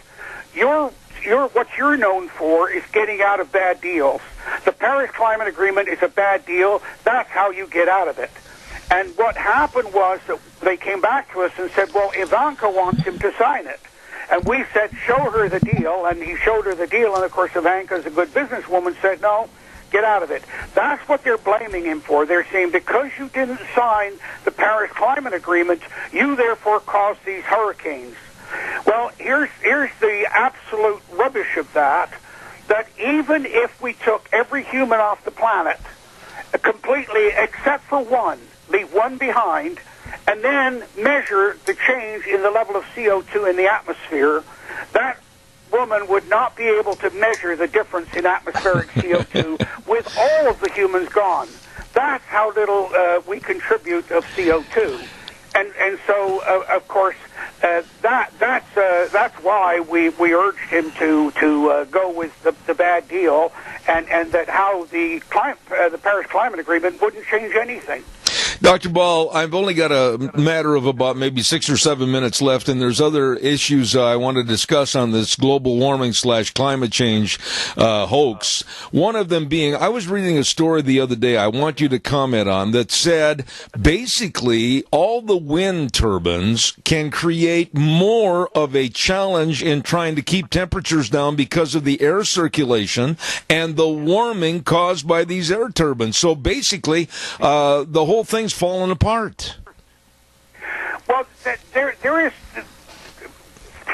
what you're known for is getting out of bad deals. The Paris Climate Agreement is a bad deal. That's how you get out of it. And what happened was that they came back to us and said, well, Ivanka wants him to sign it. And we said, show her the deal. And he showed her the deal. And, of course, Ivanka's a good businesswoman, said, no, get out of it. That's what they're blaming him for. They're saying, because you didn't sign the Paris Climate Agreement, you therefore caused these hurricanes. Well, here's the absolute rubbish of that even if we took every human off the planet completely except for one, leave one behind, and then measure the change in the level of CO2 in the atmosphere, that woman would not be able to measure the difference in atmospheric CO2 with all of the humans gone. That's how little we contribute of CO2. And so, of course, that's why we urged him to go with the bad deal, and that how the Paris Climate Agreement wouldn't change anything. Dr. Ball, I've only got a matter of about maybe 6 or 7 minutes left, and there's other issues I want to discuss on this global warming / climate change hoax. One of them being, I was reading a story the other day I want you to comment on that said basically all the wind turbines can create more of a challenge in trying to keep temperatures down because of the air circulation and the warming caused by these air turbines. So basically, the whole thing's falling apart. Well, there is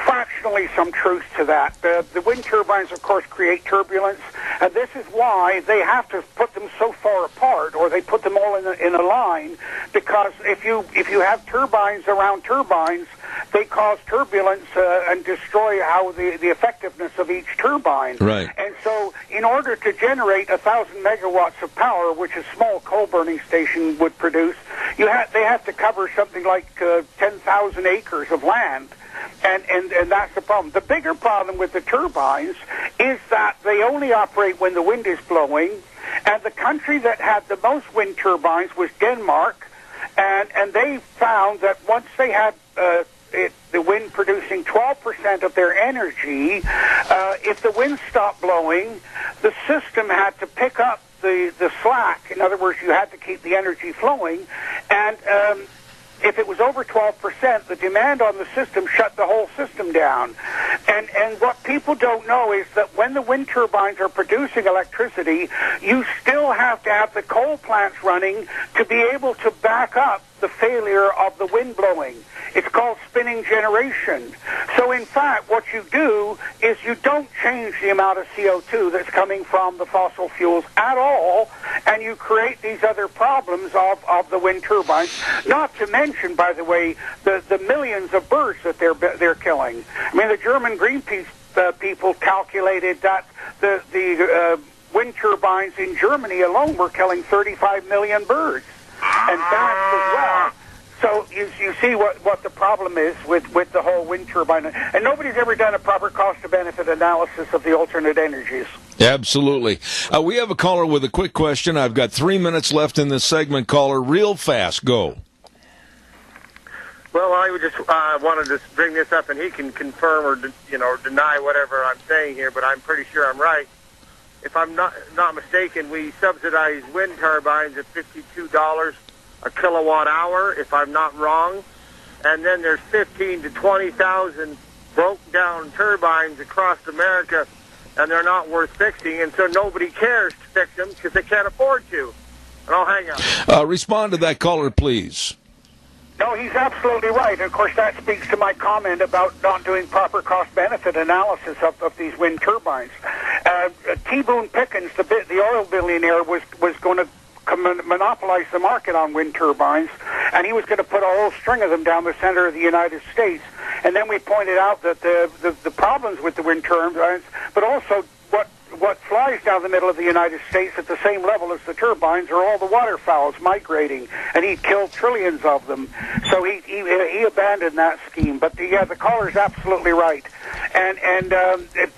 fractionally some truth to that. The wind turbines, of course, create turbulence, and this is why they have to put them so far apart, or they put them all in a line, because if you have turbines around turbines, they cause turbulence and destroy how the effectiveness of each turbine. Right. And so, in order to generate 1,000 megawatts of power, which a small coal burning station would produce, they have to cover something like 10,000 acres of land. And that's the problem. The bigger problem with the turbines is that they only operate when the wind is blowing, and the country that had the most wind turbines was Denmark, and they found that once they had the wind producing 12% of their energy, if the wind stopped blowing, the system had to pick up the slack. In other words, you had to keep the energy flowing, and if it was over 12%, the demand on the system shut the whole system down. And what people don't know is that when the wind turbines are producing electricity, you still have to have the coal plants running to be able to back up the failure of the wind blowing. It's called spinning generation. So in fact, what you do is you don't change the amount of CO2 that's coming from the fossil fuels at all, and you create these other problems of the wind turbines. Not to mention, by the way, the millions of birds that they're killing. I mean, the German Greenpeace people calculated that the wind turbines in Germany alone were killing 35 million birds, and bats as well. So you see what the problem is with the whole wind turbine. And nobody's ever done a proper cost-to-benefit analysis of the alternate energies. Absolutely. We have a caller with a quick question. I've got 3 minutes left in this segment. Caller, real fast. Go. Well, I would just wanted to bring this up, and he can confirm or deny whatever I'm saying here, but I'm pretty sure I'm right. If I'm not mistaken, we subsidize wind turbines at $52 a kilowatt hour, if I'm not wrong, and then there's 15 to 20,000 broke down turbines across America, and they're not worth fixing, and so nobody cares to fix them because they can't afford to. And I'll hang up. Respond to that caller, please. No, he's absolutely right. Of course, that speaks to my comment about not doing proper cost-benefit analysis of these wind turbines. T. Boone Pickens, the oil billionaire, was going to monopolize the market on wind turbines, and he was going to put a whole string of them down the center of the United States. And then we pointed out that the problems with the wind turbines, but also what flies down the middle of the United States at the same level as the turbines are all the waterfowls migrating, and he killed trillions of them. So he abandoned that scheme. But the caller's absolutely right.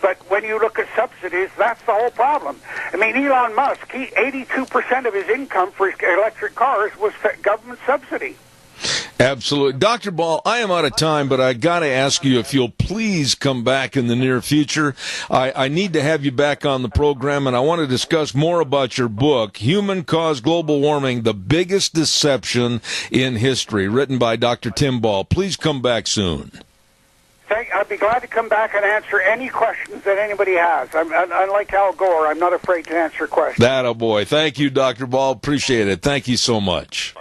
But when you look at subsidies, that's the whole problem. I mean, Elon Musk, 82% of his income for his electric cars was government subsidy. Absolutely. Dr. Ball, I am out of time, but I got to ask you if you'll please come back in the near future. I need to have you back on the program, and I want to discuss more about your book, Human-Caused Global Warming, The Biggest Deception in History, written by Dr. Tim Ball. Please come back soon. I'd be glad to come back and answer any questions that anybody has. Unlike Al Gore, I'm not afraid to answer questions. That, oh boy. Thank you, Dr. Ball. Appreciate it. Thank you so much.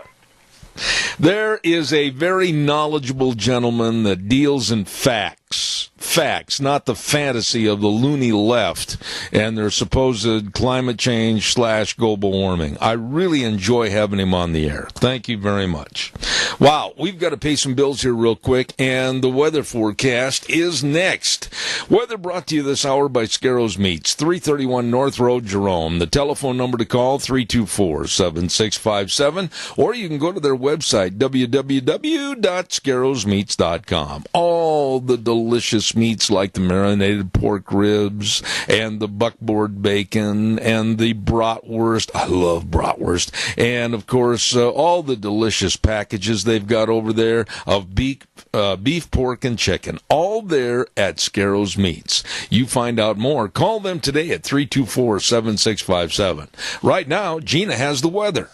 There is a very knowledgeable gentleman that deals in facts facts, not the fantasy of the loony left and their supposed climate change / global warming. I really enjoy having him on the air. Thank you very much. Wow, we've got to pay some bills here real quick, and the weather forecast is next. Weather brought to you this hour by Scarrows Meats, 331 North Road, Jerome. The telephone number to call, 324-7657, or you can go to their website, www.scarrowsmeats.com. All the delicious meats like the marinated pork ribs and the buckboard bacon and the bratwurst. I love bratwurst. And, of course, all the delicious packages they've got over there of beef, pork, and chicken. All there at Scarrows Meats. You find out more. Call them today at 324-7657. Right now, Gina has the weather.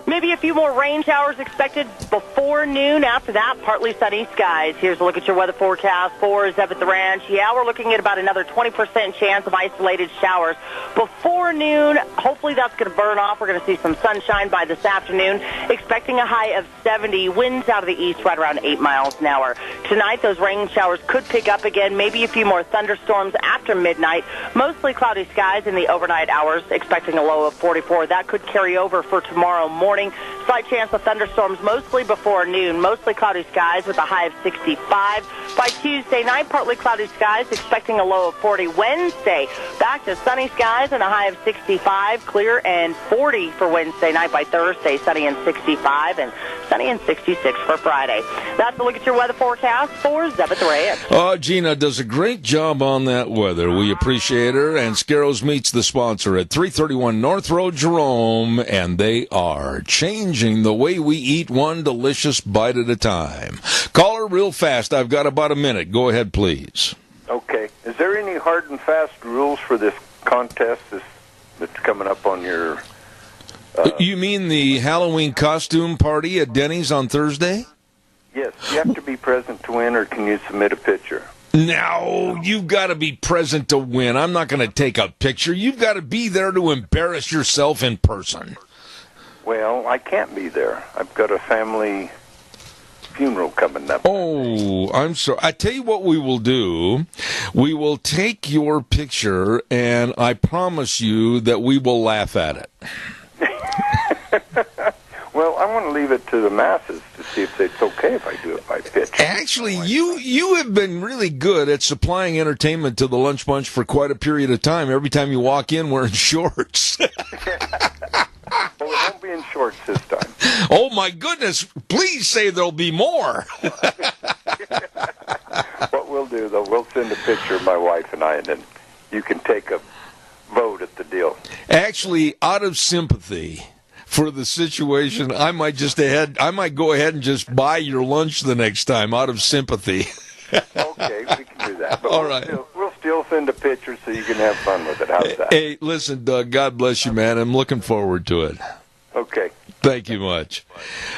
Maybe a few more rain showers expected before noon. After that, partly sunny skies. Here's a look at your weather forecast for Zeb at the Ranch. Yeah, we're looking at about another 20% chance of isolated showers before noon. Hopefully that's going to burn off. We're going to see some sunshine by this afternoon. Expecting a high of 70. Winds out of the east right around 8 miles an hour. Tonight, those rain showers could pick up again. Maybe a few more thunderstorms after midnight. Mostly cloudy skies in the overnight hours. Expecting a low of 44. That could carry over for tomorrow morning. Slight chance of thunderstorms mostly before noon. Mostly cloudy skies with a high of 65. By Tuesday night, partly cloudy skies, expecting a low of 40. Wednesday, back to sunny skies and a high of 65. Clear and 40 for Wednesday night. By Thursday, sunny and 65 and sunny and 66 for Friday. That's a look at your weather forecast for Zeb at the Ranch. Oh, Gina does a great job on that weather. We appreciate her. And Scarrows Meats, the sponsor at 331 North Road, Jerome, and they are changing the way we eat one delicious bite at a time. Call her real fast. I've got about a minute. Go ahead, please. Okay. Is there any hard and fast rules for this contest that's coming up on your... You mean the Halloween costume party at Denny's on Thursday? Yes. You have to be present to win, or can you submit a picture? No, you've got to be present to win. I'm not going to take a picture. You've got to be there to embarrass yourself in person. Well, I can't be there. I've got a family funeral coming up. Oh, I'm sorry. I tell you what we will do. We will take your picture, and I promise you that we will laugh at it. Well, I want to leave it to the masses to see if it's okay if I do it by pitch. Actually, you have been really good at supplying entertainment to the Lunch Bunch for quite a period of time. Every time you walk in wearing shorts. Well, it won't be in shorts this time. Oh, my goodness. Please say there'll be more. What we'll do, though, we'll send a picture of my wife and I, and then you can take a vote at the deal. Actually, out of sympathy for the situation, I might go ahead and just buy your lunch the next time out of sympathy. Okay, we can do that. But All right. We'll still send a picture so you can have fun with it. How's that? Hey, listen, Doug, God bless you, man. I'm looking forward to it. Okay. Thank you much.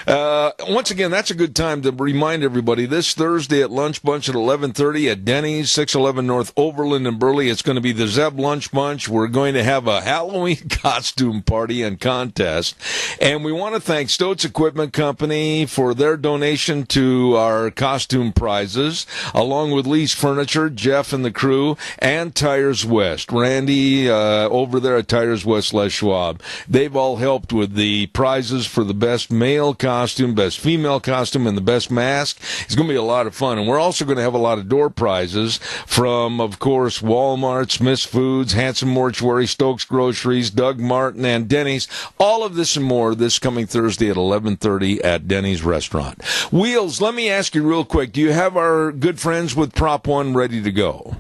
Once again, that's a good time to remind everybody, this Thursday at Lunch Bunch at 11:30 at Denny's, 611 North Overland in Burley. It's going to be the Zeb Lunch Bunch. We're going to have a Halloween costume party and contest. And we want to thank Stoats Equipment Company for their donation to our costume prizes, along with Lee's Furniture, Jeff and the crew, and Tires West. Randy over there at Tires West Les Schwab. They've all helped with the prizes for the best male costume, best female costume, and the best mask. It's going to be a lot of fun. And we're also going to have a lot of door prizes from, of course, Walmart, Smith's Foods, Hanson Mortuary, Stokes Groceries, Doug Martin, and Denny's. All of this and more this coming Thursday at 11:30 at Denny's Restaurant. Wheels, let me ask you real quick. Do you have our good friends with Prop 1 ready to go?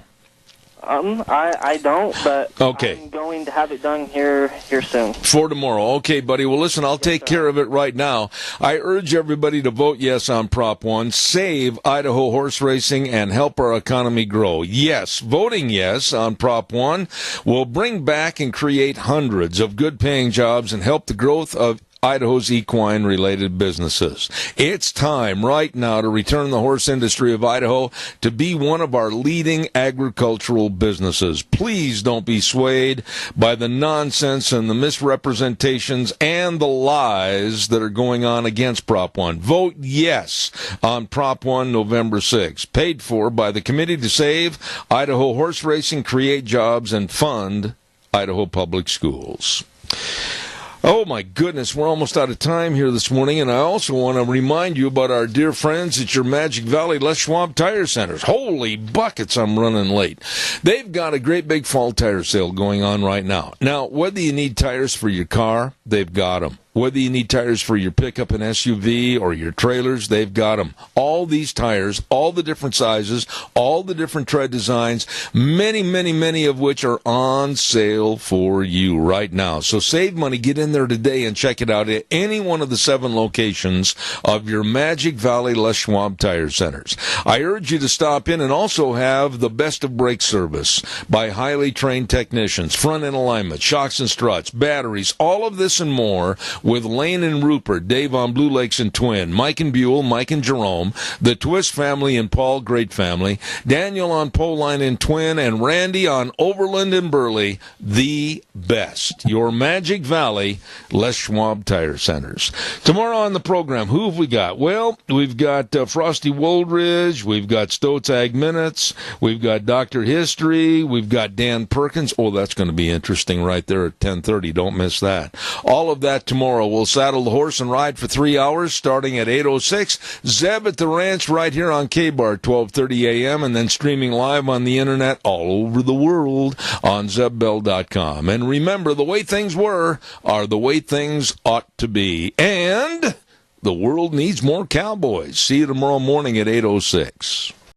I don't, but okay. I'm going to have it done here soon. For tomorrow. Okay, buddy. Well, listen, I'll take care of it right now. I urge everybody to vote yes on Prop 1. Save Idaho horse racing and help our economy grow. Yes, voting yes on Prop 1 will bring back and create hundreds of good-paying jobs and help the growth of Idaho's equine-related businesses. It's time right now to return the horse industry of Idaho to be one of our leading agricultural businesses. Please don't be swayed by the nonsense and the misrepresentations and the lies that are going on against Prop 1. Vote yes on Prop 1 November 6th. Paid for by the Committee to Save Idaho Horse Racing, Create Jobs, and Fund Idaho Public Schools. Oh, my goodness, we're almost out of time here this morning, and I also want to remind you about our dear friends at your Magic Valley Les Schwab Tire Centers. Holy buckets, I'm running late. They've got a great big fall tire sale going on right now. Now, whether you need tires for your car, they've got them. Whether you need tires for your pickup and SUV or your trailers, they've got them. All these tires, all the different sizes, all the different tread designs, many of which are on sale for you right now. So save money, get in there today and check it out at any one of the 7 locations of your Magic Valley Les Schwab Tire Centers. I urge you to stop in and also have the best of brake service by highly trained technicians, front end alignment, shocks and struts, batteries, all of this and more, with Lane and Rupert, Dave on Blue Lakes and Twin, Mike and Buell, Mike and Jerome, the Twist family and Paul, great family, Daniel on Poline and Twin, and Randy on Overland and Burley, the best. Your Magic Valley Les Schwab Tire Centers. Tomorrow on the program, who have we got? Well, we've got Frosty Woldridge, we've got Stoats Ag Minutes, we've got Dr. History, we've got Dan Perkins. Oh, that's going to be interesting right there at 10:30. Don't miss that. All of that tomorrow. We'll saddle the horse and ride for 3 hours starting at 8:06. Zeb at the Ranch right here on K-Bar, 12:30 a.m., and then streaming live on the internet all over the world on zebbell.com. And remember, the way things were are the way things ought to be. And the world needs more cowboys. See you tomorrow morning at 8:06.